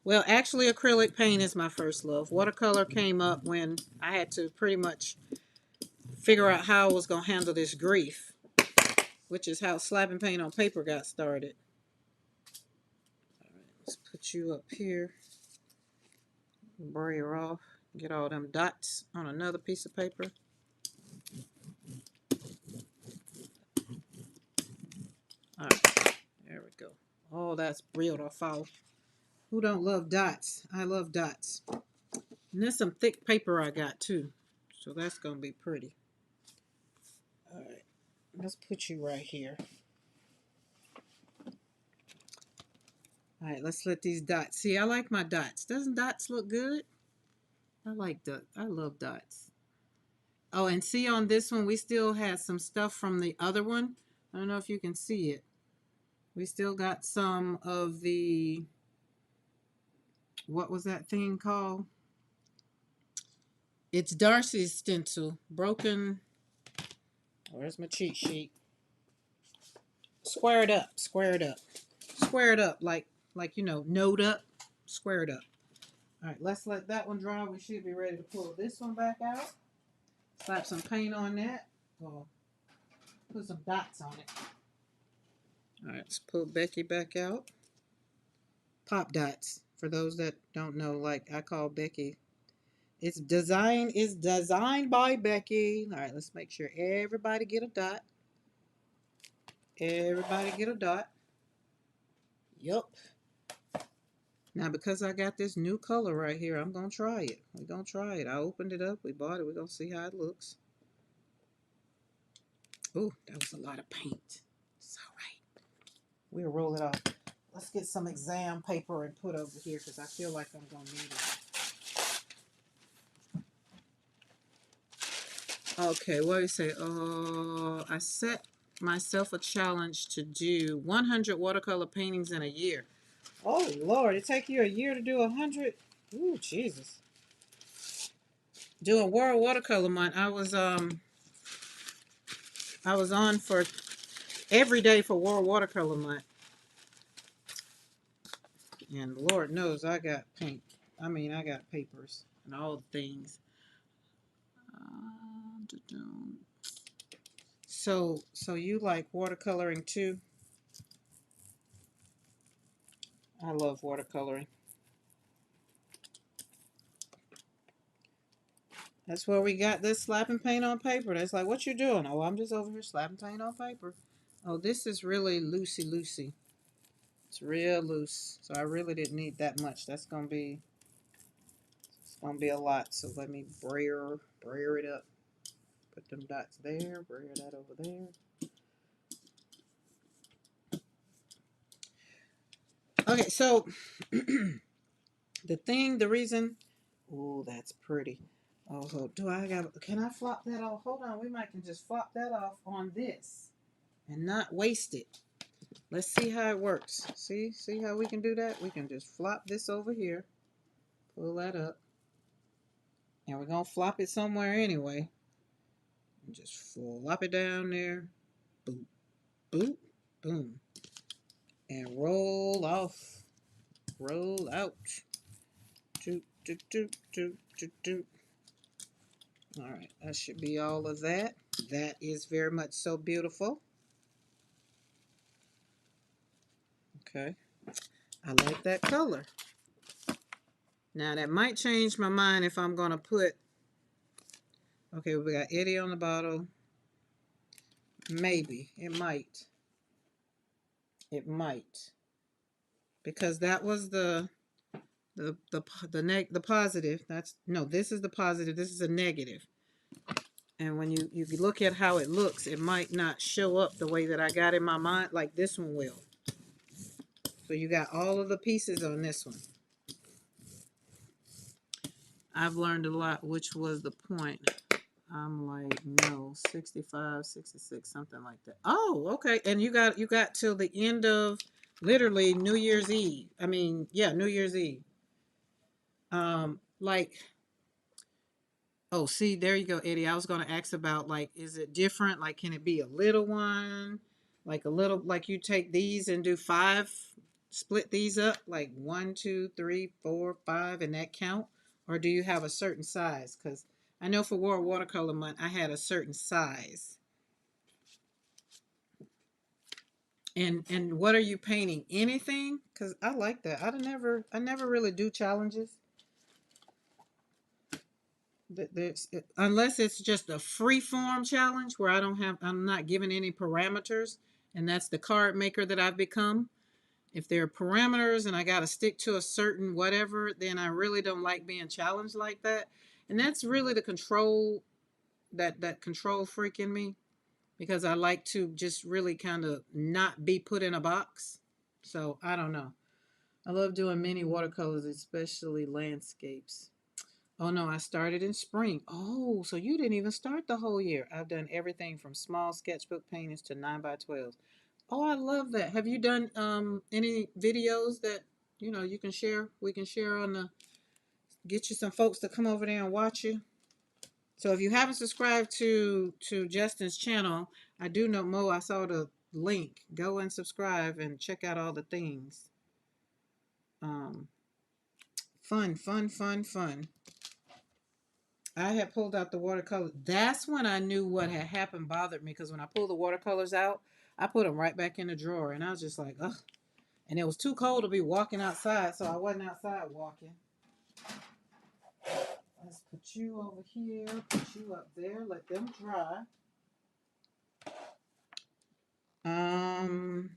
Speaker 1: Well, actually, acrylic paint is my first love. Watercolor came up when I had to pretty much figure out how I was going to handle this grief, which is how slapping paint on paper got started. All right, let's put you up here. Brayer off. Get all them dots on another piece of paper. All right, there we go. Oh, that's beautiful. Who don't love dots? I love dots. And there's some thick paper I got too, so that's going to be pretty. All right, let's put you right here. All right, let's let these dots. See, I like my dots. Doesn't dots look good? I like dots. I love dots. Oh, and see on this one, we still had some stuff from the other one. I don't know if you can see it. We still got some of the, what was that thing called? It's Darcy's stencil. Broken. Where's my cheat sheet? Square it up. Square it up. Square it up like you know, node up. Square it up. All right, let's let that one dry. We should be ready to pull this one back out. Slap some paint on that. Or put some dots on it. All right, let's pull Becky back out. Pop dots. For those that don't know, like I call Becky. It's designed by Becky. All right, let's make sure everybody get a dot. Everybody get a dot. Yup. Now, because I got this new color right here, I'm going to try it. We're going to try it. I opened it up. We bought it. We're going to see how it looks. Ooh, that was a lot of paint. It's all right. We'll roll it off. Let's get some exam paper and put over here because I feel like I'm going to need it. Okay, what do you say? I set myself a challenge to do 100 watercolor paintings in a year. Oh, Lord, it take you a year to do 100? Ooh, Jesus. Doing World Watercolor Month, I was on for every day for World Watercolor Month. And Lord knows I got paint. I mean, I got papers and all the things. So you like watercoloring too? I love watercoloring. That's where we got this slapping paint on paper. That's like, what you doing? Oh, I'm just over here slapping paint on paper. Oh, this is really loosey-loosey. It's real loose. So I really didn't need that much. It's gonna be a lot. So let me brayer it up. Put them dots there, brayer that over there. Okay, so the reason, oh, that's pretty. Oh, can I flop that off? Hold on, we might can just flop that off on this and not waste it. Let's see how it works. See how we can do that? We can just flop this over here, pull that up, and we're gonna flop it somewhere anyway. And just flop it down there, boop, boop, boom, and roll off, roll out. Doot, doot, doot, doot, doot, doot. All right, that should be all of that. That is very much so beautiful. Okay, I like that color. Now that might change my mind if I'm gonna put, okay, we got Eddie on the bottle. Maybe, it might. It might. Because that was the positive. That's, no, this is the positive, this is a negative. And when you look at how it looks, it might not show up the way that I got in my mind, like this one will. So you got all of the pieces on this one. I've learned a lot, which was the point. I'm like, no, 65, 66, something like that. Oh, okay. And you got till the end of literally New Year's Eve. I mean, yeah, New Year's Eve. Like, oh, see, there you go, Eddie. I was going to ask about, like, is it different? Like, can it be a little one? Like a little, like you take these and do 5, split these up, like 1, 2, 3, 4, 5, and that count? Or do you have a certain size? Because I know for World Watercolor Month, I had a certain size. And what are you painting? Anything? Because I like that. I never really do challenges. Unless it's just a free form challenge where I'm not given any parameters, and that's the card maker that I've become. If there are parameters and I got to stick to a certain whatever, then I really don't like being challenged like that. And that's really the control, that control freak in me, because I like to just really kind of not be put in a box. So I don't know. I love doing mini watercolors, especially landscapes. Oh no, I started in spring. Oh, so you didn't even start the whole year. I've done everything from small sketchbook paintings to 9x12s. Oh, I love that. Have you done any videos that you can share? We can share on the, get you some folks to come over there and watch you. So if you haven't subscribed to Justin's channel, I do know Mo. I saw the link. Go and subscribe and check out all the things. Um, fun, fun, fun, fun. I had pulled out the watercolor. That's when I knew what had happened bothered me, because when I pulled the watercolors out, I put them right back in the drawer, and I was just like, ugh. And it was too cold to be walking outside, so I wasn't outside walking. Let's put you over here, put you up there, let them dry. Um,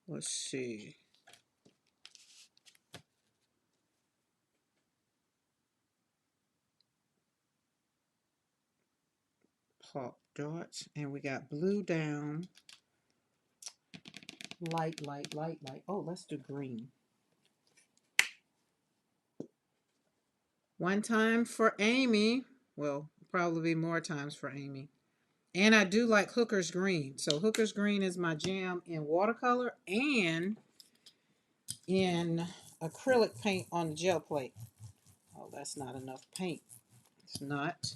Speaker 1: let's see. Pop dots, and we got blue down. Light, light, light, light. Oh, let's do green. One time for Amy. Well, probably more times for Amy. And I do like Hooker's Green. So Hooker's Green is my jam in watercolor and in acrylic paint on the gel plate. Oh, that's not enough paint. It's not.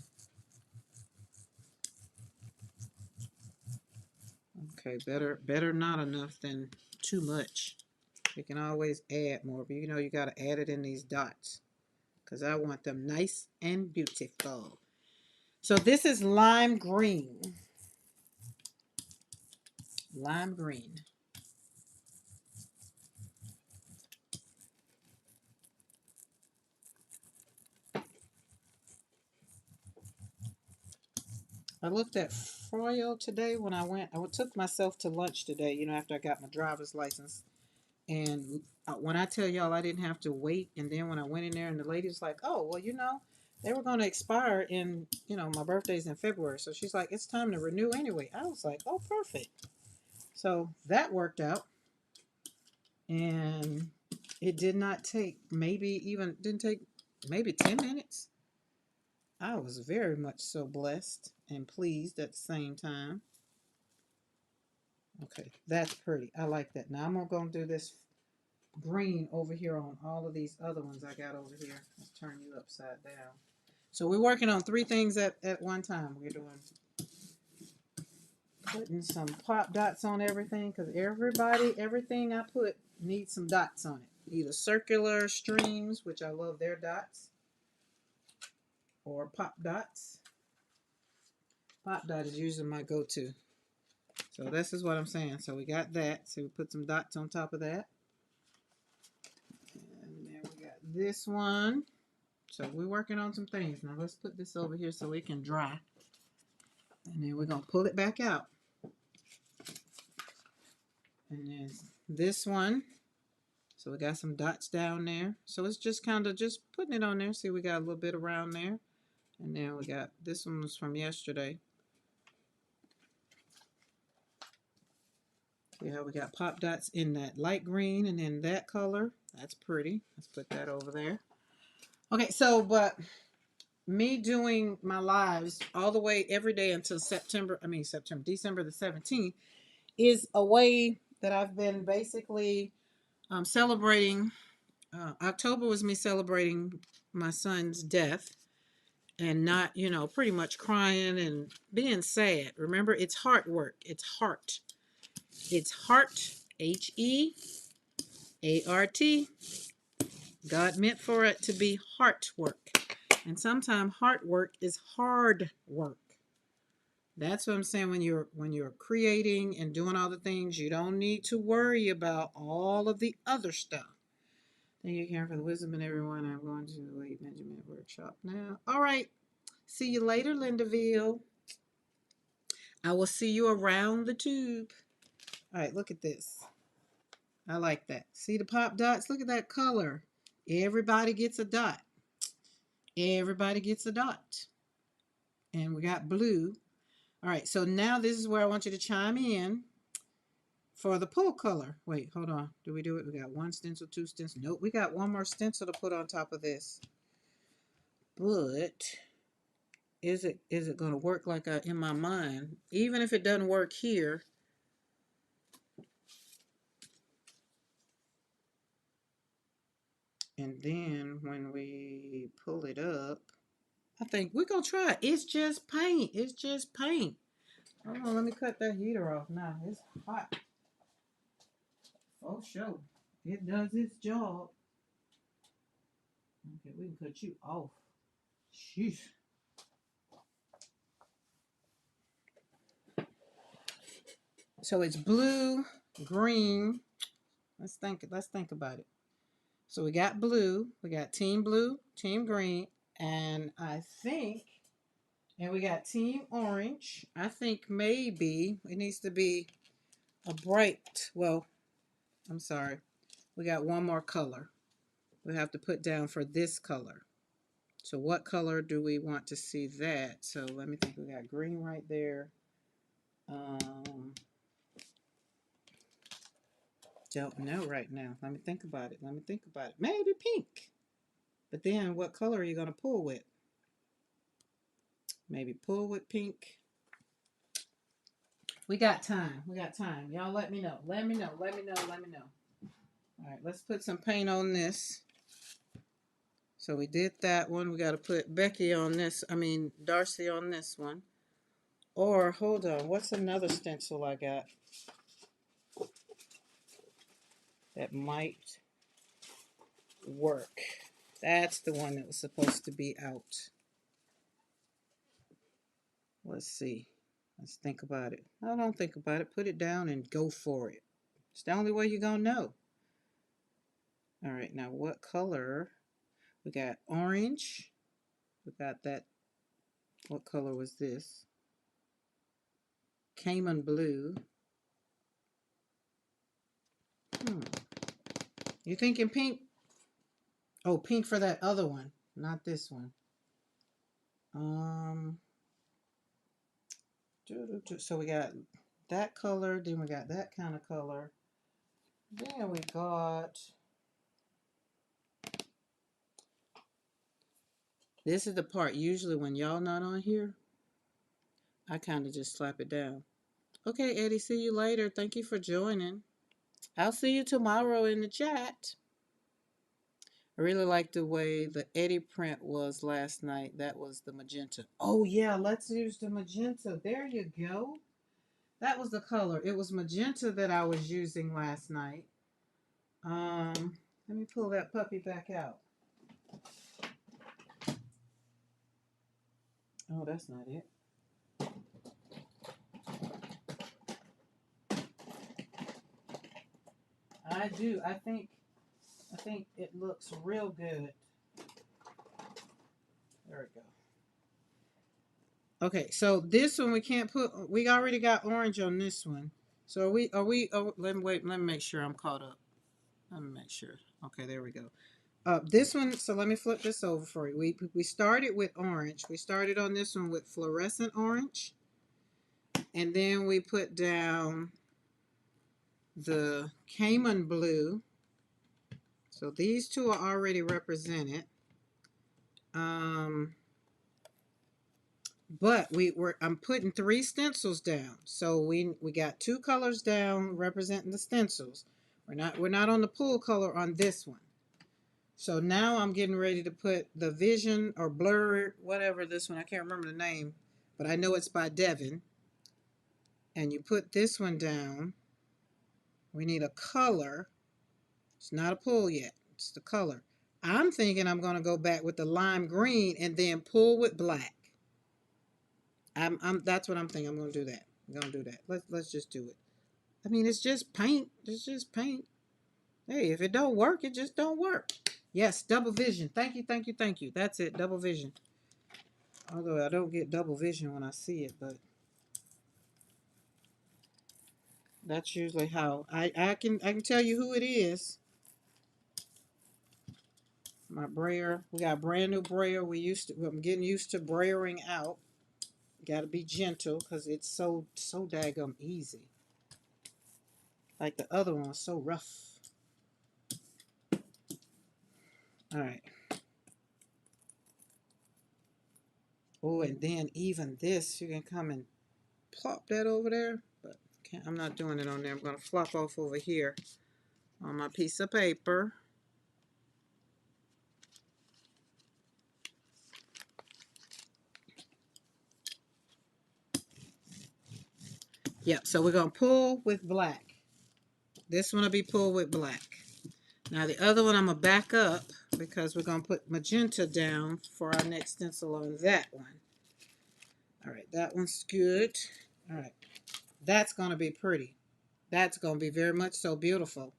Speaker 1: Okay, better not enough than too much. You can always add more, but you know you got to add it in these dots because I want them nice and beautiful. So this is lime green. Lime green. I looked at foil today when I went. I took myself to lunch today, you know, after I got my driver's license. And when I tell y'all I didn't have to wait, and then when I went in there and the lady was like, oh, well, you know, they were going to expire in, you know, my birthday's in February. So she's like, it's time to renew anyway. I was like, oh, perfect. So that worked out. And it did not take didn't take maybe 10 minutes. I was very much so blessed and pleased at the same time. Okay, that's pretty. I like that. Now I'm going to do this green over here on all of these other ones I got over here. Let's turn you upside down. So we're working on 3 things at one time. We're doing putting some pop dots on everything, because everything I put needs some dots on it. Either circular streams, which I love their dots, or pop dots. Pop dot is usually my go-to. So this is what I'm saying. So we got that. So we put some dots on top of that. And then we got this one. So we're working on some things. Now let's put this over here so it can dry. And then we're going to pull it back out. And then this one. So we got some dots down there. So it's just kind of just putting it on there. See, we got a little bit around there. And then we got, this one was from yesterday. See how we got pop dots in that light green and then that color. That's pretty. Let's put that over there. Okay, so, but me doing my lives all the way every day until December the 17th is a way that I've been basically celebrating. October was me celebrating my son's death and not, you know, pretty much crying and being sad. Remember, it's heart work. It's heart. It's heart, Heart. God meant for it to be heart work. And sometimes heart work is hard work. That's what I'm saying. When you're creating and doing all the things, you don't need to worry about all of the other stuff. Thank you, Karen, for the wisdom and everyone. I'm going to the late Benjamin workshop now. All right. See you later, Lindaville. I will see you around the tube. All right, look at this. I like that. See the pop dots? Look at that color. Everybody gets a dot. Everybody gets a dot. And we got blue. All right, so now this is where I want you to chime in for the pull color. Wait, hold on. Do we do it? We got 1 stencil, 2 stencil. Nope, we got 1 more stencil to put on top of this. But is it going to work like in my mind? Even if it doesn't work here, and then when we pull it up, I think we're gonna try it. It's just paint. It's just paint. Hold on, let me cut that heater off now. It's hot. For sure. It does its job. Okay, we can cut you off. Sheesh. So it's blue, green. Let's think about it. So we got blue, we got team blue, team green, and we got team orange. I think maybe it needs to be a bright, well, I'm sorry. We got one more color. We have to put down for this color. So what color do we want to see that? So let me think. We got green right there. Don't know right now. Let me think about it. Maybe pink. But then what color are you going to pull with? Maybe pull with pink. We got time. Y'all let me know. Let me know. All right, let's put some paint on this. So we did that one. We got to put Darcy on this one. Or, hold on, what's another stencil I got that might work? That's the one that was supposed to be out. Let's see. Let's think about it. No, don't think about it. Put it down and go for it. It's the only way you're going to know. All right, now what color? We got orange. We got that. What color was this? Cayman blue. You thinking pink? Oh, pink for that other one, not this one. So we got that color, then we got that kind of color. Then we got, this is the part usually when y'all not on here, I kind of just slap it down. Okay, Eddie, see you later. Thank you for joining. I'll see you tomorrow in the chat. I really like the way the Eddie print was last night. That was the magenta. Oh yeah, let's use the magenta. There you go. That was the color. It was magenta that I was using last night. Let me pull that puppy back out. Oh, that's not it. I do. I think it looks real good. There we go. Okay, so this one we can't put. We already got orange on this one. So let me wait. Let me make sure I'm caught up. Let me make sure. Okay, there we go. This one. So let me flip this over for you. We started with orange. We started on this one with fluorescent orange, and then we put down the Cayman blue. So these two are already represented. But I'm putting 3 stencils down. So we got 2 colors down representing the stencils. We're not on the pool color on this one. So now I'm getting ready to put the Vision or Blur, whatever this one, I can't remember the name, but I know it's by Devin. And you put this one down. We need a color. It's not a pull yet. It's the color. I'm thinking I'm going to go back with the lime green and then pull with black. That's what I'm thinking. I'm going to do that. I'm going to do that. Let's just do it. I mean, it's just paint. It's just paint. Hey, if it don't work, it just don't work. Yes, double vision. Thank you, thank you, thank you. That's it, double vision. Although I don't get double vision when I see it, but that's usually how I can tell you who it is. My brayer. We got a brand new brayer. I'm getting used to brayering out. Got to be gentle because it's so daggum easy. Like the other one was so rough. All right. Oh, and then even this, you can come and plop that over there. But I'm not doing it on there. I'm going to flop off over here on my piece of paper. Yep, so we're going to pull with black. This one will be pulled with black. Now the other one I'm going to back up because we're going to put magenta down for our next stencil on that one. All right, that one's good. All right, that's going to be pretty. That's going to be very much so beautiful.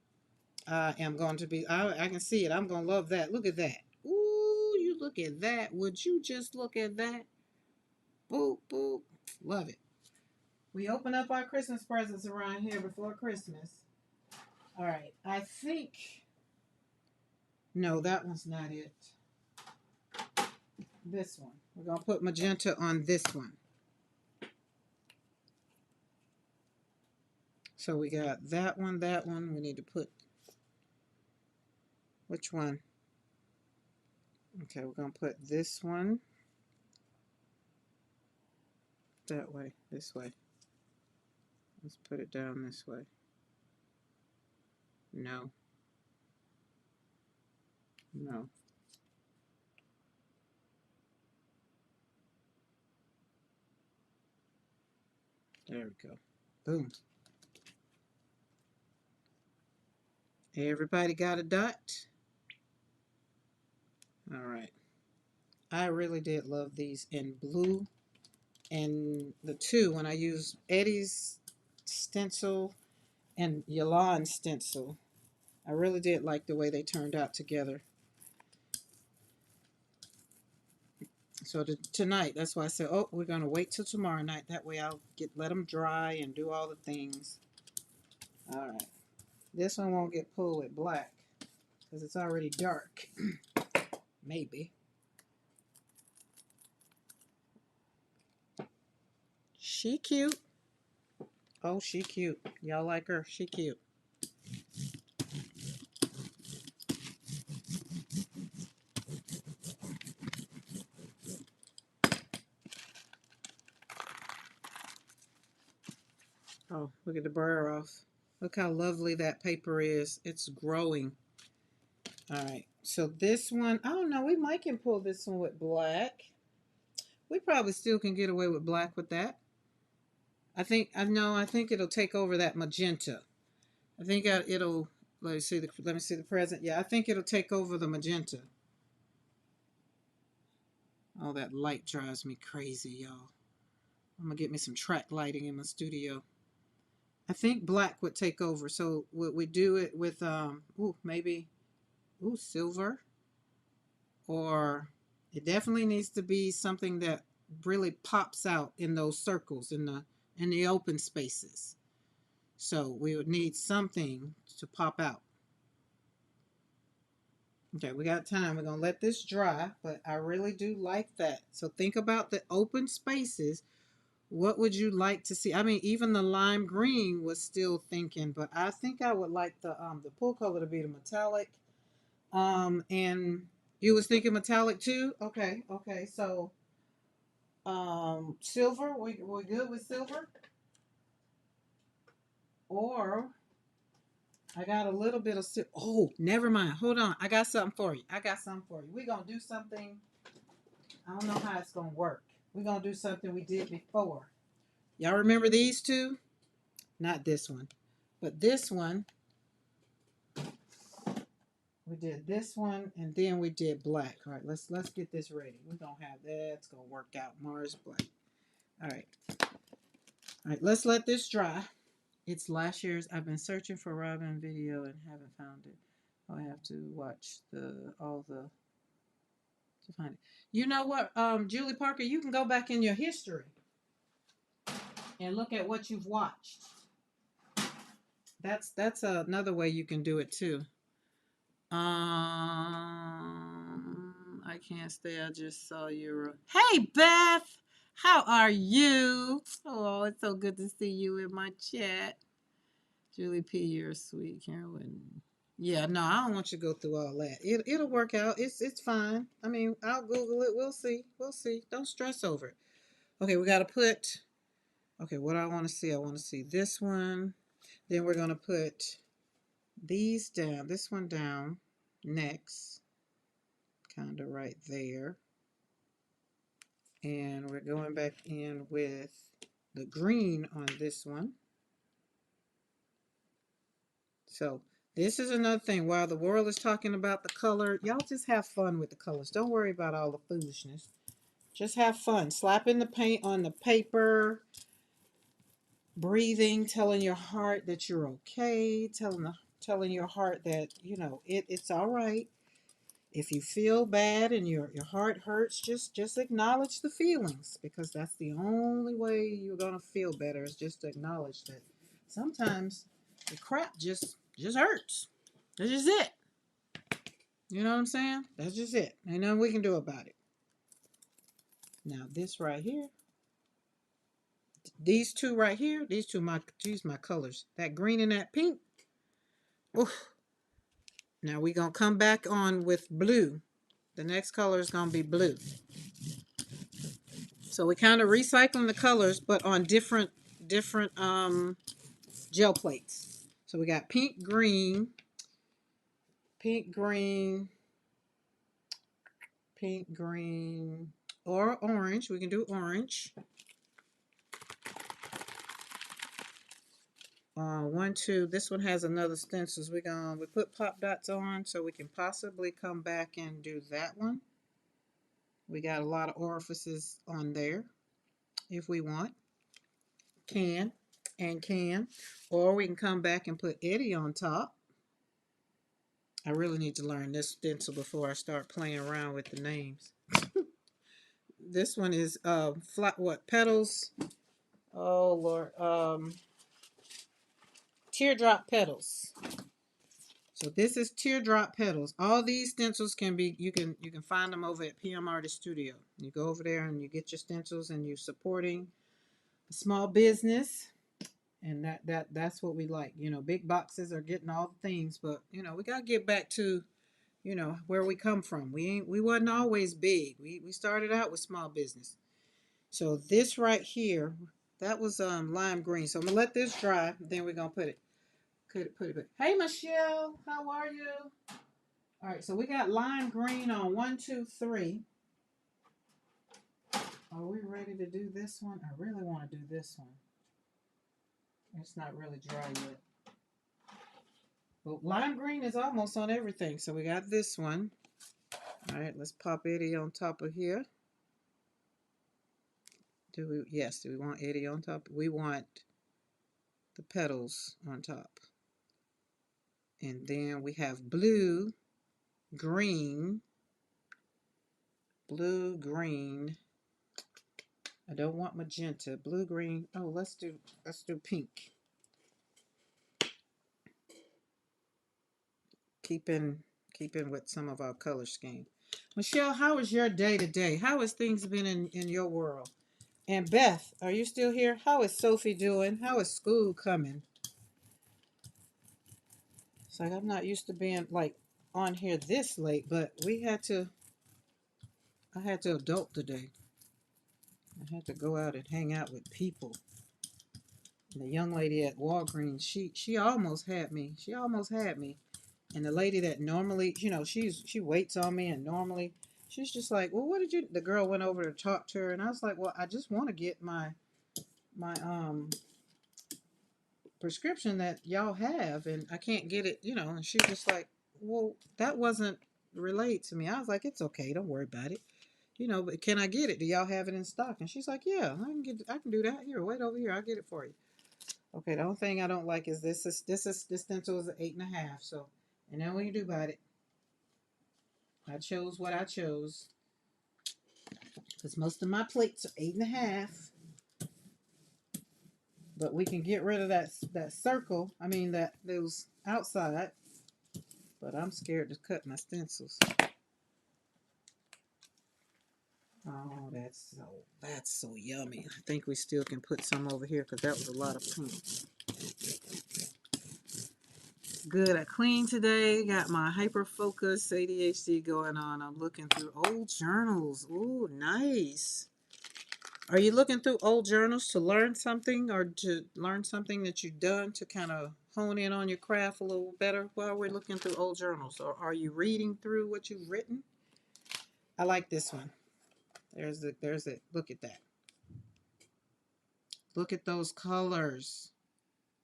Speaker 1: I am going to be, I can see it. I'm going to love that. Look at that. Ooh, you look at that. Would you just look at that? Boop, boop. Love it. We open up our Christmas presents around here before Christmas. All right, I think, no, that one's not it. This one. We're going to put magenta on this one. So we got that one, that one. We need to put, which one? Okay, we're going to put this one that way, this way. Let's put it down this way. No. No. There we go. Boom. Everybody got a dot? All right. I really did love these in blue. And the two, when I used Eddie's stencil and Yolan's stencil, I really did like the way they turned out together. So tonight, that's why I said, oh, we're going to wait till tomorrow night. That way I'll let them dry and do all the things. All right. This one won't get pulled with black because it's already dark. Maybe. She cute. Oh, she cute. Y'all like her? She cute. Oh, look at the burr off. Look how lovely that paper is. It's growing. All right. So this one, I don't know. We might can pull this one with black. We probably still can get away with black with that. I think it'll take over that magenta. I think it'll, let me see the present. Yeah, I think it'll take over the magenta. Oh, that light drives me crazy, y'all. I'm gonna get me some track lighting in my studio. I think black would take over. So would we do it with maybe silver, or it definitely needs to be something that really pops out in those circles in the open spaces. So we would need something to pop out. Okay, we got time. We're going to let this dry, but I really do like that. So think about the open spaces. What would you like to see? I mean, even the lime green was still thinking, but I think I would like the pool color to be the metallic. And you was thinking metallic too? Okay, okay. So silver, we're good with silver? Or I got a little bit of silver. Oh, never mind. Hold on. I got something for you. We're going to do something. I don't know how it's going to work. We're going to do something we did before. Y'all remember these two? Not this one, but this one. We did this one, and then we did black. All right, let's get this ready. We're going to have that. It's going to work out. Mars black. All right. All right, let's let this dry. It's last year's. I've been searching for Robin video and haven't found it. I have to watch all the to find it. You know what, Julie Parker, you can go back in your history and look at what you've watched. That's another way you can do it too. I can't stay. I just saw your. Hey, Beth, how are you? Oh, it's so good to see you in my chat. Julie P, you're sweet, Carolyn. Yeah, no, I don't want you to go through all that. It'll work out. It's fine. I mean, I'll Google it. We'll see. We'll see. Don't stress over it. Okay, we got to put. Okay, what I want to see. I want to see this one. Then we're gonna put these down. This one down next, kind of right there. And we're going back in with the green on this one. So this is another thing. While the world is talking about the color, y'all just have fun with the colors. Don't worry about all the foolishness. Just have fun. Slapping the paint on the paper, breathing, telling your heart that you're okay, telling your heart that, you know, it's all right. If you feel bad and your heart hurts, just acknowledge the feelings, because that's the only way you're gonna feel better, is just to acknowledge that sometimes the crap just hurts. That's just it. You know what I'm saying? That's just it. Ain't nothing we can do about it. Now this right here, these two right here, these my colors. That green and that pink. Oof. Now we're gonna come back on with blue. The next color is gonna be blue. So we kind of recycling the colors, but on different gel plates. So we got pink, green, pink, green, pink, green, or orange. We can do orange. 1, 2. This one has another stencils. We put pop dots on so we can possibly come back and do that one. We got a lot of orifices on there if we want. Can, or we can come back and put Eddie on top. I really need to learn this stencil before I start playing around with the names. This one is flat, what, petals? Oh Lord, teardrop petals. So this is teardrop petals. All these stencils can be, you can find them over at PM Artist Studio. You go over there and you get your stencils, and you're supporting a small business, and that's what we like. You know, big boxes are getting all the things, but you know, we gotta get back to, you know, where we come from. We wasn't always big. We started out with small business. So this right here, that was lime green. So I'm gonna let this dry, then we're gonna put it. Hey Michelle, how are you? All right, so we got lime green on 1, 2, 3. Are we ready to do this one? I really want to do this one. It's not really dry yet. But lime green is almost on everything. So we got this one. All right, let's pop Eddie on top of here. Yes, do we want Eddie on top? We want the petals on top. And then we have blue, green, blue, green. I don't want magenta. Blue, green. Oh, let's do pink. Keeping with some of our color scheme. Michelle, how is your day today? How has things been in your world? And Beth, are you still here? How is Sophie doing? How is school coming? It's like I'm not used to being like on here this late, but I had to adult today. I had to go out and hang out with people. And the young lady at Walgreens, she almost had me. She almost had me. And the lady that normally, you know, she waits on me, and normally she's just like, well, what did you? The girl went over to talk to her, and I was like, well, I just want to get my prescription that y'all have, and I can't get it, you know. And she's just like, well, that wasn't relayed to me. I was like, it's okay, don't worry about it, you know. But can I get it? Do y'all have it in stock? And she's like, yeah, I can do that. Here, wait over here, I'll get it for you. Okay, the only thing I don't like is this stencil is an 8.5. So, and then what you do about it? I chose what I chose because most of my plates are 8.5. But we can get rid of that circle. I mean those outside. But I'm scared to cut my stencils. Oh, that's so yummy. I think we still can put some over here because that was a lot of pink. Good. I cleaned today. Got my hyper focus ADHD going on. I'm looking through old journals. Ooh, nice. Are you looking through old journals to learn something, or to learn something that you've done to kind of hone in on your craft a little better while we're looking through old journals? Or are you reading through what you've written? I like this one. There's it. Look at that. Look at those colors.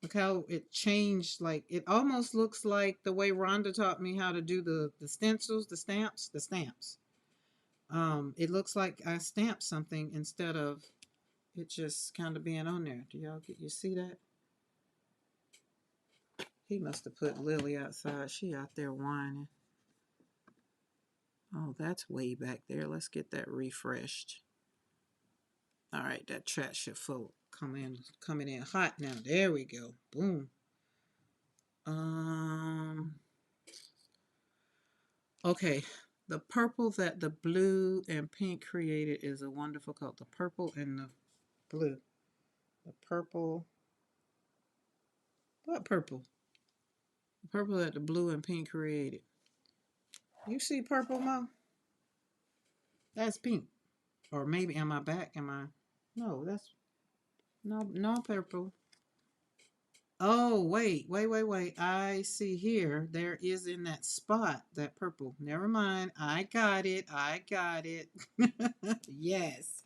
Speaker 1: Look how it changed. Like it almost looks like the way Rhonda taught me how to do the stencils, the stamps. It looks like I stamped something instead of it just kind of being on there. Do y'all get you see that? He must have put Lily outside. She out there whining. Oh, that's way back there. Let's get that refreshed. All right, that chat should full coming in hot now. There we go. Boom. Okay. The purple that the blue and pink created is a wonderful color. The purple and the blue. The purple. What purple? The purple that the blue and pink created. You see purple, Mo? That's pink. Or maybe am I back? Am I? No, that's no purple. Oh, wait. I see here. There is in that spot, that purple. Never mind. I got it. Yes.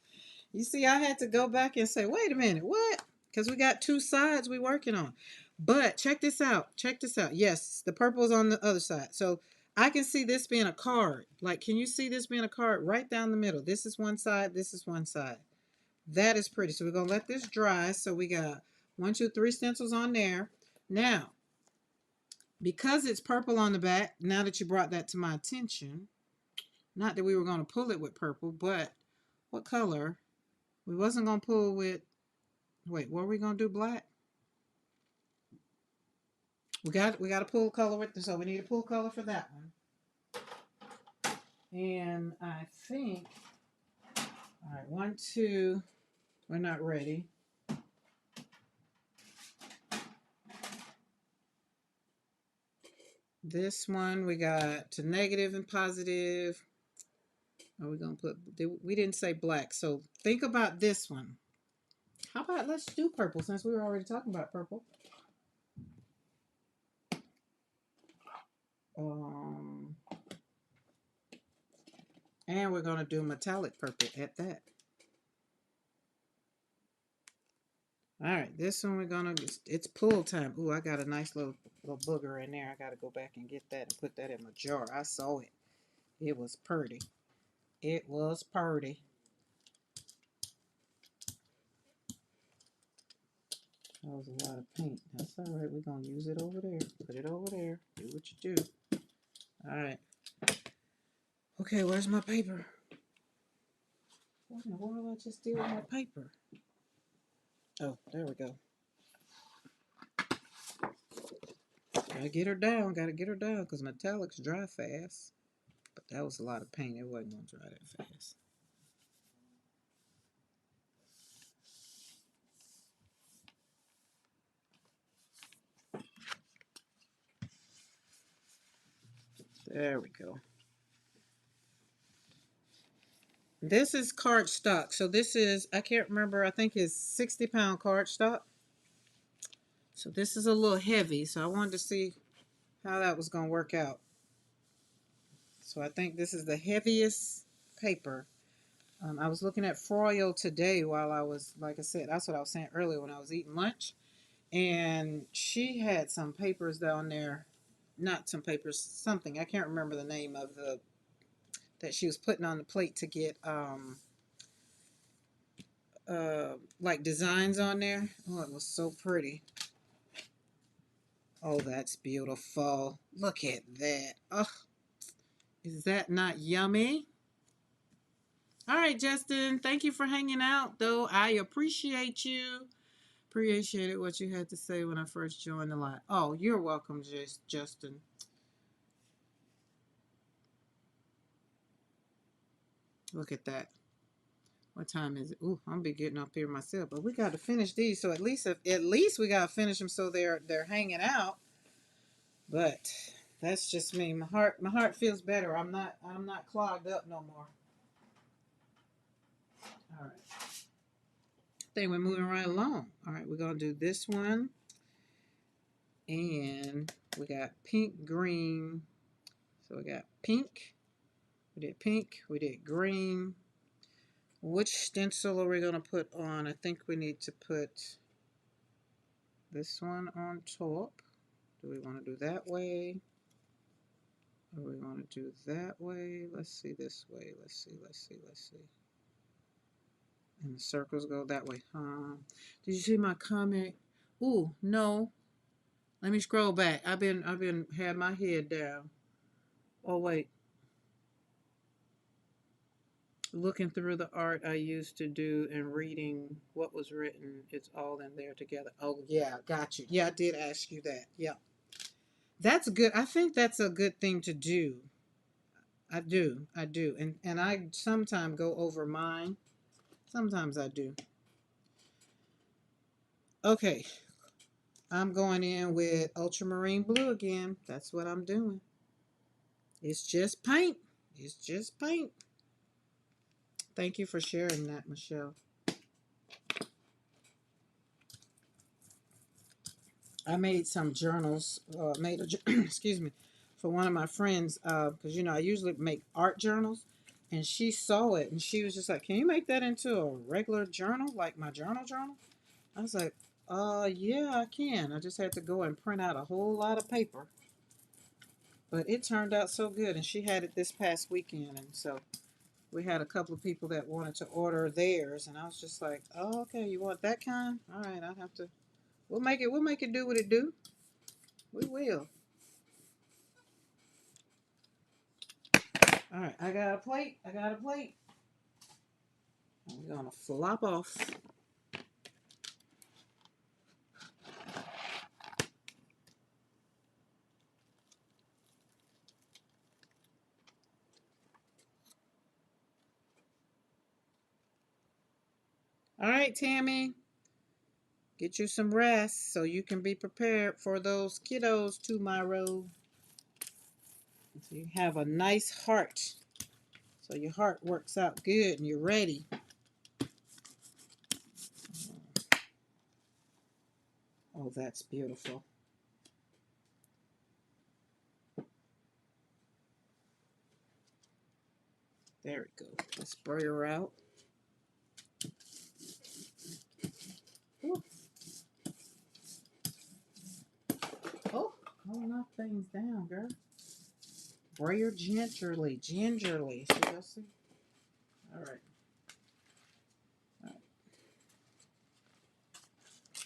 Speaker 1: You see, I had to go back and say, wait a minute, what? Because we got two sides we working on. But check this out. Check this out. Yes, the purple is on the other side. So I can see this being a card. Like, can you see this being a card right down the middle? This is one side. This is one side. That is pretty. So we're going to let this dry. So we got 1, 2, 3 stencils on there. Now, because it's purple on the back, now that you brought that to my attention, not that we were going to pull it with purple, but what color? We wasn't going to pull with, wait, what are we going to do, black? We got to pull color with this, so we need to pull color for that one. And I think, all right, 1, 2, we're not ready. This one we got to negative and positive. Are we going to put, we didn't say black, so think about this one. How about let's do purple since we were already talking about purple. And we're going to do metallic purple at that. All right, this one we're going to, it's pull time. Ooh, I got a nice little booger in there. I got to go back and get that and put that in my jar. I saw it. It was purty. It was purty. That was a lot of paint. That's all right. We're going to use it over there. Put it over there. Do what you do. All right. Okay, where's my paper? What in the world I just did with my paper? Oh, there we go. Gotta get her down. Gotta get her down because metallics dry fast. But that was a lot of paint. It wasn't going to dry that fast. There we go. This is cardstock. So this is, I can't remember, I think it's 60-pound cardstock. So this is a little heavy. So I wanted to see how that was going to work out. So I think this is the heaviest paper. I was looking at Froyo today while I was, like I said, that's what I was saying earlier when I was eating lunch. And she had some papers down there. Not some papers, something. I can't remember the name of the that she was putting on the plate to get like designs on there. Oh, it was so pretty. Oh, that's beautiful. Look at that. Oh, is that not yummy? All right, Justin, thank you for hanging out, though. I appreciate you. Appreciated what you had to say when I first joined the live. Oh, you're welcome, Justin. Look at that. What time is it? Ooh, I'm be getting up here myself, but we got to finish these. So at least we got to finish them so they're hanging out. But that's just me. My heart feels better. I'm not clogged up no more. All right. I think we're moving right along. All right, we're gonna do this one, and we got pink, green. So we got pink. We did pink. We did green. Which stencil are we going to put on? I think we need to put this one on top. Do we want to do that way? Or we want to do that way? Let's see this way. Let's see. And the circles go that way. Did you see my comment? Ooh, no. Let me scroll back. I've been had my head down. Oh wait. Looking through the art I used to do and reading what was written, it's all in there together. Oh yeah, got you. Yeah, I did ask you that. Yeah. That's good. I think that's a good thing to do. I do. And I sometimes go over mine. Sometimes I do. Okay. I'm going in with ultramarine blue again. That's what I'm doing. It's just paint. It's just paint. Thank you for sharing that, Michelle. I made some journals, excuse me, for one of my friends, because, I usually make art journals, and she saw it, and she was just like, can you make that into a regular journal, like my journal? I was like, yeah, I can. I just had to go and print out a whole lot of paper, but it turned out so good, and she had it this past weekend, and so we had a couple of people that wanted to order theirs, and I was just like, oh, okay, you want that kind? All right, I'll have to, we'll make it do what it do. We will. All right, I got a plate. We're gonna flop off. All right, Tammy, get you some rest so you can be prepared for those kiddos tomorrow. So you have a nice heart. So your heart works out good and you're ready. Oh, that's beautiful. There we go. Let's spray her out. Ooh. Oh, knock things down, girl. Spray her gingerly. See, let's see. All right.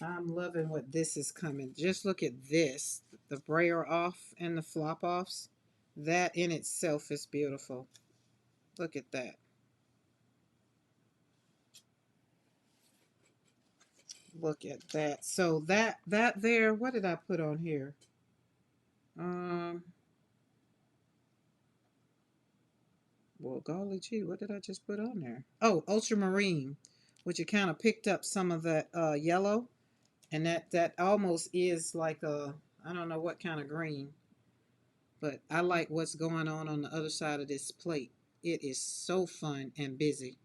Speaker 1: I'm loving what this is coming. Just look at this. The brayer off and the flop offs. That in itself is beautiful. Look at that. Look at that. So that there, what did I put on here? Well, golly gee, what did I just put on there? Oh, ultramarine, which it kind of picked up some of that yellow, and that almost is like a, I don't know what kind of green, but I like what's going on the other side of this plate. It is so fun and busy.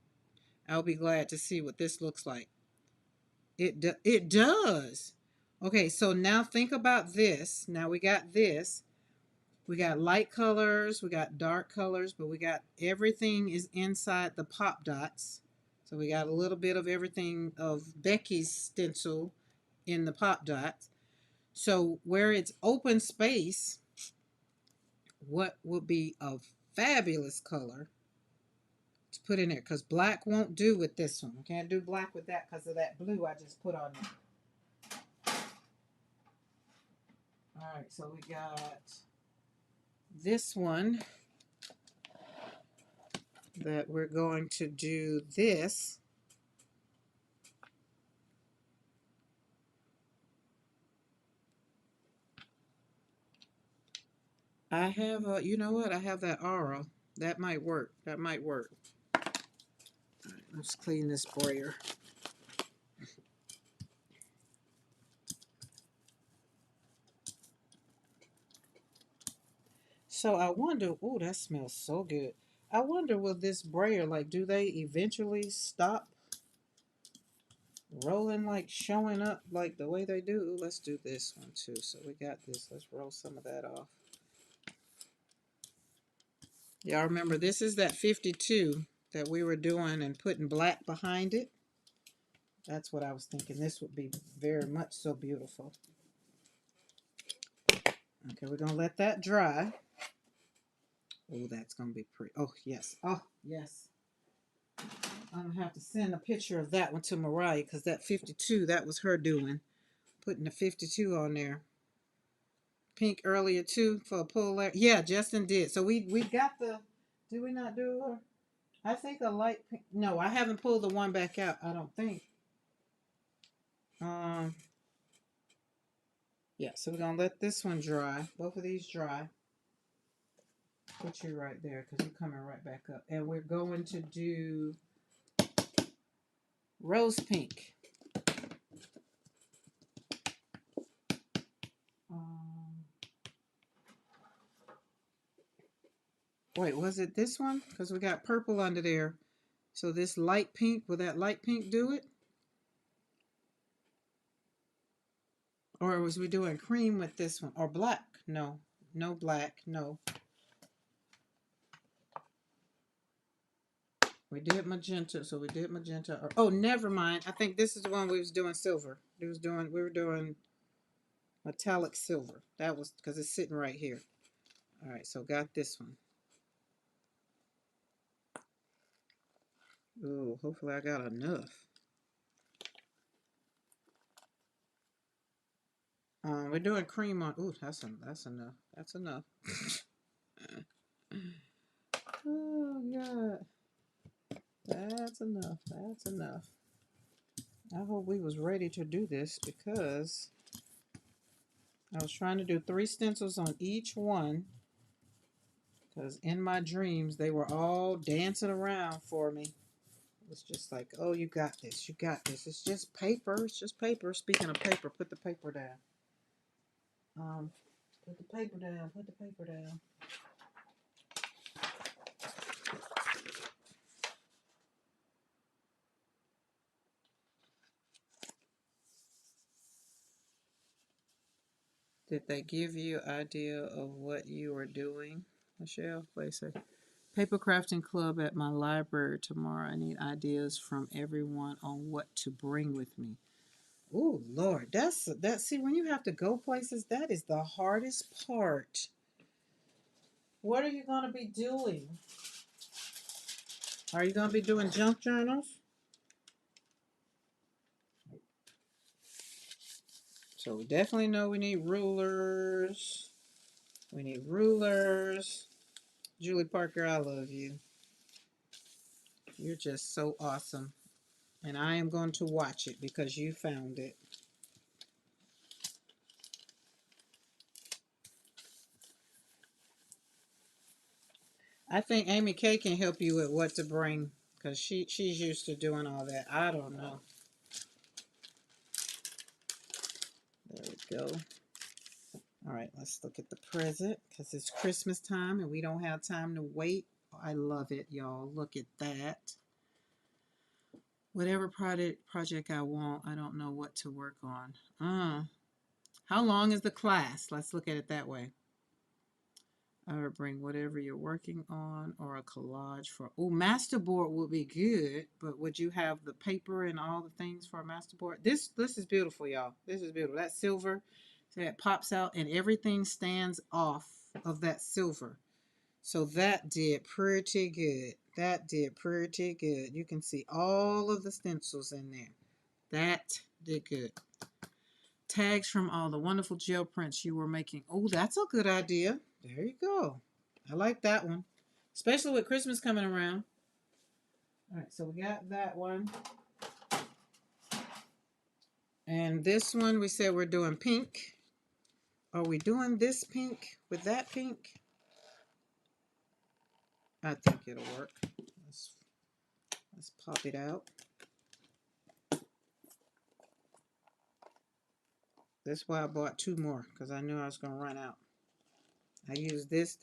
Speaker 1: I'll be glad to see what this looks like. It does. Okay, so now think about this. Now we got this. We got light colors, we got dark colors, but we got everything is inside the pop dots. So we got a little bit of everything of Becky's stencil in the pop dots. So where it's open space, what would be a fabulous color to put in there? Because black won't do with this one. We can't do black with that because of that blue I just put on there. All right, so we got this one that we're going to do this. I have a, you know what? I have that aura. That might work. All right, let's clean this brayer. So I wonder, oh, that smells so good. I wonder, will this brayer, like, do they eventually stop rolling, like showing up like the way they do? Ooh, let's do this one too. So we got this. Let's roll some of that off. Y'all remember, this is that 52. that we were doing and putting black behind it. That's what I was thinking. This would be very much so beautiful. Okay, we're going to let that dry. Oh, that's going to be pretty. Oh, yes. Oh, yes. I'm going to have to send a picture of that one to Mariah because that 52, that was her doing. Putting the 52 on there. Pink earlier too for a pull there. Yeah, Justin did. So we got the, did we not do her? I think a light pink. No, I haven't pulled the one back out. I don't think. Um, yeah, so we're going to let this one dry. Both of these dry. Put you right there because you're coming right back up. And we're going to do rose pink. Um, wait, was it this one? Because we got purple under there. So this light pink, will that light pink do it? Or was we doing cream with this one? Or black? No. No black. No. We did magenta, so we did magenta. Oh, never mind. I think this is the one we was doing silver. We were doing metallic silver. That was because it's sitting right here. All right, so got this one. Oh, hopefully I got enough. We're doing cream on. Ooh, that's enough. That's enough. Oh God, that's enough. That's enough. I hope we was ready to do this because I was trying to do 3 stencils on each one. Because in my dreams, they were all dancing around for me. It was just like, oh, you got this. You got this. It's just paper. It's just paper. Speaking of paper, put the paper down. Put the paper down. Put the paper down. Did they give you an idea of what you were doing, Michelle? Please say. Paper crafting club at my library tomorrow. I need ideas from everyone on what to bring with me. Oh Lord, that's that. See, when you have to go places, that is the hardest part. What are you gonna be doing? Are you gonna be doing junk journals? So we definitely know we need rulers. We need rulers. Julie Parker, I love you. You're just so awesome. And I am going to watch it because you found it. I think Amy K can help you with what to bring because she's used to doing all that. I don't know. There we go. All right, let's look at the present because it's Christmas time and we don't have time to wait. I love it, y'all. Look at that. Whatever project I want, I don't know what to work on. How long is the class? Let's look at it that way. Or bring whatever you're working on or a collage for. Oh, masterboard would be good, but would you have the paper and all the things for a masterboard? This is beautiful, y'all. This is beautiful. That silver, so it pops out and everything stands off of that silver. So that did pretty good. That did pretty good. You can see all of the stencils in there. That did good. Tags from all the wonderful gel prints you were making. Oh, that's a good idea. There you go. I like that one. Especially with Christmas coming around. All right, so we got that one. And this one, we said we're doing pink. Are we doing this pink with that pink? I think it'll work. Let's pop it out. That's why I bought 2 more, because I knew I was going to run out. I use this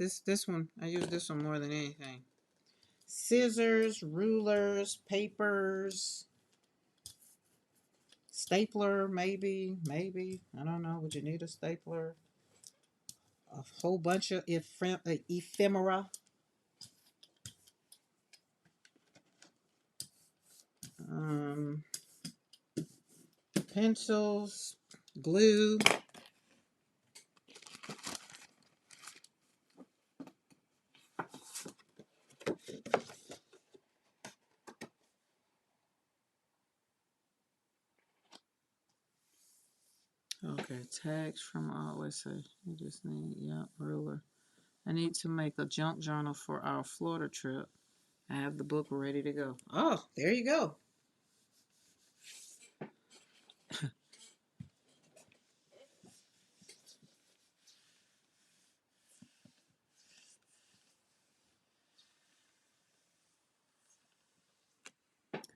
Speaker 1: one. I use this one more than anything. Scissors, rulers, papers, stapler, maybe. I don't know. Would you need a stapler? A whole bunch of ephemera. um, pencils, glue. Okay, tags from always say you just need, yeah, ruler. I need to make a junk journal for our Florida trip. I have the book ready to go. Oh, there you go.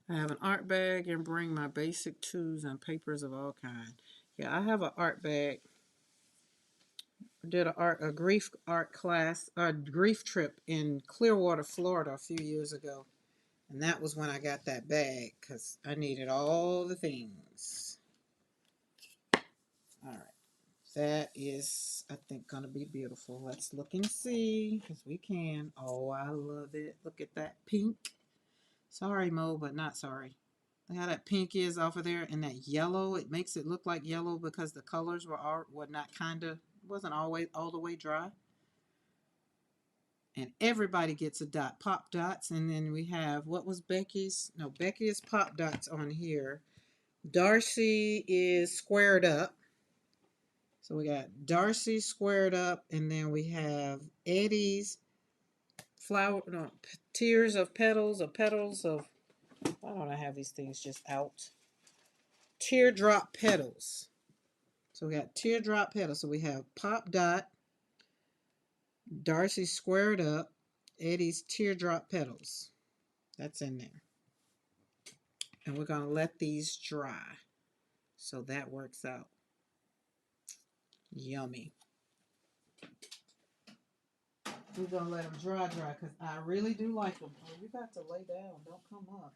Speaker 1: I have an art bag and bring my basic tools and papers of all kinds. Yeah, I have an art bag. I did a grief art class, a grief trip in Clearwater, Florida a few years ago. And that was when I got that bag because I needed all the things. All right. That is, I think, going to be beautiful. Let's look and see because we can. Oh, I love it. Look at that pink. Sorry, Mo, but not sorry. Look how that pink is off of there, and that yellow. It makes it look like yellow because the colors were not kind of, wasn't always all the way dry. And everybody gets a dot, pop dots, and then we have, what was Becky's? No, Becky is pop dots on here. Darcy is squared up. So we got Darcy squared up, and then we have Eddie's flower, no, tiers of petals, or petals of, why don't I have these things just out? Teardrop petals. So we got teardrop petals. So we have pop dot, Darcy squared up, Eddie's teardrop petals. That's in there. And we're going to let these dry. So that works out. Yummy. We're going to let them dry because I really do like them. Oh, you got to lay down. Don't come up.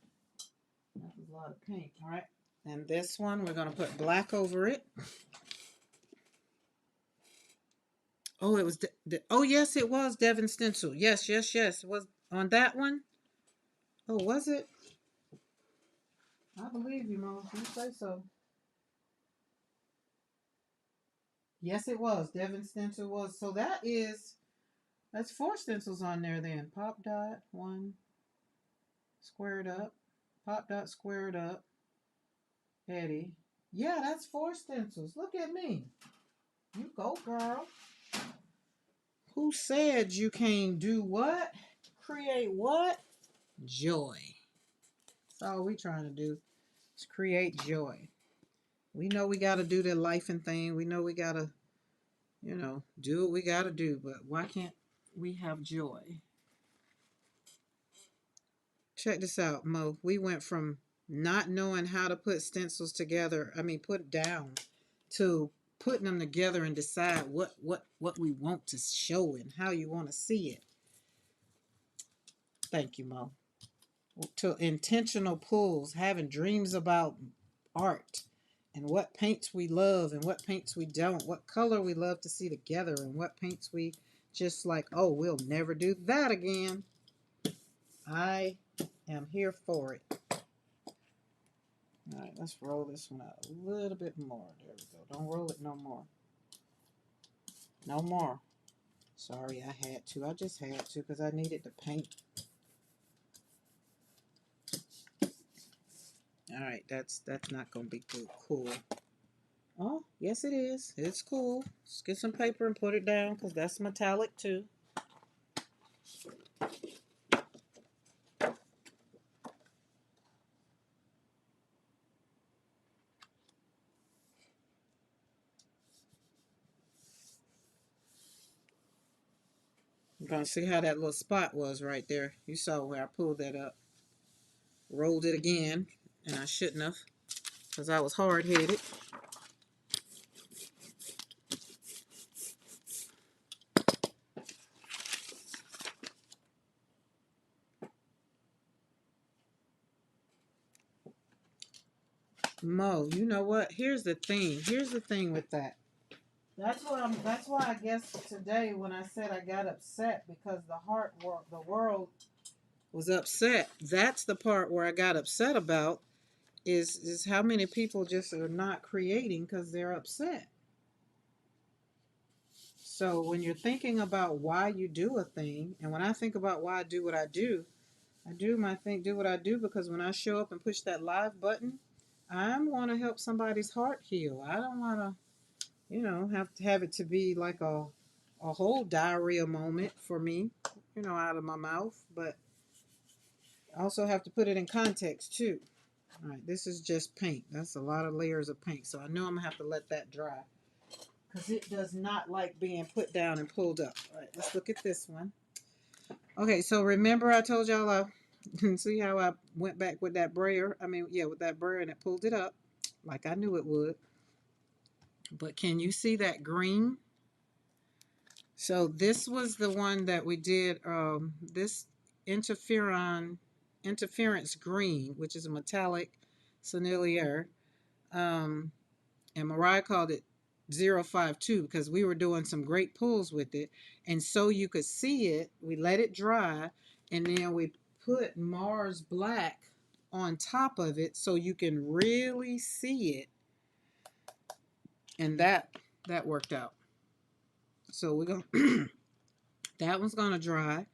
Speaker 1: That's a lot of pink. All right. And this one, we're going to put black over it. Oh, it was. Oh, yes, it was Devin Stencil. Yes, yes, yes. It was on that one. Oh, was it? I believe you, Mo. You say so. Yes, it was. Devin Stencil was. So that's 4 stencils on there then. Pop dot, 1, squared up. Pop dot, squared up. Eddie. Yeah, that's 4 stencils. Look at me. You go, girl. Who said you can't do what? Create what? Joy. That's all we trying to do is create joy. We know we got to do the life and thing. We know we got to, do what we got to do. But why can't we have joy? Check this out, Mo. We went from not knowing how to put stencils together, put down, to putting them together and decide what we want to show and how you want to see it. Thank you, Mo. To intentional pulls, having dreams about art and what paints we love and what paints we don't, what color we love to see together and what paints we just like, oh, we'll never do that again. I am here for it. All right, let's roll this one out a little bit more. There we go. Don't roll it no more. No more. Sorry, I had to. I just had to because I needed to paint. All right, that's not going to be good. Cool. Oh, yes it is. It's cool. Let's get some paper and put it down because that's metallic too. You're going to see how that little spot was right there. You saw where I pulled that up. Rolled it again, and I shouldn't have because I was hard-headed. Mo, you know what? Here's the thing. Here's the thing with that. That's why I guess today when I said I got upset because the world was upset. That's the part where I got upset about is how many people just are not creating because they're upset. So when you're thinking about why you do a thing, and when I think about why I do what I do my thing, do what I do because when I show up and push that live button, I want to help somebody's heart heal. I don't want to, have to have it to be like a whole diarrhea moment for me, out of my mouth, but I also have to put it in context too. All right, this is just paint. That's a lot of layers of paint, so I know I'm gonna have to let that dry because it does not like being put down and pulled up. All right, let's look at this one. Okay, so remember I told y'all see how I went back with that brayer? I mean, yeah, with that brayer and it pulled it up like I knew it would. But can you see that green? So this was the one that we did, this interference green, which is a metallic sennelier. Um, and Mariah called it 052 because we were doing some great pulls with it. And so you could see it, we let it dry, and then we put Mars Black on top of it so you can really see it. And that worked out. So we're going that one's gonna dry.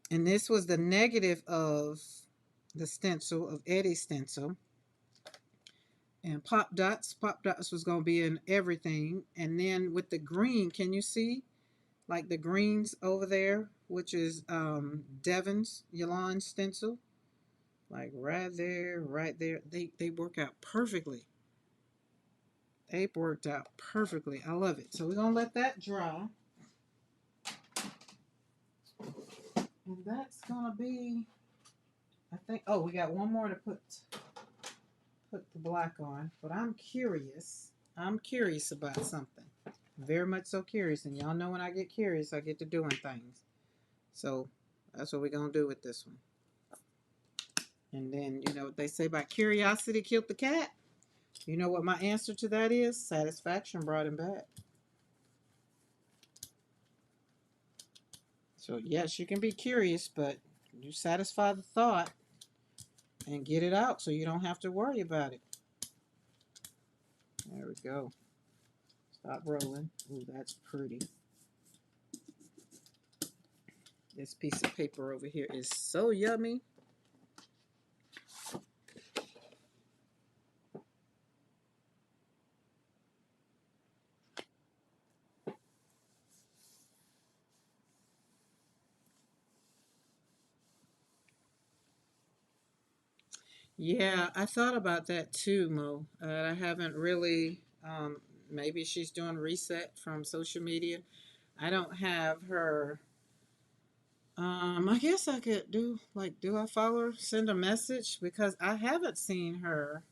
Speaker 1: And this was the negative of the stencil, of Eddie's stencil. And pop dots was gonna be in everything. And then with the green, can you see like the greens over there, which is Devon's Yolande stencil, like right there, right there. They work out perfectly. They worked out perfectly. I love it. So we're gonna let that dry, and that's gonna be, I think. Oh, we got one more to put the black on. But I'm curious. I'm curious about something. Very much so curious, and y'all know when I get curious, I get to doing things. So that's what we're gonna do with this one. And then you know what they say about curiosity killed the cat. You know what my answer to that is? Satisfaction brought him back. So yes, you can be curious, but you satisfy the thought and get it out so you don't have to worry about it. There we go. Stop rolling. Ooh, that's pretty. This piece of paper over here is so yummy. Yeah, I thought about that too, Mo. I haven't really, maybe she's doing reset from social media. I don't have her. I guess I could do I follow her, send a message because I haven't seen her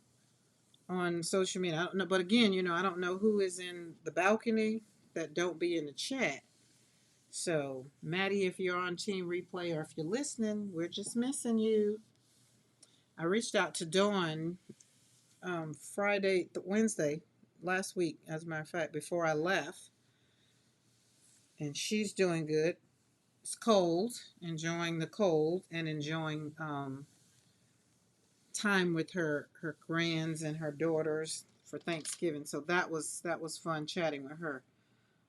Speaker 1: on social media. I don't know, but again, I don't know who is in the balcony that don't be in the chat. So, Maddie, if you're on Team Replay or if you're listening, we're just missing you. I reached out to Dawn Wednesday last week, as a matter of fact, before I left, and she's doing good. It's cold, enjoying the cold and enjoying time with her grands and her daughters for Thanksgiving. So that was fun chatting with her.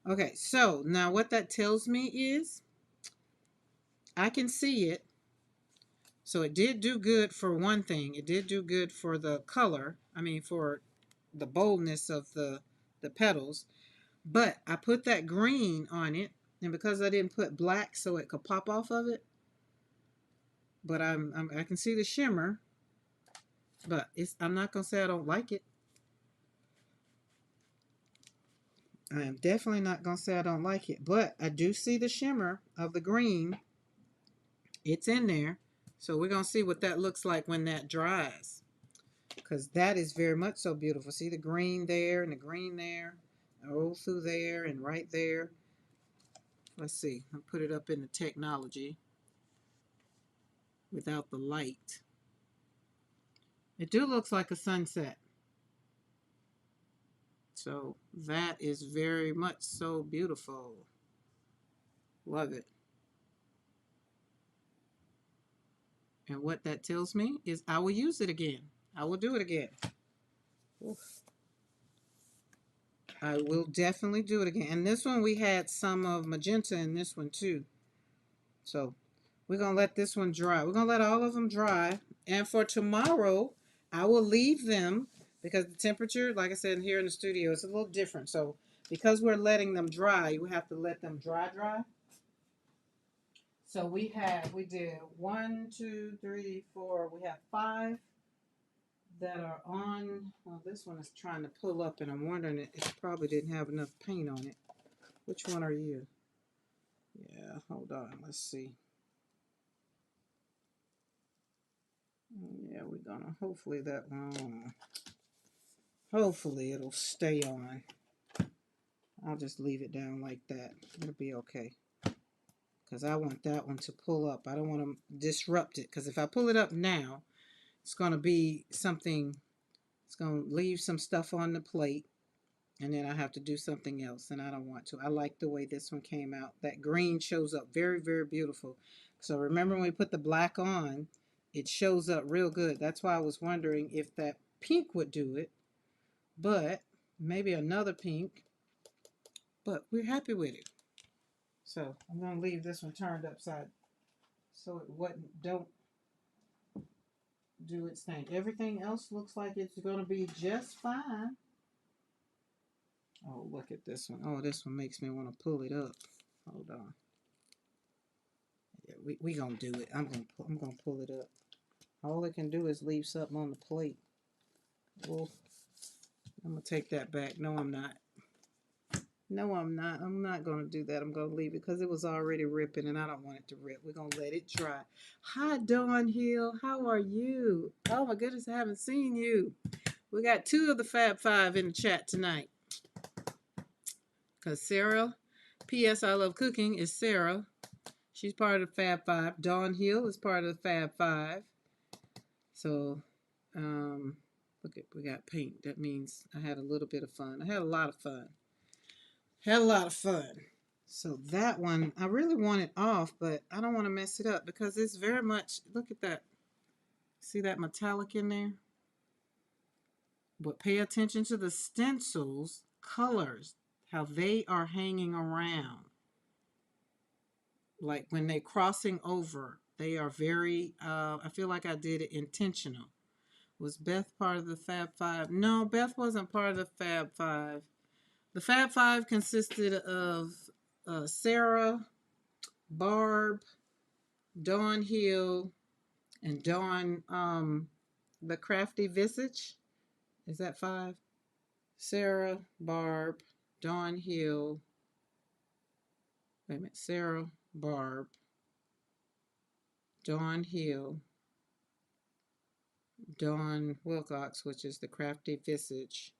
Speaker 1: Okay, so now what that tells me is I can see it. So it did do good for one thing. It did do good for the color. I mean, for the boldness of the petals. But I put that green on it, and because I didn't put black so it could pop off of it, but I can see the shimmer. But I'm not gonna say I don't like it. I am definitely not gonna say I don't like it. But I do see the shimmer of the green. It's in there. So we're gonna see what that looks like when that dries. Because that is very much so beautiful. See the green there and the green there, all through there and right there. Let's see. I'll put it up in the technology without the light. It do looks like a sunset. So that is very much so beautiful. Love it. And what that tells me is I will use it again. I will do it again. Oof. I will definitely do it again. And this one we had some of magenta in this one too. So we're going to let this one dry. We're going to let all of them dry. And for tomorrow, I will leave them because the temperature, like I said, here in the studio, is a little different. So because we're letting them dry, you have to let them dry. So we did 1, 2, 3, 4. We have 5 that are on. Well, this one is trying to pull up, and I'm wondering it probably didn't have enough paint on it. Which one are you? Yeah, hold on. Let's see. Yeah, we're gonna. Hopefully that one. Hopefully it'll stay on. I'll just leave it down like that. It'll be okay. Because I want that one to pull up. I don't want to disrupt it. Because if I pull it up now, it's going to be something. It's going to leave some stuff on the plate. And then I have to do something else. And I don't want to. I like the way this one came out. That green shows up very, very beautiful. So remember when we put the black on, it shows up real good. That's why I was wondering if that pink would do it. But maybe another pink. But we're happy with it. So I'm going to leave this one turned upside so it don't do its thing. Everything else looks like it's going to be just fine. Oh, look at this one. Oh, this one makes me want to pull it up. Hold on. Yeah, we going to do it. I'm going to pull it up. All it can do is leave something on the plate. Well, I'm going to take that back. No, I'm not. No, I'm not. I'm not going to do that. I'm going to leave it because it was already ripping and I don't want it to rip. We're going to let it dry. Hi, Dawn Hill. How are you? Oh, my goodness. I haven't seen you. We got 2 of the Fab 5 in the chat tonight. Because Sarah, P.S. I Love Cooking is Sarah. She's part of the Fab 5. Dawn Hill is part of the Fab 5. So, look at, we got paint. That means I had a little bit of fun. I had a lot of fun. So that one, I really want it off, but I don't want to mess it up because it's very much, look at that. See that metallic in there? But pay attention to the stencils, colors, how they are hanging around. Like when they're crossing over, they are very, I feel like I did it intentional. Was Beth part of the Fab 5? No, Beth wasn't part of the Fab 5. The Fab 5 consisted of Sarah, Barb, Dawn Hill, and Dawn, the Crafty Visage. Is that 5? Sarah, Barb, Dawn Hill. Wait a minute. Sarah, Barb, Dawn Hill, Dawn Wilcox, which is the Crafty Visage.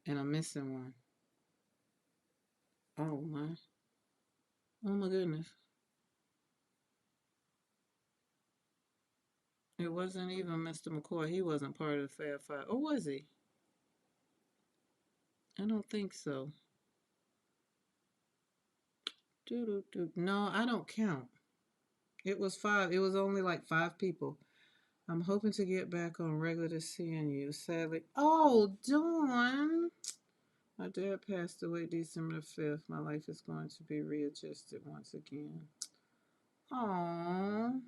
Speaker 1: And I'm missing one. Oh my. Oh my goodness. It wasn't even Mr. McCoy. He wasn't part of the Fab 5. Or was he? I don't think so. No, I don't count. It was 5. It was only like 5 people. I'm hoping to get back on regular to seeing you. Sadly. Oh, Dawn. My dad passed away December the 5th. My life is going to be readjusted once again. Aww.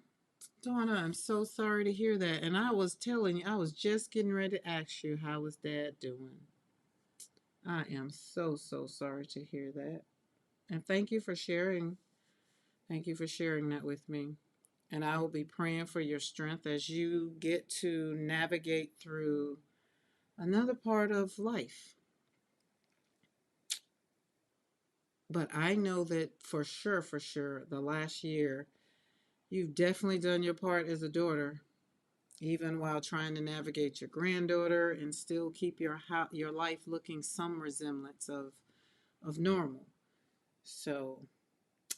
Speaker 1: Dawn, I'm so sorry to hear that. And I was telling you, I was just getting ready to ask you, how was Dad doing? I am so, so sorry to hear that. And thank you for sharing. Thank you for sharing that with me. And I will be praying for your strength as you get to navigate through another part of life. But I know that for sure, the last year, you've definitely done your part as a daughter, even while trying to navigate your granddaughter and still keep your life looking some resemblance of normal. So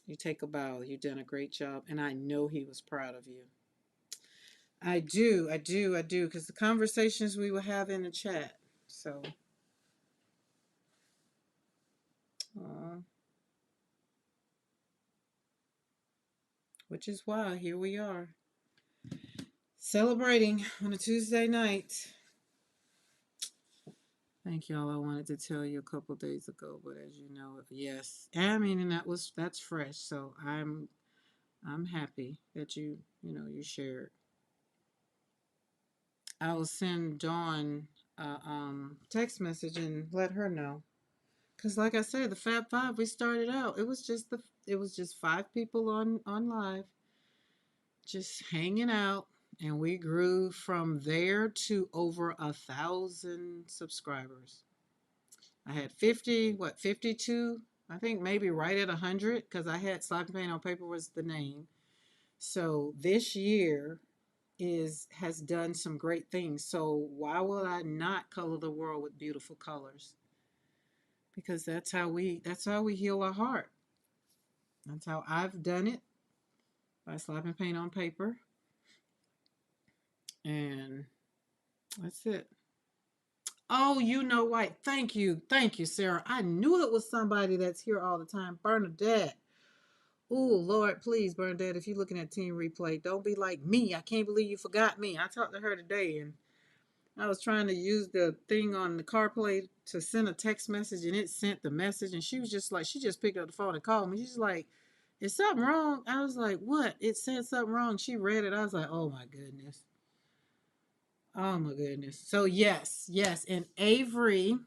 Speaker 1: you take a bow. You've done a great job, and I know he was proud of you. I do, because the conversations we will have in the chat. So, which is why here we are. Celebrating on a Tuesday night. Thank y'all. I wanted to tell you a couple days ago, but as you know, yes. I mean, and that's fresh. So I'm happy that you shared. I will send Dawn a text message and let her know. Cause like I said, the Fab Five, we started out. It was just 5 people on live, just hanging out, and we grew from there to over 1,000 subscribers. I had 52. I think maybe right at 100 because I had Slapping Paint on Paper was the name. So this year has done some great things. So why will I not color the world with beautiful colors? Because that's how we heal our heart. That's how I've done it, by slapping paint on paper, and that's it. Oh, you know what? Thank you, Sarah. I knew it was somebody that's here all the time, Bernadette. Oh, Lord, please, Bernadette, if you're looking at Team Replay, don't be like me. I can't believe you forgot me. I talked to her today, and I was trying to use the thing on the CarPlay to send a text message, and it sent the message, and she was just like, she just picked up the phone and called me. She's like, is something wrong? I was like, what? It said something wrong. She read it. I was like, oh my goodness. Oh my goodness. So yes. And Avery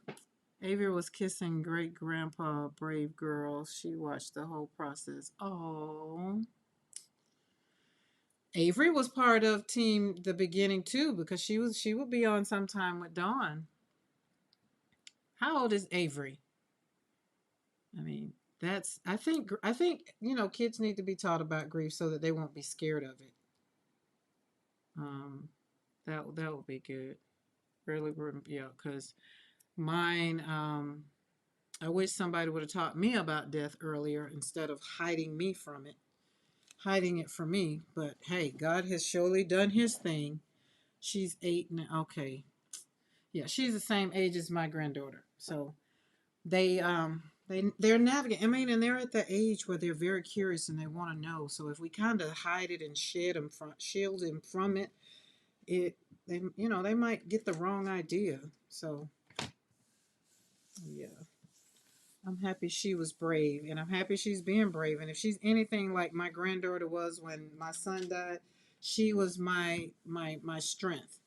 Speaker 1: was kissing great grandpa, brave girl. She watched the whole process. Oh. Avery was part of team the beginning too, because she would be on sometime with Dawn. How old is Avery? I mean, I think kids need to be taught about grief so that they won't be scared of it. Um, that would be good. Really, yeah, because mine. I wish somebody would have taught me about death earlier instead of hiding it from me. But hey, God has surely done His thing. She's 8 now. Okay, yeah, she's the same age as my granddaughter. So they're navigating. I mean, and they're at the age where they're very curious and they want to know. So if we kind of hide it and shield them from it, they might get the wrong idea. So yeah. I'm happy she was brave, and I'm happy she's being brave. And if she's anything like my granddaughter was when my son died, she was my strength.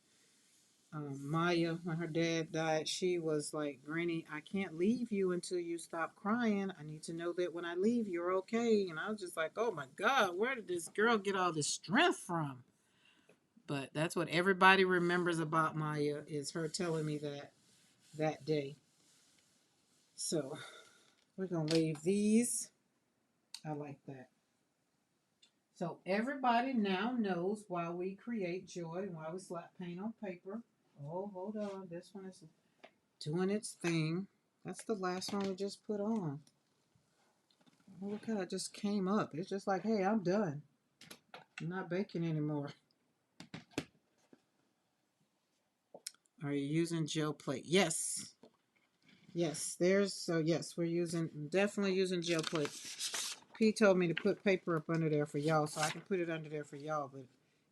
Speaker 1: Maya, when her dad died, she was like, Granny, I can't leave you until you stop crying. I need to know that when I leave, you're okay. And I was just like, oh my God, where did this girl get all this strength from? But that's what everybody remembers about Maya is her telling me that day. So we're gonna leave these. I like that. So everybody now knows why we create joy and why we slap paint on paper. Oh, hold on. This one is doing its thing. That's the last one we just put on. Oh, look how it just came up. It's just like, hey, I'm done. I'm not baking anymore. Are you using gel plate? Yes. Yes, yes, definitely using gel plate. P told me to put paper up under there for y'all, so I can put it under there for y'all, but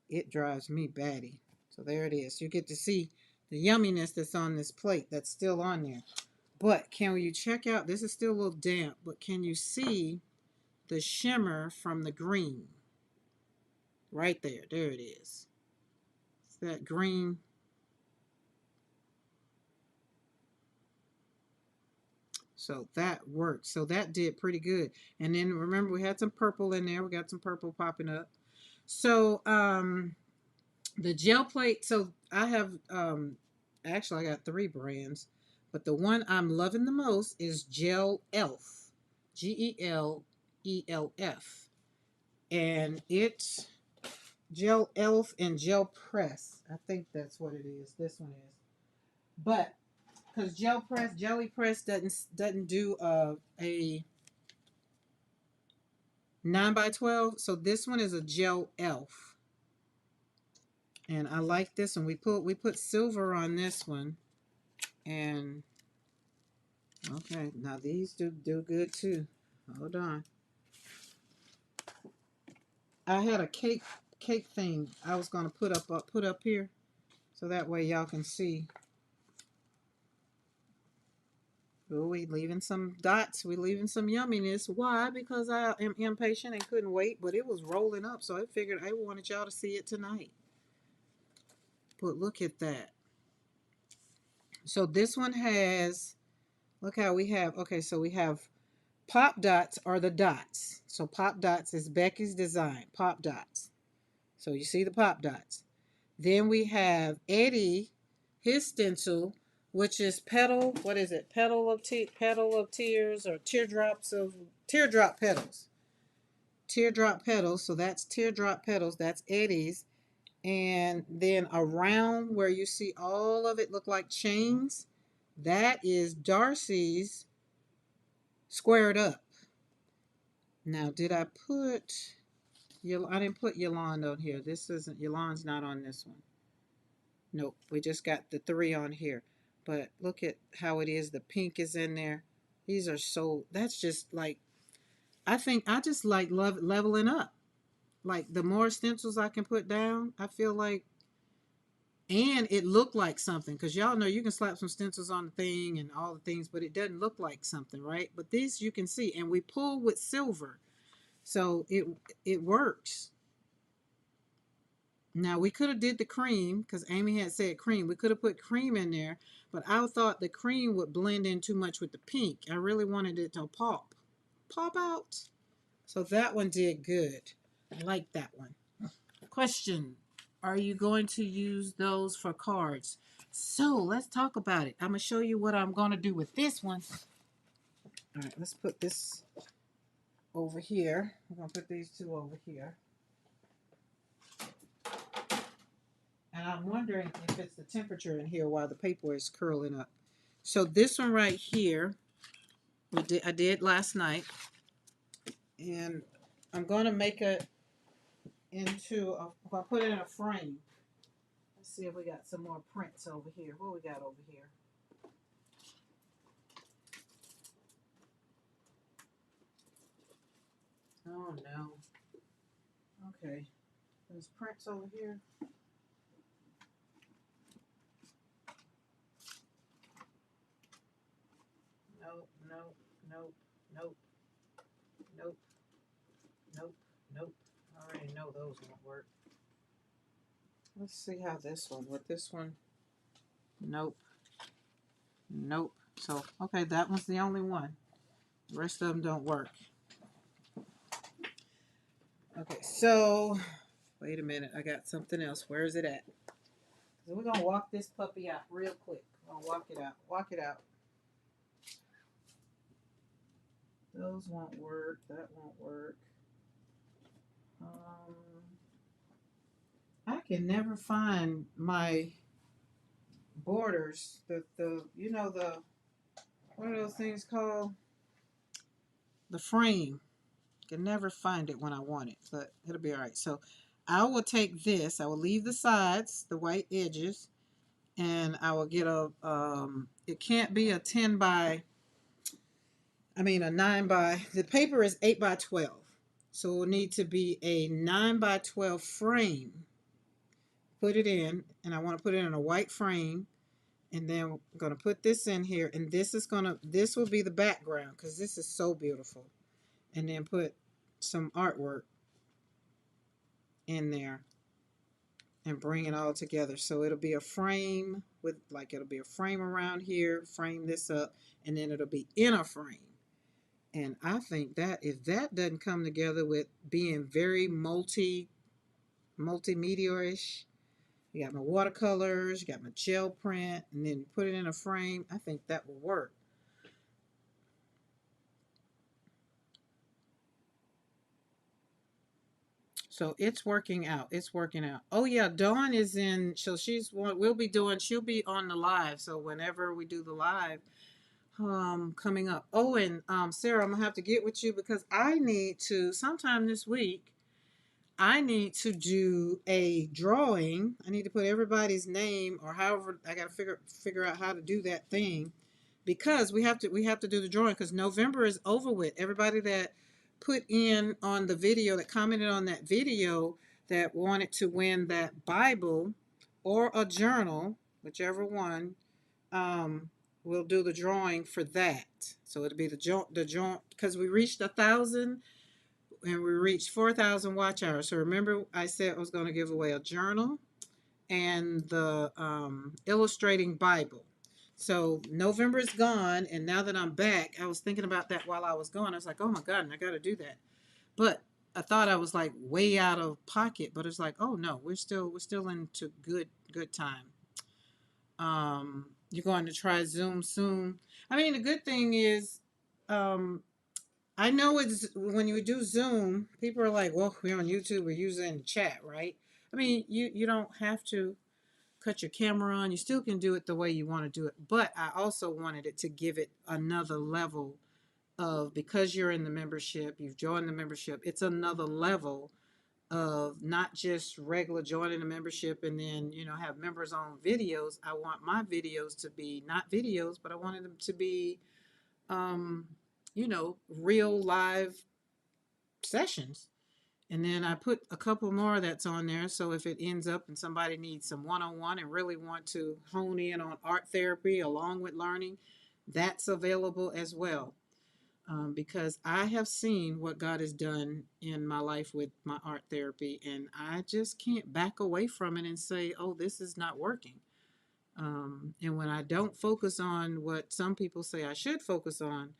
Speaker 1: it drives me batty. So there it is. You get to see the yumminess that's on this plate that's still on there. But can you check out, this is still a little damp, but can you see the shimmer from the green? Right there. There it is. It's that green. So that worked. So that did pretty good. And then remember, we had some purple in there. We got some purple popping up. So the gel plate. So I have actually I got 3 brands, but the one I'm loving the most is Gel Elf, GELELF, and it's Gel Elf and Gel Press. I think that's what it is. This one is, but because Jelly Press doesn't do a 9 by 12, so this one is a Gel Elf, and I like this one. We put silver on this one, and okay, now these do good too. Hold on. I had a cake thing I was gonna put up here, so that way y'all can see. Oh, we leaving some dots. We leaving some yumminess. Why? Because I am impatient and couldn't wait, but it was rolling up, so I figured I wanted y'all to see it tonight. But look at that. So this one has, look how we have, okay, so we have pop dots are the dots. So pop dots is Becky's design, pop dots. So you see the pop dots. Then we have Eddie, his stencil, which is petal, what is it? Petal of tears, or teardrop petals. Teardrop petals, so that's teardrop petals, that's Eddie's. And then around where you see all of it look like chains, that is Darcy's squared up. Now, did I put, I didn't put Yolande on here. This isn't, Yolande's not on this one. Nope, we just got the 3 on here. But look at how it is. The pink is in there. These are so, that's just like, I think I just like leveling up. Like the more stencils I can put down, I feel like, and it looked like something, because y'all know you can slap some stencils on the thing and all the things, but it doesn't look like something, right? But these you can see, and we pull with silver, so it works. Now we could have did the cream, because Amy had said cream. We could have put cream in there, but I thought the cream would blend in too much with the pink. I really wanted it to pop out. So that one did good. I like that one. Question: are you going to use those for cards? So let's talk about it. I'm gonna show you what I'm gonna do with this one. All right, let's put this over here. I'm gonna put these 2 over here. And I'm wondering if it's the temperature in here while the paper is curling up. So this one right here, I did last night, and I'm going to make it into, I'm going to put it in a frame. Let's see if we got some more prints over here. What we got over here? Oh no. Okay. There's prints over here. Nope, nope, nope, nope, nope, nope, nope. I already know those won't work. Let's see how this one, with this one. Nope. Nope. So, okay, that one's the only one. The rest of them don't work. Okay, so, wait a minute. I got something else. Where is it at? So we're going to walk this puppy out real quick. We're going to walk it out. Walk it out. Those won't work. That won't work. I can never find my borders. You know, what are those things called? The frame. Can never find it when I want it, but it'll be all right. So I will take this. I will leave the sides, the white edges, and I will get a, it can't be a 10 by, I mean a 9 by, the paper is 8 by 12. So it will need to be a 9 by 12 frame. Put it in, and I want to put it in a white frame. And then I'm going to put this in here, and this will be the background, because this is so beautiful. And then put some artwork in there and bring it all together. So it'll be a frame with, like, it'll be a frame around here, frame this up, and then it'll be in a frame. And I think that if that doesn't come together with being very multimedia-ish, you got my watercolors, you got my gel print, and then put it in a frame, I think that will work. So it's working out. It's working out. Oh yeah, Dawn is in. So she'll be on the live. So whenever we do the live, coming up. Oh, and Sarah, I'm gonna have to get with you, because I need to sometime this week. I need to do a drawing. I need to put everybody's name, or however I got to figure out how to do that thing, because we have to do the drawing, because November is over with. Everybody that put in on the video, that commented on that video, that wanted to win that Bible or a journal, whichever one, um, we'll do the drawing for that. So it'll be the joint because we reached 1,000 and we reached 4,000 watch hours. So remember, I said I was going to give away a journal and the illustrating Bible. So November is gone, and now that I'm back, I was thinking about that while I was gone. I was like, oh my God, and I got to do that. But I thought I was like way out of pocket, but it's like, oh no, we're still into good time. You're going to try Zoom soon. I mean, the good thing is, um, I know it's when you do Zoom, people are like, well, we're on YouTube, we're using chat, right? I mean, you don't have to cut your camera on. You still can do it the way you want to do it. But I also wanted it to give it another level of, because you're in the membership, you've joined the membership, it's another level of not just regular joining the membership and then, have members on videos. I want my videos to be not videos, but I wanted them to be, um, real live sessions. And then I put a couple more that's on there. So if it ends up and somebody needs some one on one and really want to hone in on art therapy along with learning, that's available as well. Because I have seen what God has done in my life with my art therapy, and I just can't back away from it and say, oh, this is not working. And when I don't focus on what some people say I should focus on,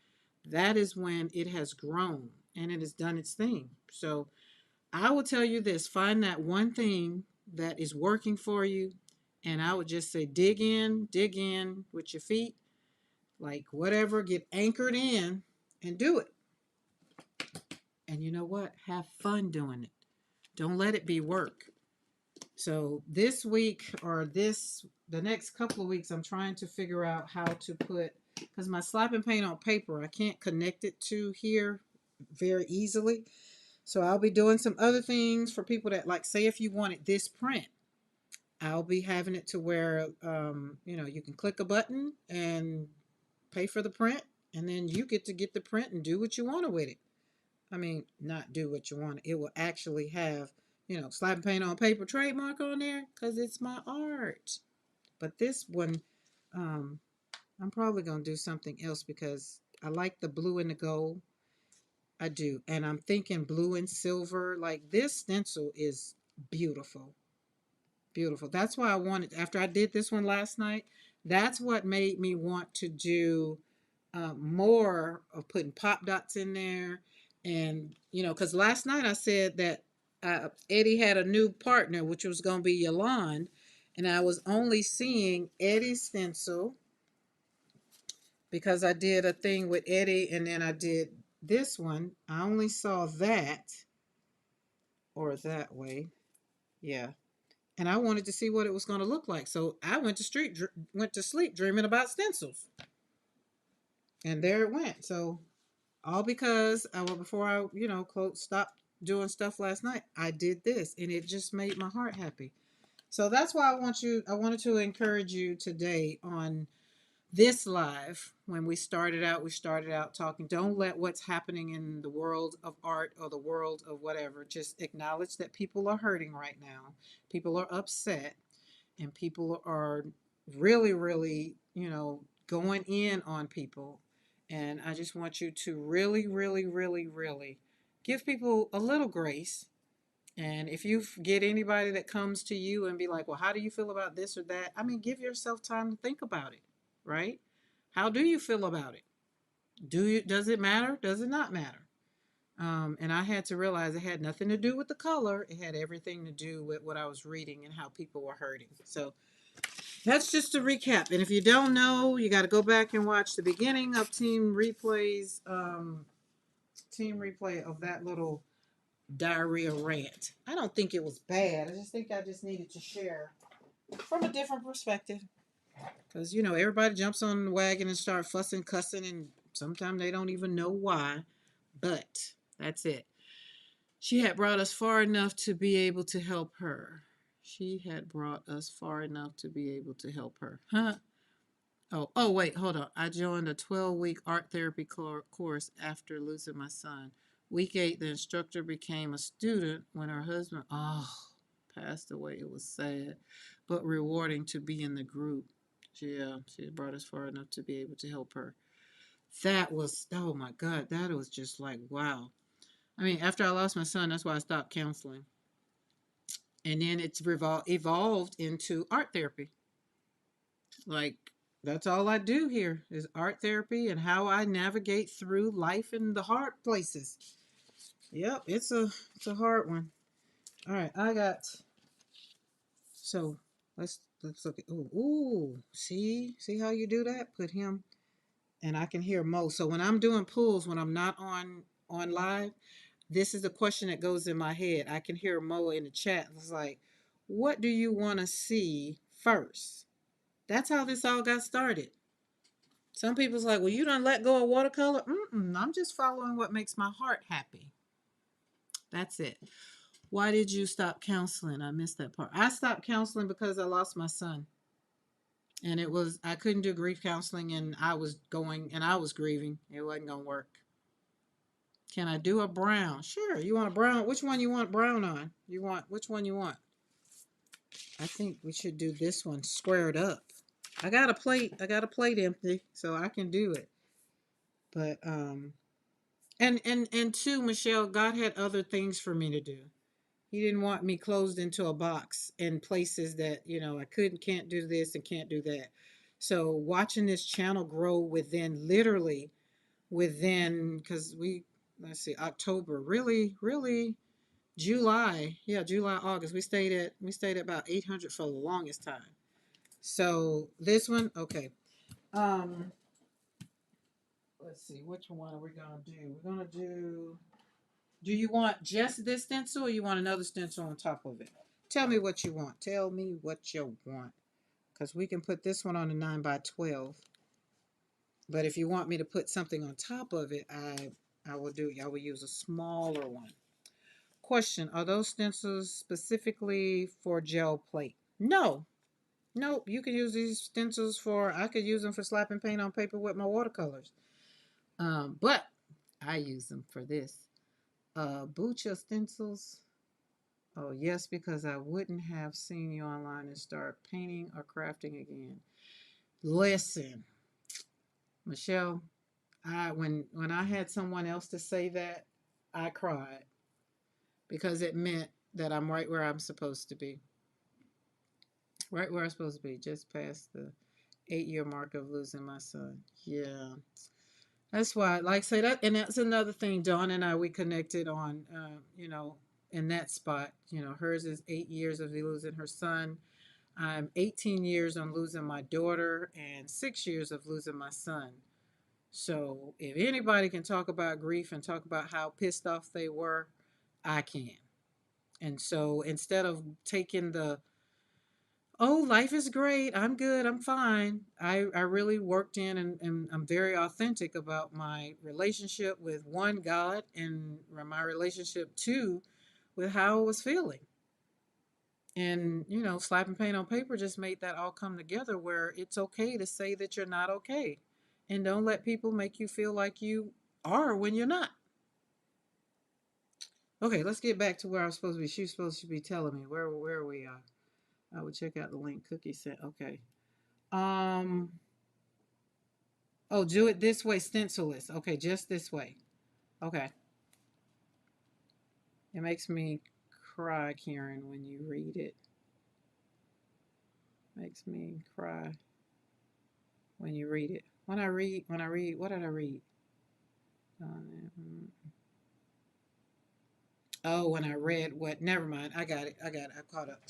Speaker 1: that is when it has grown and it has done its thing. So I will tell you this, find that one thing that is working for you. And I would just say, dig in with your feet, like whatever, get anchored in and do it. And you know what? Have fun doing it. Don't let it be work. So this week or the next couple of weeks, I'm trying to figure out how to put, because my slap and paint on paper, I can't connect it to here very easily. So I'll be doing some other things for people that, like, say if you wanted this print, I'll be having it to where, you can click a button and pay for the print, and then you get the print and do what you want with it. I mean, not do what you want. It will actually have, slap and paint on paper trademark on there because it's my art. But this one, um, I'm probably going to do something else because I like the blue and the gold. I do. And I'm thinking blue and silver. Like, this stencil is beautiful. Beautiful. That's why I wanted, after I did this one last night, that's what made me want to do more of putting pop dots in there. And, because last night I said that Eddie had a new partner, which was going to be Yolande. And I was only seeing Eddie's stencil because I did a thing with Eddie and then I did this one. I only saw that or that way. Yeah. And I wanted to see what it was going to look like. So I went to sleep dreaming about stencils. And there it went. So all because before I, stopped doing stuff last night, I did this and it just made my heart happy. So that's why I wanted to encourage you today on this live. When we started out talking, don't let what's happening in the world of art or the world of whatever, just acknowledge that people are hurting right now. People are upset and people are really, really, going in on people. And I just want you to really, really, really, really give people a little grace. And if you get anybody that comes to you and be like, well, how do you feel about this or that? I mean, give yourself time to think about it, right? How do you feel about it? Does it matter? Does it not matter? And I had to realize it had nothing to do with the color. It had everything to do with what I was reading and how people were hurting. So that's just a recap. And if you don't know, you got to go back and watch the beginning of team replay of that little diarrhea rant. I don't think it was bad. I just think I just needed to share from a different perspective. Because, everybody jumps on the wagon and start fussing, cussing, and sometimes they don't even know why. But that's it. She had brought us far enough to be able to help her. She had brought us far enough to be able to help her. Huh? Oh, wait, hold on. I joined a 12-week art therapy course after losing my son. Week 8, the instructor became a student when her husband, passed away. It was sad, but rewarding to be in the group. She brought us far enough to be able to help her. That was, oh my God, that was just like, wow. I mean, after I lost my son, that's why I stopped counseling. And then it's evolved into art therapy. Like, that's all I do here is art therapy and how I navigate through life in the hard places. Yep, it's a hard one. All right, I got, so let's look at, see how you do that? Put him, and I can hear Mo. So when I'm doing pulls, when I'm not on live, this is the question that goes in my head. I can hear Mo in the chat. It's like, what do you want to see first? That's how this all got started. Some people's like, well, you don't let go of watercolor. I'm just following what makes my heart happy. That's it. Why did you stop counseling? I missed that part. I stopped counseling because I lost my son. And I couldn't do grief counseling, and I was grieving. It wasn't going to work. Can I do a brown? Sure. You want a brown? Which one you want brown on? Which one you want? I think we should do this one squared up. I got a plate empty, so I can do it. But and two, Michelle, God had other things for me to do. He didn't want me closed into a box in places that, I can't do this and can't do that. So watching this channel grow literally within, because let's see, October, really, really, July, yeah, July, August, we stayed at about 800 for the longest time. So this one, okay. Um, let's see, which one are we gonna do? We're gonna do. Do you want just this stencil, or you want another stencil on top of it? Tell me what you want. Tell me what you want, because we can put this one on a 9x12. But if you want me to put something on top of it, I will do. I will use a smaller one. Question: are those stencils specifically for gel plate? No. Nope. You can use these stencils I could use them for slapping paint on paper with my watercolors. But I use them for this. Bucha stencils. Oh, yes, because I wouldn't have seen you online and start painting or crafting again. Listen, Michelle, when I had someone else to say that, I cried because it meant that I'm right where I'm supposed to be. Right where I'm supposed to be, just past the 8-year mark of losing my son. Yeah. That's why, like I say that, and that's another thing. Dawn and I, we connected on, in that spot. Hers is 8 years of losing her son. I'm 18 years on losing my daughter and 6 years of losing my son. So if anybody can talk about grief and talk about how pissed off they were, I can. And so instead of taking oh, life is great, I'm good, I'm fine, I really worked in and I'm very authentic about my relationship with one, God, and my relationship two, with how I was feeling. And, slapping paint on paper just made that all come together where it's okay to say that you're not okay. And don't let people make you feel like you are when you're not. Okay, let's get back to where I was supposed to be. She was supposed to be telling me where we are. I would check out the link. Cookie set. Okay. Um. Oh, do it this way, stencilless. Okay, just this way. Okay. It makes me cry, Karen, when you read it. Makes me cry when you read it. When I read, what did I read? Oh, when I read what? Never mind. I got it. I caught up.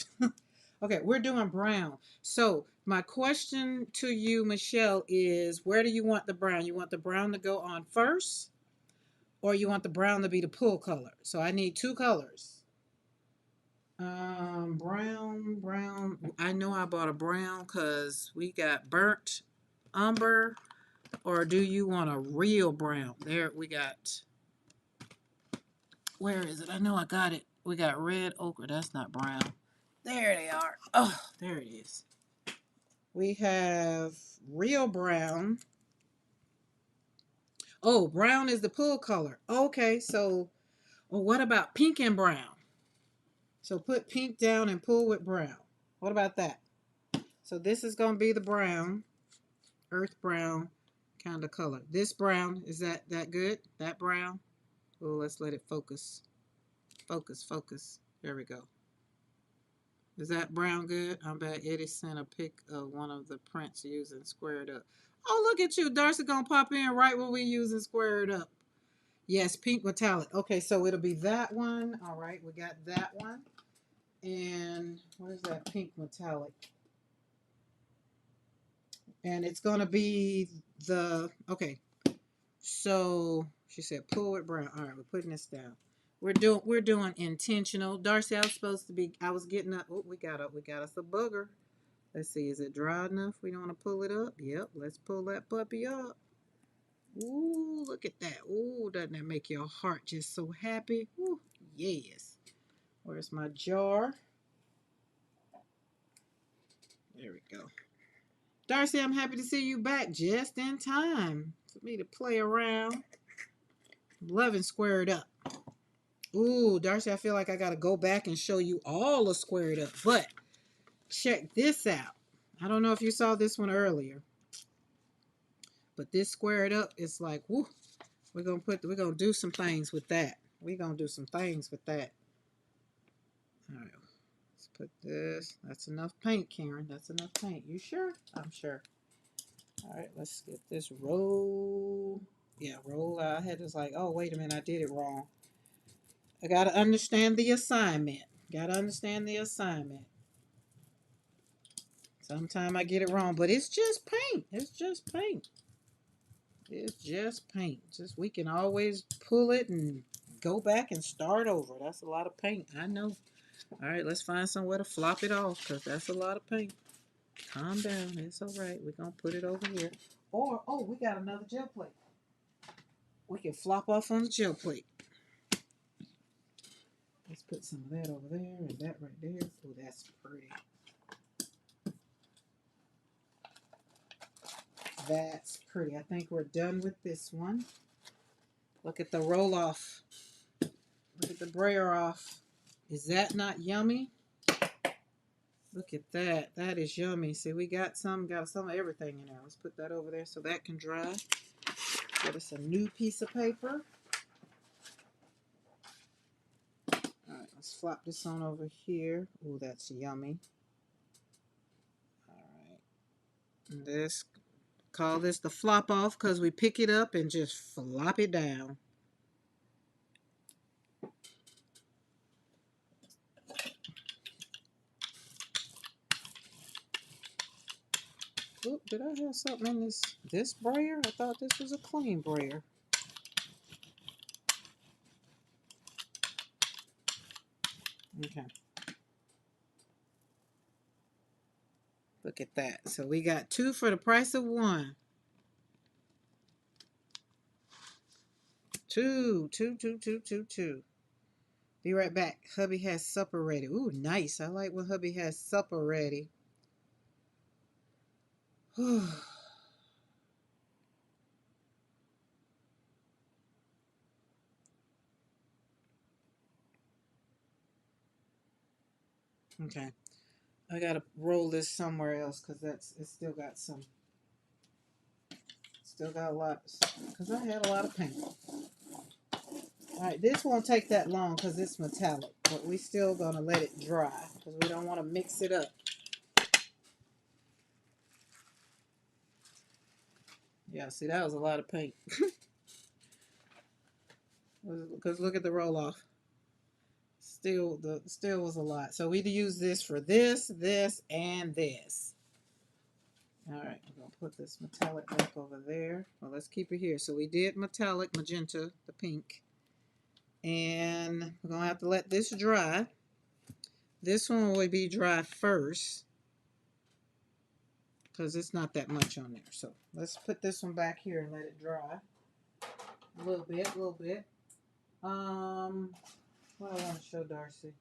Speaker 1: Okay, we're doing brown. So my question to you, Michelle, is where do you want the brown? You want the brown to go on first, or you want the brown to be the pull color? So I need two colors. Brown. I know I bought a brown because we got burnt umber. Or do you want a real brown? There we got. Where is it? I know I got it. We got red ochre. That's not brown. There they are. Oh, there it is. We have real brown. Oh, brown is the pull color. Okay, so well, what about pink and brown? So put pink down and pull with brown. What about that? So this is going to be the brown, earth brown kind of color. This brown, is that good? That brown? Oh, let's let it focus. Focus, focus. There we go. Is that brown good? I bet Eddie sent a pic of one of the prints using squared up. Oh, look at you. Darcy going to pop in right when we using squared up. Yes, pink metallic. Okay, so it'll be that one. All right, we got that one. And where's that pink metallic? And it's going to be the, okay. So she said pull with brown. All right, we're putting this down. We're doing intentional. Darcy, I was supposed to be, I was getting up. Oh, we got us a booger. Let's see, is it dry enough? We don't want to pull it up. Yep, let's pull that puppy up. Ooh, look at that. Ooh, doesn't that make your heart just so happy? Ooh, yes. Where's my jar? There we go. Darcy, I'm happy to see you back just in time for me to play around. Loving squared up. Ooh, Darcy, I feel like I got to go back and show you all the squared up. But check this out. I don't know if you saw this one earlier. But this squared up is like, whoo. We're gonna do some things with that. We're gonna do some things with that. All right, let's put this. That's enough paint, Karen. That's enough paint. You sure? I'm sure. All right, let's get this roll. Yeah, roll out. I had this like, oh wait a minute, I did it wrong. I gotta understand the assignment. Gotta understand the assignment. Sometimes I get it wrong, but it's just paint. It's just paint. It's just paint. Just we can always pull it and go back and start over. That's a lot of paint. I know. All right, let's find somewhere to flop it off because that's a lot of paint. Calm down. It's all right. We're going to put it over here. Or, oh, we got another gel plate. We can flop off on the gel plate. Let's put some of that over there and that right there. Oh, that's pretty. That's pretty. I think we're done with this one. Look at the roll off. Look at the brayer off. Is that not yummy? Look at that. That is yummy. See, we got some of everything in there. Let's put that over there so that can dry. Get us a new piece of paper. All right, let's flop this on over here. Oh, that's yummy. All right. And this, call this the flop off because we pick it up and just flop it down. Oop, did I have something in this brayer? I thought this was a clean brayer. Okay. Look at that. So we got 2 for the price of 1. 2, 2, 2, 2, 2, 2. Be right back. Hubby has supper ready. Ooh, nice. I like when hubby has supper ready. Okay. I gotta roll this somewhere else because it's still got a lot, because I had a lot of paint. All right, this won't take that long because it's metallic, but we still gonna let it dry because we don't want to mix it up. Yeah, see, that was a lot of paint. Because look at the roll off. Still was a lot. So we use this for this, and this. All right, we're gonna put this metallic back over there. Well, let's keep it here. So we did metallic, magenta, the pink. And we're gonna have to let this dry. This one will be dry first because it's not that much on there. So let's put this one back here and let it dry. A little bit. What I want to show Darcy.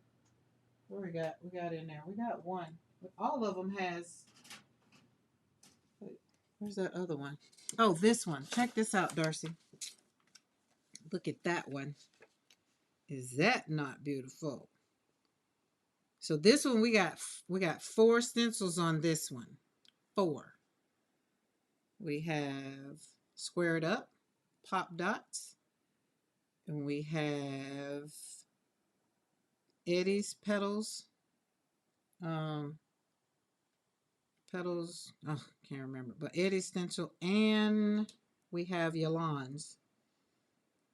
Speaker 1: What we got? We got in there. We got one. All of them has. Wait, where's that other one? Oh, this one. Check this out, Darcy. Look at that one. Is that not beautiful? So this one we got 4 stencils on this one. 4. We have squared up, pop dots, and we have Eddie's petals. Petals. Oh, can't remember. But Eddie's stencil, and we have Yolande's.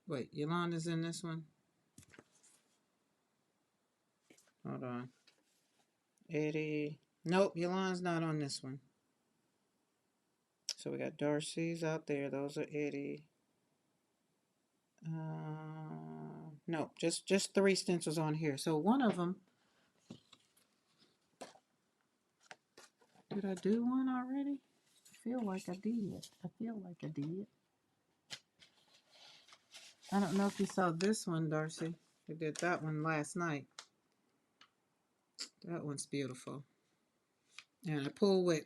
Speaker 1: Wait, Yolande's in this one. Hold on. Eddie. Nope, Yolande's not on this one. So we got Darcy's out there. Those are Eddie. No, just 3 stencils on here. So one of them. Did I do one already? I feel like I did. I don't know if you saw this one, Darcy. We did that one last night. That one's beautiful. And I pull with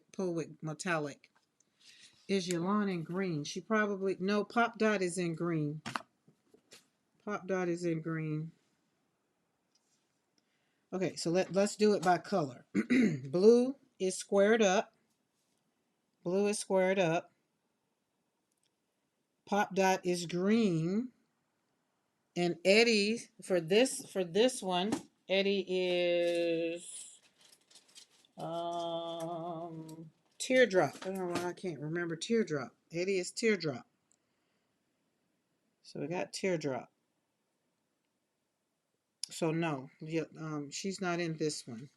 Speaker 1: metallic. Is Yolanda in green? She probably, no, Pop Dot is in green. Pop Dot is in green. Okay, so let's do it by color. Blue is squared up. Blue is squared up. Pop Dot is green. And Eddie, for this one, Eddie is Teardrop. I don't know why I can't remember Teardrop. Eddie is Teardrop. So we got Teardrop. So no, she's not in this one.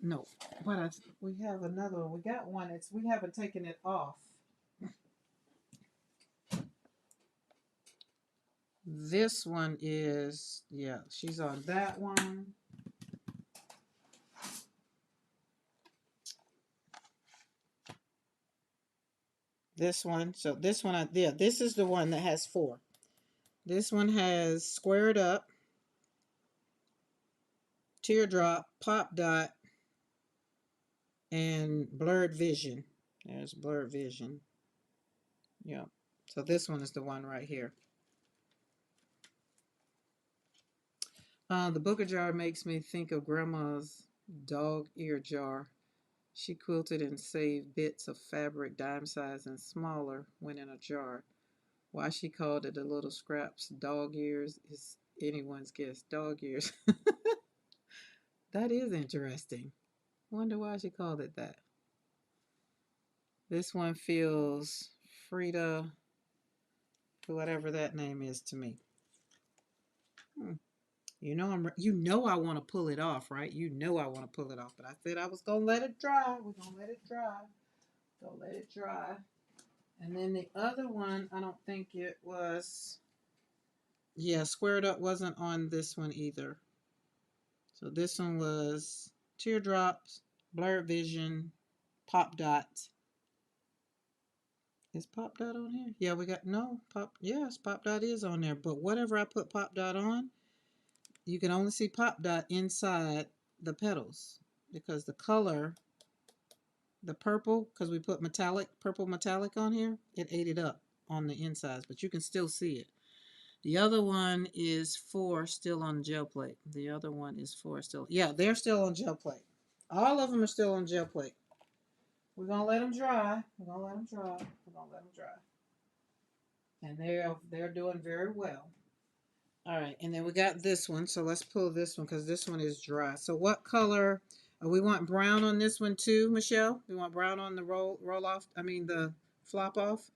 Speaker 1: No, but we have another one. We got one. We haven't taken it off. This one is, yeah, she's on that one. This one, so this one, yeah, this is the one that has 4. This one has squared up, Teardrop, Pop Dot, and Blurred Vision. There's Blurred Vision. Yeah. So this one is the one right here. The booger jar makes me think of Grandma's dog ear jar. She quilted and saved bits of fabric dime size and smaller when in a jar. Why she called it the little scraps dog ears is anyone's guess. Dog ears. That is interesting. Wonder why she called it that. This one feels Frida, whatever that name is to me. You know I want to pull it off, right? You know I want to pull it off, but I said I was gonna let it dry. We're gonna let it dry. Go let it dry. And then the other one, I don't think it was. Yeah, squared up wasn't on this one either. So this one was Teardrops, Blurred Vision, Pop Dot. Is Pop Dot on here? Yeah, we got no Pop. Yes, Pop Dot is on there. But whatever I put Pop Dot on, you can only see Pop Dot inside the petals because the color, the purple, because we put purple metallic on here, it ate it up on the insides, but you can still see it. The other one is 4 still on gel plate. The other one is 4 still. Yeah, they're still on gel plate. All of them are still on gel plate. We're going to let them dry. And they're doing very well. All right, and then we got this one. So let's pull this one because this one is dry. So what color? We want brown on this one too, Michelle. We want brown on the roll off. I mean the flop off.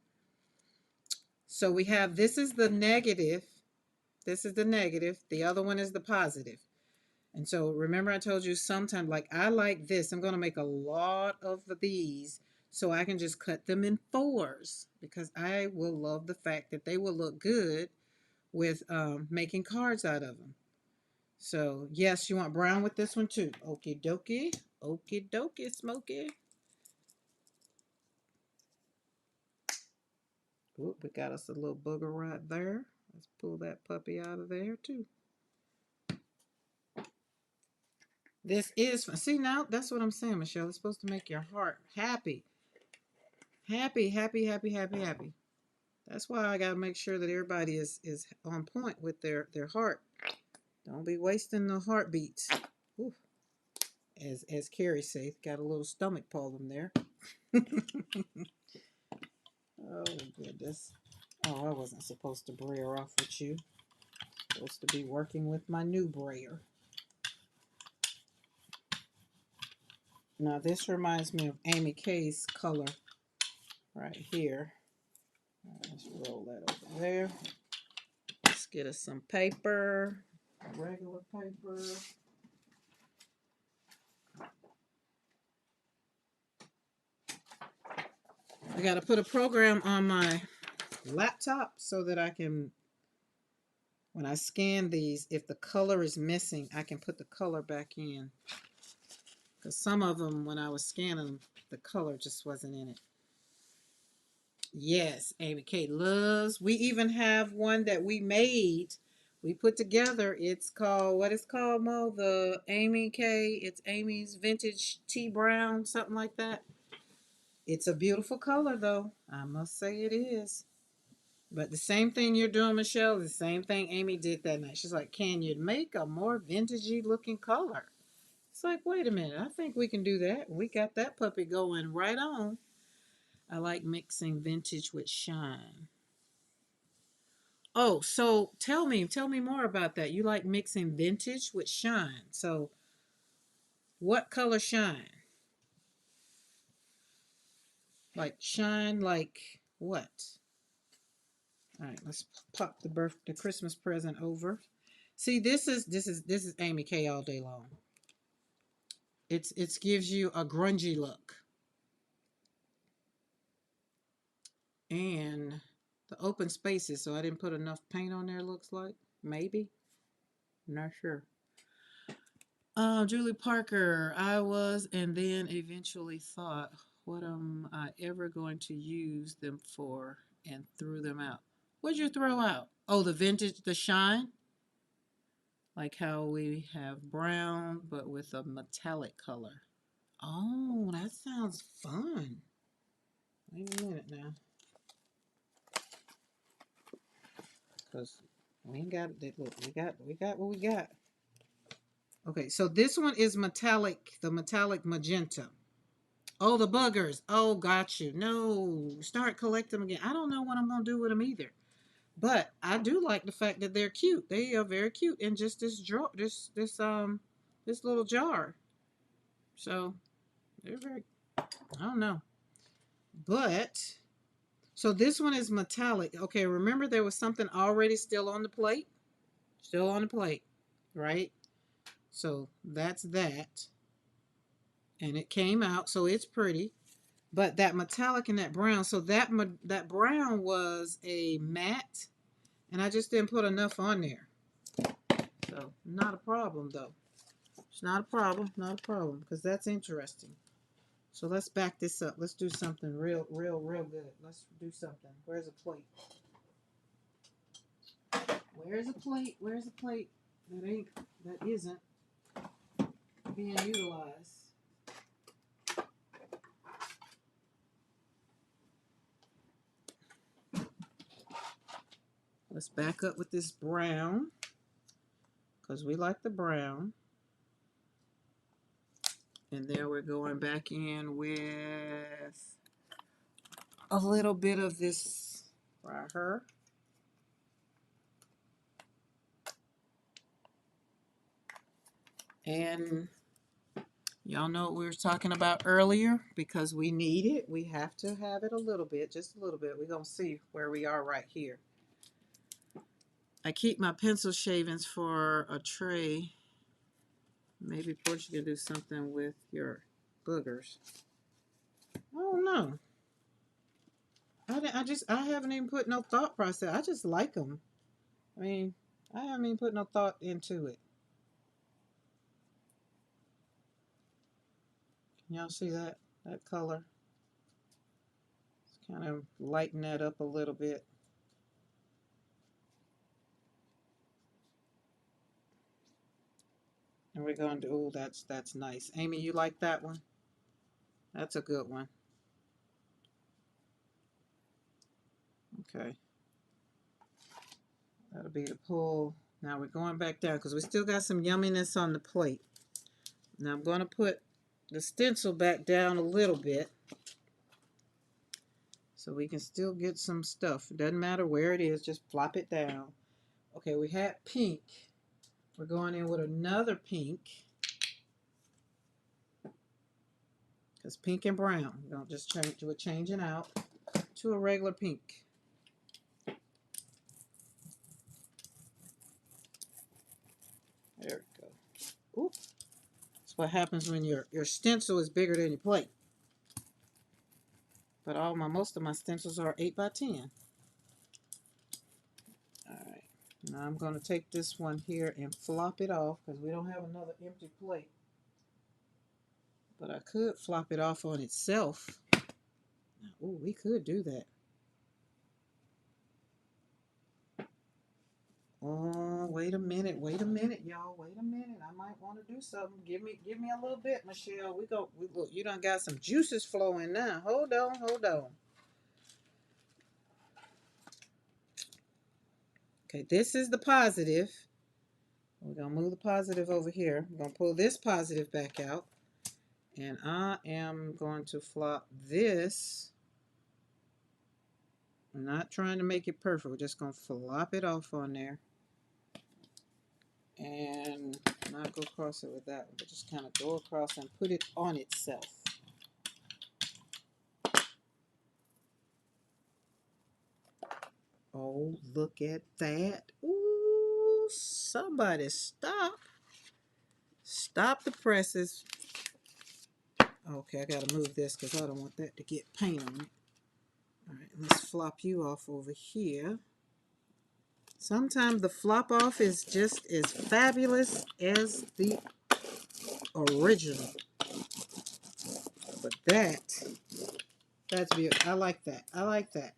Speaker 1: So we have, this is the negative. This is the negative. The other one is the positive. And so remember I told you sometimes, like I like this. I'm going to make a lot of these so I can just cut them in 4s because I will love the fact that they will look good with making cards out of them. So yes, you want brown with this one too. Okie dokie. Okie dokie, Smokey. Oop, we got us a little booger right there. Let's pull that puppy out of there too. This is, see now, that's what I'm saying, Michelle. It's supposed to make your heart happy. Happy, happy, happy, happy, happy. That's why I gotta make sure that everybody is on point with their heart. Don't be wasting the heartbeats. Ooh, as Carrie says, got a little stomach problem there. Oh goodness. Oh, I wasn't supposed to brayer off with you. Supposed to be working with my new brayer. Now this reminds me of Amy K's color right here. Let's roll that over there. Let's get us some paper, regular paper. I got to put a program on my laptop so that I can, when I scan these, if the color is missing, I can put the color back in. Because some of them, when I was scanning them, the color just wasn't in it. Yes, Amy K loves. We even have one that we made. We put together. It's called, what is called, Mo? The Amy K. It's Amy's Vintage Tea Brown, something like that. It's a beautiful color, though. I must say it is. But the same thing you're doing, Michelle, the same thing Amy did that night. She's like, can you make a more vintagey looking color? It's like, wait a minute. I think we can do that. We got that puppy going right on. I like mixing vintage with shine. Oh, so tell me more about that. You like mixing vintage with shine. So what color shine? Like shine like what? All right, let's pop the Christmas present over. See, this is Amy K all day long. It gives you a grungy look. And the open spaces, so I didn't put enough paint on there, looks like. Maybe. Not sure. Julie Parker, I was and then eventually thought, what am I ever going to use them for, and threw them out. What'd you throw out? Oh, the vintage, the shine? Like how we have brown, but with a metallic color. Oh, that sounds fun. Wait a minute now. Because we ain't got it. Look, we got what we got. Okay, so this one is metallic, the metallic magenta. Oh, the buggers. Oh, got you. No, start collecting them again. I don't know what I'm gonna do with them either. But I do like the fact that they're cute. They are very cute in just this drawer, this little jar. So they're very, I don't know. But so this one is metallic. Okay, remember there was something already still on the plate? Still on the plate, right? So that's that. And it came out, so it's pretty. But that metallic and that brown, so that brown was a matte, and I just didn't put enough on there. So not a problem though. It's not a problem, not a problem, because that's interesting. So let's back this up. Let's do something real good. Let's do something. Where's a plate? Where's a plate? Where's a plate? That isn't being utilized. Let's back up with this brown, because we like the brown. And then we're going back in with a little bit of this right here. And y'all know what we were talking about earlier, because we need it. We have to have it a little bit, just a little bit. We're going to see where we are right here. I keep my pencil shavings for a tray. Maybe Portia can do something with your boogers. I don't know. I haven't even put no thought process. I just like them. I mean, I haven't even put no thought into it. Can y'all see that color? Let's kind of lighten that up a little bit. And we're going to, oh, that's nice. Amy, you like that one? That's a good one. Okay. That'll be the pull. Now we're going back down because we still got some yumminess on the plate. Now I'm going to put the stencil back down a little bit so we can still get some stuff. It doesn't matter where it is, just flop it down. Okay, we had pink. We're going in with another pink. Because pink and brown, don't just change, we're changing out to a regular pink. There we go. Ooh. That's what happens when your stencil is bigger than your plate. But most of my stencils are 8 by 10. Alright. Now I'm going to take this one here and flop it off because we don't have another empty plate. But I could flop it off on itself. Ooh, we could do that. Oh, wait a minute, y'all. Wait a minute. I might want to do something. Give me a little bit, Michelle. Look, you done got some juices flowing now. Hold on. Okay, this is the positive. We're gonna move the positive over here. We're gonna pull this positive back out. And I am going to flop this. I'm not trying to make it perfect. We're just gonna flop it off on there. And not go across it with that one, but just kind of go across and put it on itself. Oh, look at that. Ooh, somebody stop. Stop the presses. Okay, I gotta move this because I don't want that to get paint on it. Alright, let's flop you off over here. Sometimes the flop off is just as fabulous as the original. But that's beautiful. I like that. I like that.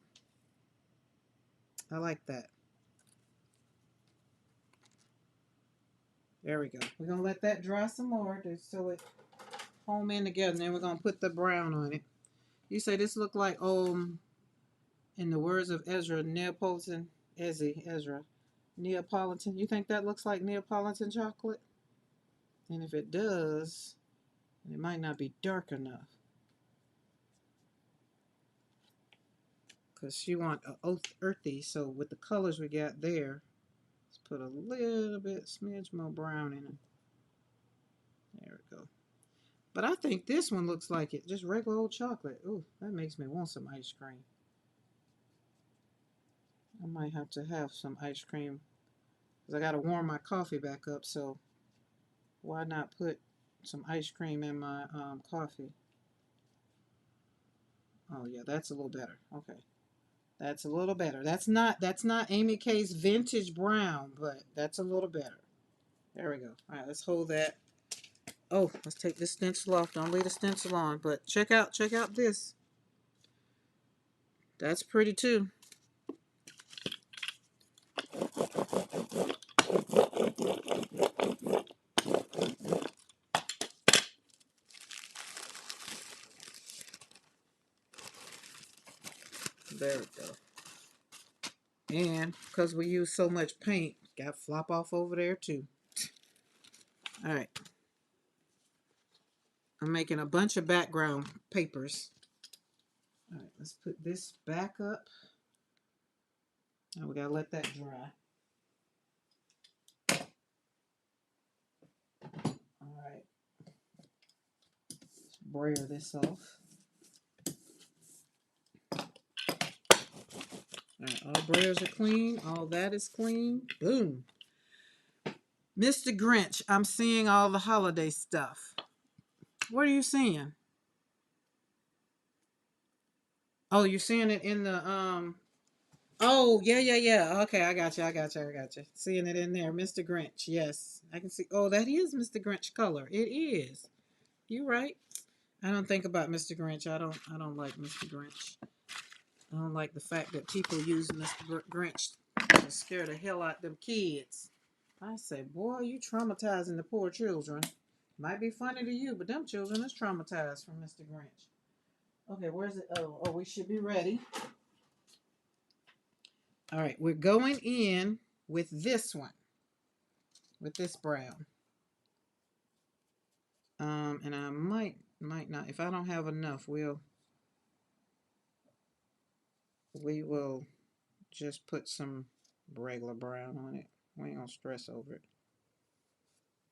Speaker 1: There we go. We're going to let that dry some more so it home in together. And then we're going to put the brown on it. You say this look like, in the words of Ezra, Neapolitan, Ezra, Neapolitan. You think that looks like Neapolitan chocolate? And if it does, it might not be dark enough. Because you want earthy, so with the colors we got there, let's put a little bit, smidge more brown in it. There we go. But I think this one looks like it, just regular old chocolate. Ooh, that makes me want some ice cream. I might have to have some ice cream, because I got to warm my coffee back up, so why not put some ice cream in my coffee? Oh yeah, that's a little better. Okay. That's a little better. That's not Amy K's vintage brown, but that's a little better. There we go. All right, let's hold that. Oh, let's take this stencil off. Don't leave the stencil on, but check out this. That's pretty too. There we go. And because we use so much paint, got flop off over there too. All right. I'm making a bunch of background papers. All right, let's put this back up. Now we gotta let that dry. All right. Let's brayer this off. All right, all brayers are clean. All that is clean. Boom. Mr. Grinch, I'm seeing all the holiday stuff. What are you seeing? Oh, you're seeing it in the oh, yeah. Okay, I got you. Seeing it in there, Mr. Grinch. Yes, I can see. Oh, that is Mr. Grinch color. It is. You're right. I don't think about Mr. Grinch. I don't like Mr. Grinch. I don't like the fact that people use Mr. Grinch to scare the hell out of them kids. I say, boy, you traumatizing the poor children. Might be funny to you, but them children is traumatized from Mr. Grinch. Okay, where's it? Oh, we should be ready. All right, we're going in with this one, with this brown. And I might not, if I don't have enough, we will just put some regular brown on it. We ain't gonna stress over it,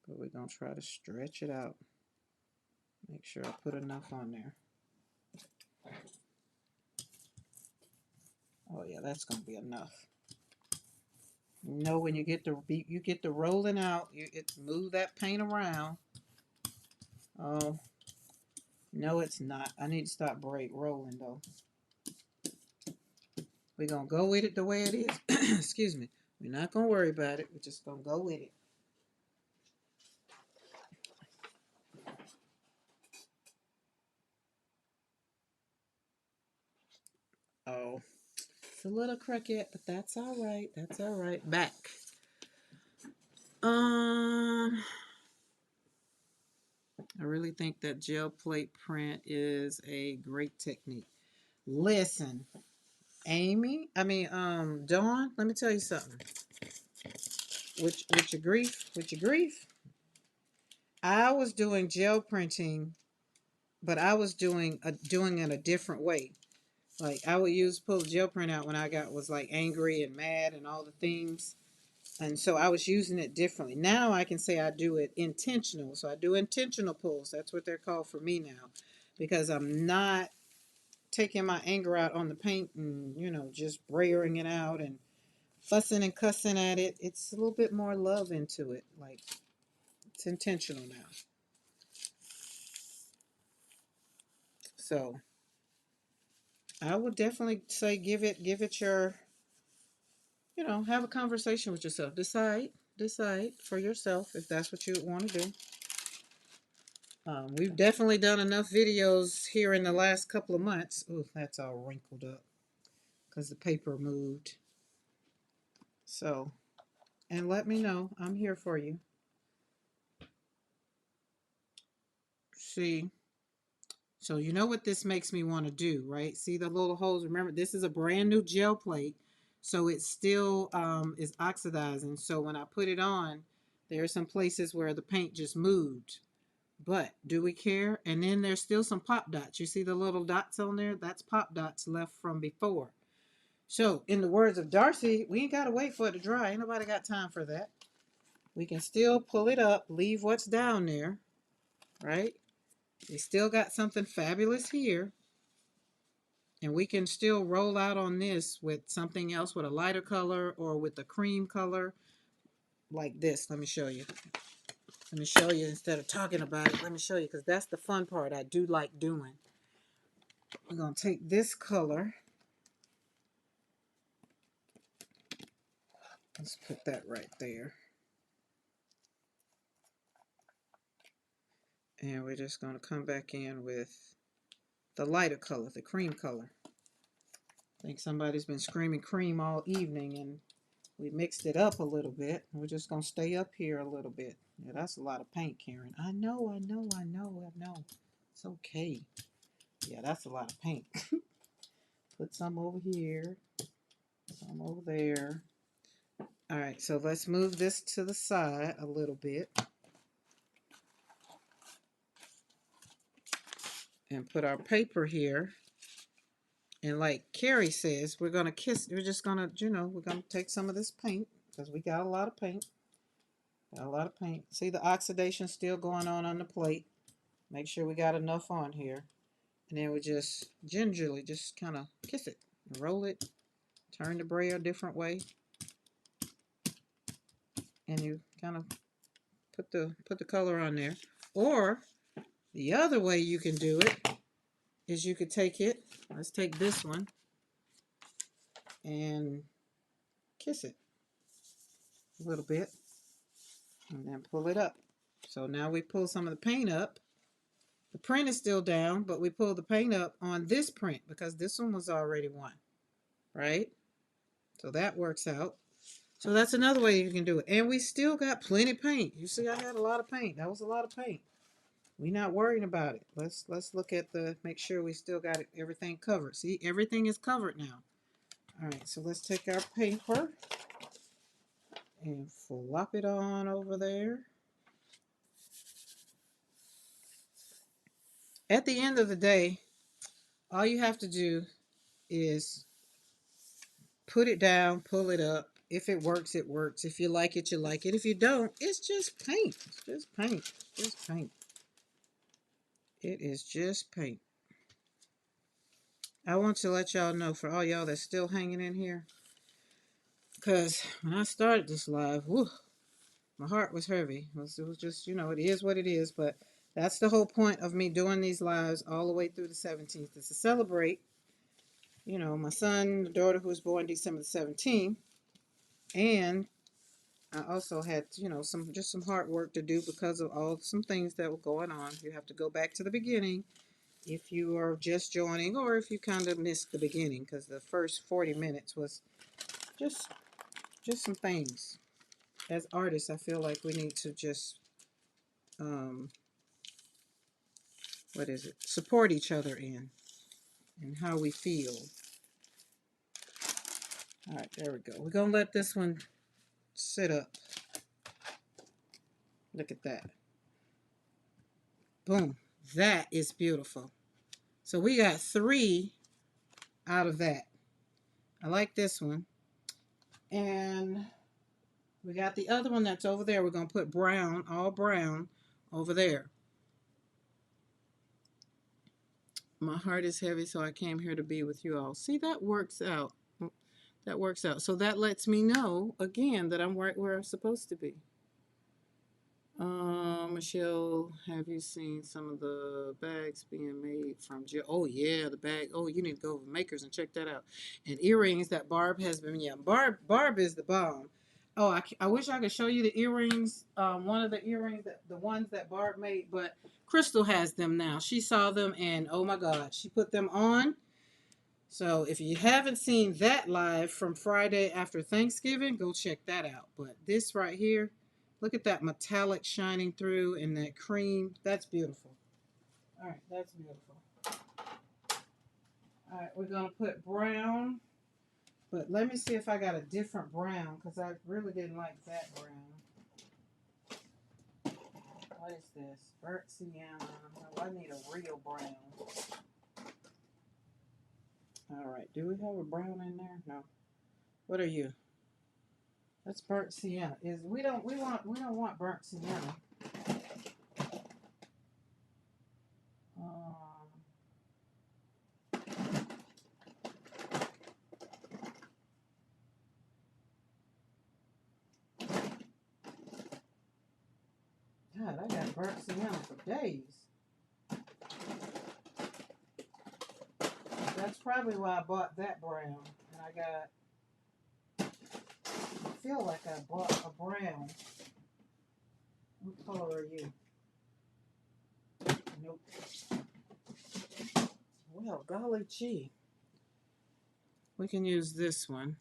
Speaker 1: but we're gonna try to stretch it out. Make sure I put enough on there. Oh yeah, that's gonna be enough. You know, when you get the rolling out, move that paint around. Oh no, it's not. I need to stop rolling though. We're gonna go with it the way it is. Excuse me. We're not gonna worry about it. We're just gonna go with it. Oh, it's a little crooked, but that's all right. That's all right. Back. Um, I really think that gel plate print is a great technique. Listen, Amy, Dawn, let me tell you something. With your grief, I was doing gel printing, but I was doing it a different way. Like I would pull the gel print out when was like angry and mad and all the things. And so I was using it differently. Now I can say I do it intentional. So I do intentional pulls. That's what they're called for me now. Because I'm not taking my anger out on the paint and, just brayering it out and fussing and cussing at it. It's a little bit more love into it. Like it's intentional now. So I would definitely say give it your, have a conversation with yourself. Decide for yourself if that's what you want to do. We've definitely done enough videos here in the last couple of months. Ooh, that's all wrinkled up because the paper moved. So, and let me know. I'm here for you. See, so you know what this makes me want to do, right? See the little holes. Remember, this is a brand new gel plate, so it still is oxidizing. So when I put it on, there are some places where the paint just moved. But do we care? And then there's still some pop dots. You see the little dots on there? That's pop dots left from before. So, in the words of Darcy, we ain't got to wait for it to dry. Ain't nobody got time for that. We can still pull it up, leave what's down there, right? We still got something fabulous here. And we can still roll out on this with something else, with a lighter color or with a cream color like this. Let me show you. Let me show you instead of talking about it. Let me show you because that's the fun part I do like doing. We're going to take this color. Let's put that right there. And we're just going to come back in with the lighter color, the cream color. I think somebody's been screaming cream all evening and we mixed it up a little bit. We're just going to stay up here a little bit. Yeah, that's a lot of paint, Karen. I know. It's okay. Yeah, that's a lot of paint. Put some over here, some over there. All right, so let's move this to the side a little bit. And put our paper here. And like Carrie says, we're going to we're just going to, we're going to take some of this paint because we got a lot of paint. Got a lot of paint. See the oxidation still going on the plate. Make sure we got enough on here. And then we just gingerly just kind of kiss it. Roll it. Turn the brayer a different way. And you kind of put the color on there. Or the other way you can do it is you could take it. Let's take this one and kiss it a little bit. And then pull it up. So now we pull some of the paint up. The print is still down, but we pull the paint up on this print because this one was already one, right? So that works out. So that's another way you can do it. And we still got plenty of paint. You see, I had a lot of paint. That was a lot of paint. We're not worrying about it. Let's look at make sure we still got everything covered. See, everything is covered now. All right, so let's take our paper and flop it on over there. At the end of the day, all you have to do is put it down, pull it up. If it works, it works. If you like it, you like it. If you don't, it's just paint. It's just paint. Just paint. It is just paint. I want to let y'all know, for all y'all that's still hanging in here, because when I started this live, whew, my heart was heavy. It was just, it is what it is. But that's the whole point of me doing these lives all the way through the 17th, is to celebrate, my son, the daughter who was born December the 17th. And I also had, some hard work to do because of some things that were going on. You have to go back to the beginning if you are just joining, or if you kind of missed the beginning, because the first 40 minutes was just some things. As artists, I feel like we need to just support each other in and how we feel. All right, there we go. We're gonna let this one sit up. Look at that. Boom. That is beautiful. So we got 3 out of that. I like this one. And we got the other one that's over there. We're going to put brown, all brown, over there. My heart is heavy, so I came here to be with you all. See, that works out. That works out. So that lets me know, again, that I'm right where I'm supposed to be. Michelle, have you seen some of the bags being made from gel? Oh, yeah, the bag. Oh, you need to go over Makers and check that out. And earrings that Barb has been, Barb is the bomb. Oh, I wish I could show you the earrings. One of the earrings, the ones that Barb made, but Crystal has them now. She saw them and oh my God, she put them on. So if you haven't seen that live from Friday after Thanksgiving, go check that out. But this right here, look at that metallic shining through and that cream. That's beautiful. All right, that's beautiful. All right, we're going to put brown. But let me see if I got a different brown, because I really didn't like that brown. What is this? Burnt sienna. No, I need a real brown. All right, do we have a brown in there? No. What are you? That's burnt sienna. We don't want burnt sienna. God, I got burnt sienna for days. That's probably why I bought that brown. And I feel like I bought a brown. What color are you? Nope. Well, golly gee. We can use this one.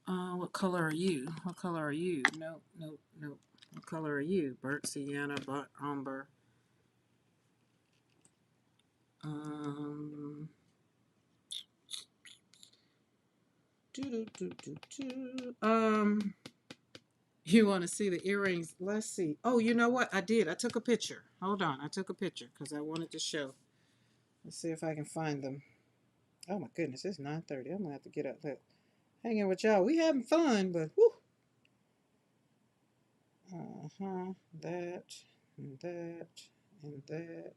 Speaker 1: What color are you? What color are you? Nope, nope, nope. What color are you? Burnt sienna, burnt umber. You want to see the earrings? Let's see. Oh, you know what? I did. I took a picture. Hold on. I took a picture because I wanted to show. Let's see if I can find them. Oh my goodness, it's 9:30. I'm gonna have to get up. Look, hanging with y'all. We having fun, but whoo. That and that and that.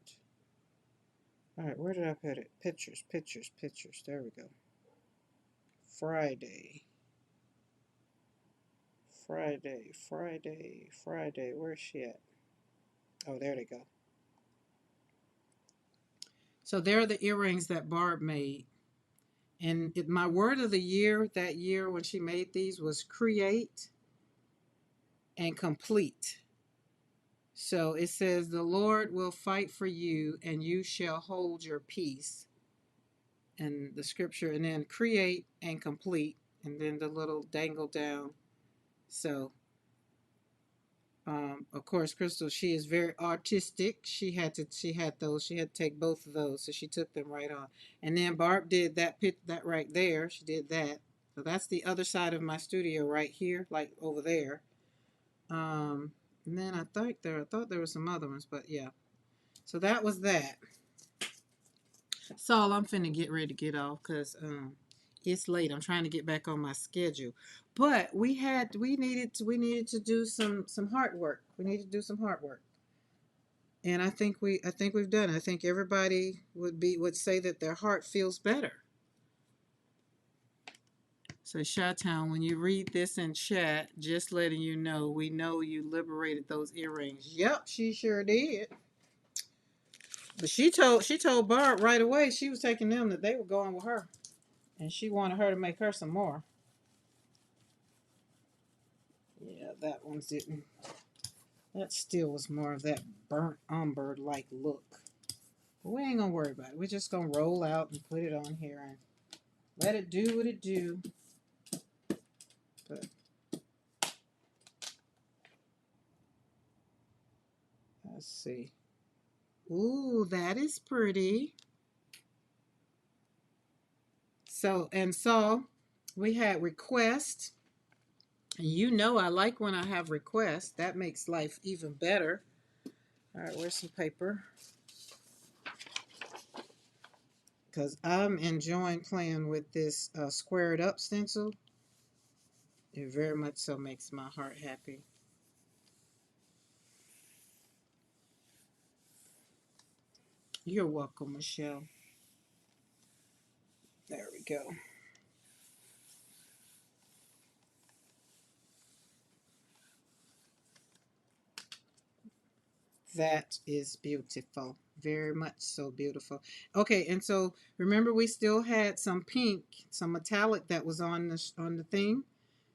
Speaker 1: All right, where did I put it? Pictures, pictures, pictures. There we go. Friday. Friday, Friday, Friday. Where's she at? Oh, there they go. So there are the earrings that Barb made. And my word of the year that year when she made these was create and complete. So it says, the Lord will fight for you and you shall hold your peace. And the scripture, and then create and complete, and then the little dangle down. So of course, Crystal, she is very artistic. She had to take both of those, so she took them right on. And then Barb did that right there. She did that. So that's the other side of my studio right here, like over there. Um, and then I thought there were some other ones, but yeah. So that was that. So I'm finna get ready to get off because it's late. I'm trying to get back on my schedule. But we needed to do some hard work. We need to do some hard work. And I think we've done it. I think everybody would say that their heart feels better. So Chi-Town, when you read this in chat, just letting you know, we know you liberated those earrings. Yep, she sure did. But she told Barb right away she was taking them, that they were going with her. And she wanted her to make her some more. Yeah, that one didn't. That still was more of that burnt umber like look. But we ain't gonna worry about it. We're just gonna roll out and put it on here and let it do what it do. But let's see. Ooh, that is pretty. So we had requests. You know I like when I have requests. That makes life even better. All right, where's some paper? Because I'm enjoying playing with this squared up stencil. It very much so makes my heart happy. You're welcome, Michelle. There we go. That is beautiful. Very much so beautiful. Okay, and so remember we still had some pink, some metallic that was on the thing.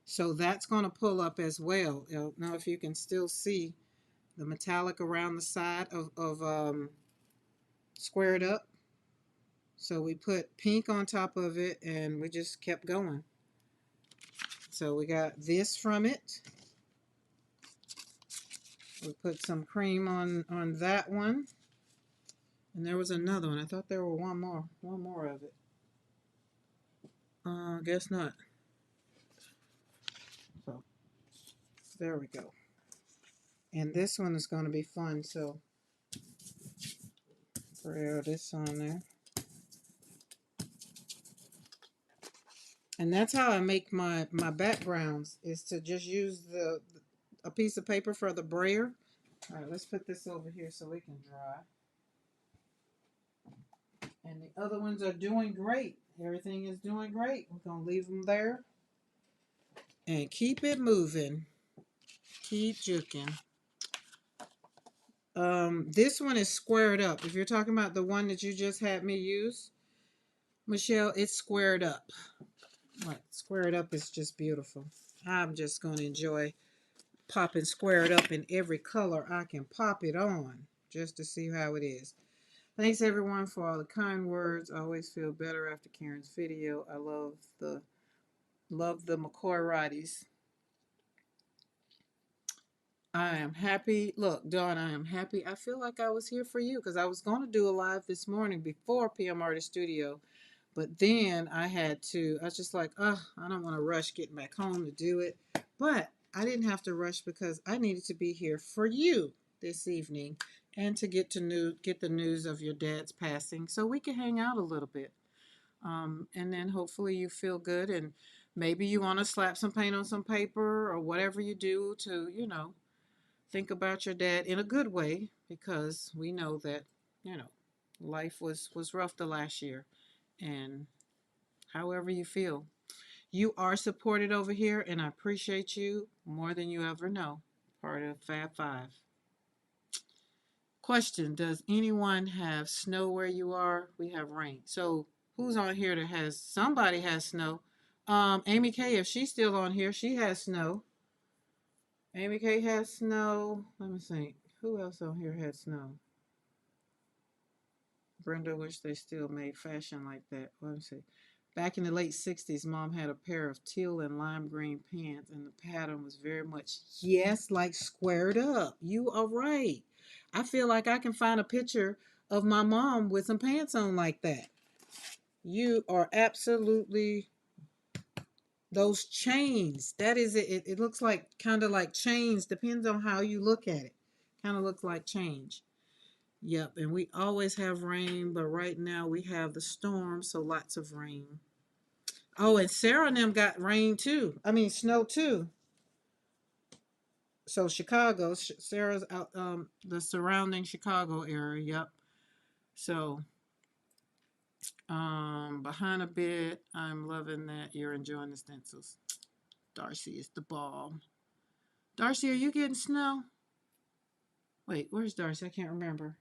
Speaker 1: So that's going to pull up as well. I don't know if you can still see the metallic around the side of squared up. So we put pink on top of it and we just kept going. So we got this from it. We put some cream on that one. And there was another one. I thought there were one more of it. Guess not. So there we go. And this one is going to be fun. So throw this on there. And that's how I make my backgrounds, is to just use a piece of paper for the brayer. All right, let's put this over here so we can dry. And the other ones are doing great. Everything is doing great. We're going to leave them there. And keep it moving. Keep juking. This one is squared up. If you're talking about the one that you just had me use, Michelle, it's squared up. Like, squared up is just beautiful. I'm just going to enjoy popping squared up in every color I can pop it on, just to see how it is. Thanks everyone for all the kind words. I always feel better after Karen's video. I love the McCoy righties. I am happy. Look, Dawn, I am happy. I feel like I was here for you because I was going to do a live this morning before PM Artist Studio. But then I was just like, oh, I don't want to rush getting back home to do it. But I didn't have to rush because I needed to be here for you this evening and to get the news of your dad's passing so we can hang out a little bit. And then hopefully you feel good and maybe you want to slap some paint on some paper or whatever you do to, think about your dad in a good way because we know that, life was rough the last year. And however you feel, you are supported over here and I appreciate you more than you ever know. Part of Fab Five. Question: does anyone have snow where you are? We have rain. So who's on here that has somebody has snow? Amy K, if she's still on here, she has snow. Amy K has snow. Let me think. Who else on here had snow? Brenda wish they still made fashion like that. Let me see. Back in the late 60s, mom had a pair of teal and lime green pants, and the pattern was very much, yes, like squared up. You are right. I feel like I can find a picture of my mom with some pants on like that. You are absolutely, those chains. That is it. It looks like kind of like chains, depends on how you look at it. Kind of looks like change. Yep, and we always have rain, but right now we have the storm, so lots of rain. Oh, and Sarah and them got rain too. I mean, snow too. So Chicago, Sarah's out, the surrounding Chicago area. Yep. So, behind a bit, I'm loving that you're enjoying the stencils. Darcy is the bomb. Darcy, are you getting snow? Wait, where's Darcy? I can't remember.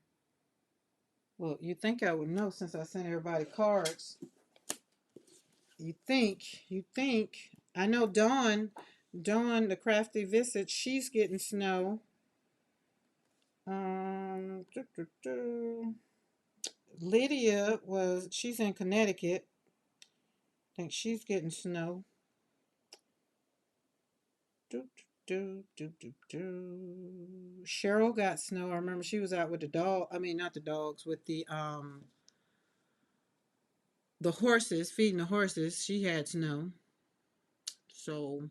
Speaker 1: Well, you think I would know since I sent everybody cards. You think. I know Dawn, the crafty visit, she's getting snow. Doo, doo, doo. Lydia she's in Connecticut. I think she's getting snow. Doo, doo, doo, doo, doo. Cheryl got snow. I remember she was out with the dog. I mean, not the dogs, with the horses, feeding the horses. She had snow. So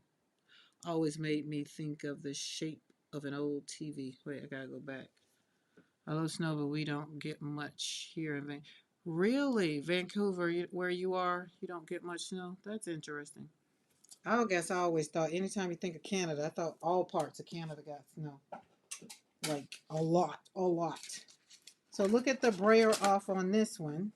Speaker 1: always made me think of the shape of an old TV. Wait, I gotta go back. I love snow, but we don't get much here in Vancouver. Really? Vancouver, where you are, you don't get much snow? That's interesting. I guess I always thought anytime you think of Canada, I thought all parts of Canada got snow. Like a lot, a lot. So look at the brayer off on this one.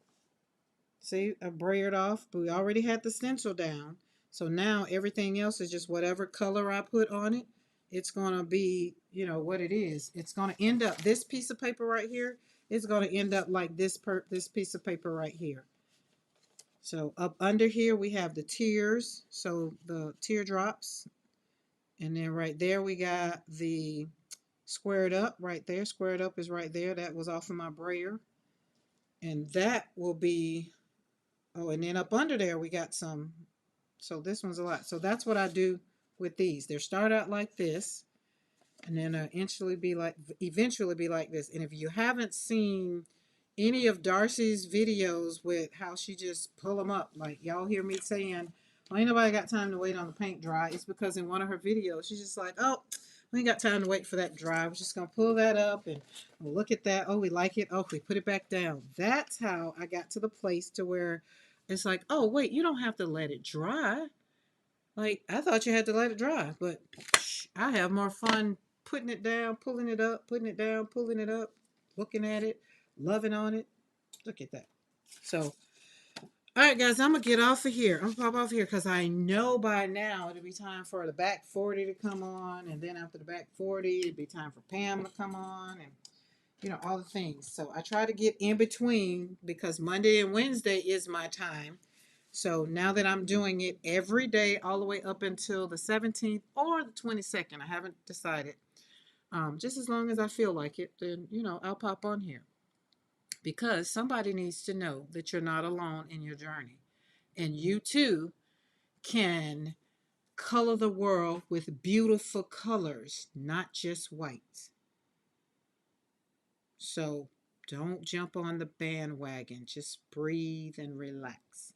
Speaker 1: See, I brayered off, but we already had the stencil down. So now everything else is just whatever color I put on it. It's going to be, what it is. It's going to end up, this piece of paper right here, it's going to end up like this piece of paper right here. So up under here, we have the tears. So the teardrops. And then right there, we got the squared up right there. Squared up is right there. That was off of my brayer. And that will be, oh, and then up under there, we got some. So this one's a lot. So that's what I do with these. They start out like this, and then eventually be like this. And if you haven't seen any of Darcy's videos with how she just pull them up, like y'all hear me saying, well, ain't nobody got time to wait on the paint dry. It's because in one of her videos, she's just like, oh, we ain't got time to wait for that dry. We're just gonna pull that up and look at that. Oh, we like it. Oh, we put it back down. That's how I got to the place to where it's like, oh wait, you don't have to let it dry. Like, I thought you had to let it dry, but I have more fun putting it down, pulling it up, putting it down, pulling it up, looking at it, loving on it. Look at that. So, all right, guys, I'm going to get off of here. I'm going to pop off here because I know by now it'll be time for the back 40 to come on. And then after the back 40, it'll be time for Pam to come on and, all the things. So I try to get in between because Monday and Wednesday is my time. So now that I'm doing it every day, all the way up until the 17th or the 22nd, I haven't decided. Just as long as I feel like it, then, I'll pop on here. Because somebody needs to know that you're not alone in your journey. And you too can color the world with beautiful colors, not just white. So don't jump on the bandwagon. Just breathe and relax.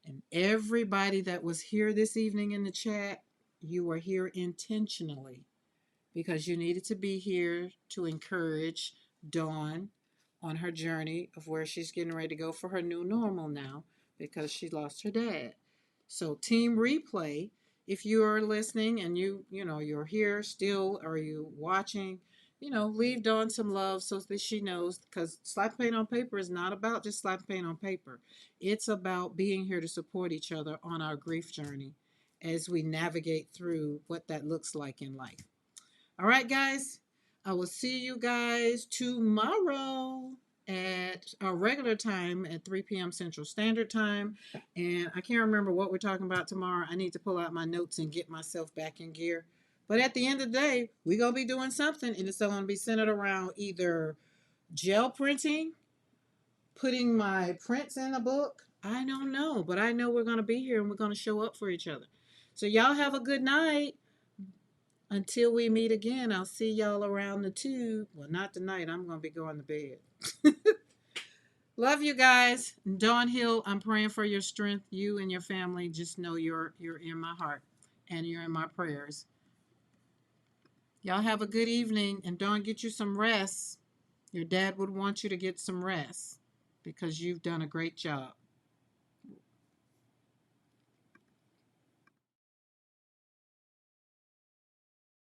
Speaker 1: And everybody that was here this evening in the chat, you were here intentionally because you needed to be here to encourage Dawn on her journey of where she's getting ready to go for her new normal now because she lost her dad. So Team Replay, if you are listening and you're here still, or you watching, leave Dawn some love so that she knows, because slap paint on paper is not about just slap paint on paper. It's about being here to support each other on our grief journey as we navigate through what that looks like in life. All right, guys, I will see you guys tomorrow at our regular time at 3 p.m. Central Standard Time. And I can't remember what we're talking about tomorrow. I need to pull out my notes and get myself back in gear. But at the end of the day, we're going to be doing something, and it's going to be centered around either gel printing, putting my prints in a book, I don't know, but I know we're going to be here and we're going to show up for each other. So y'all have a good night. Until we meet again, I'll see y'all around the tube. Well, not tonight. I'm going to be going to bed. Love you guys. Dawn Hill, I'm praying for your strength. You and your family, just know you're in my heart and you're in my prayers. Y'all have a good evening, and Dawn, get you some rest. Your dad would want you to get some rest because you've done a great job.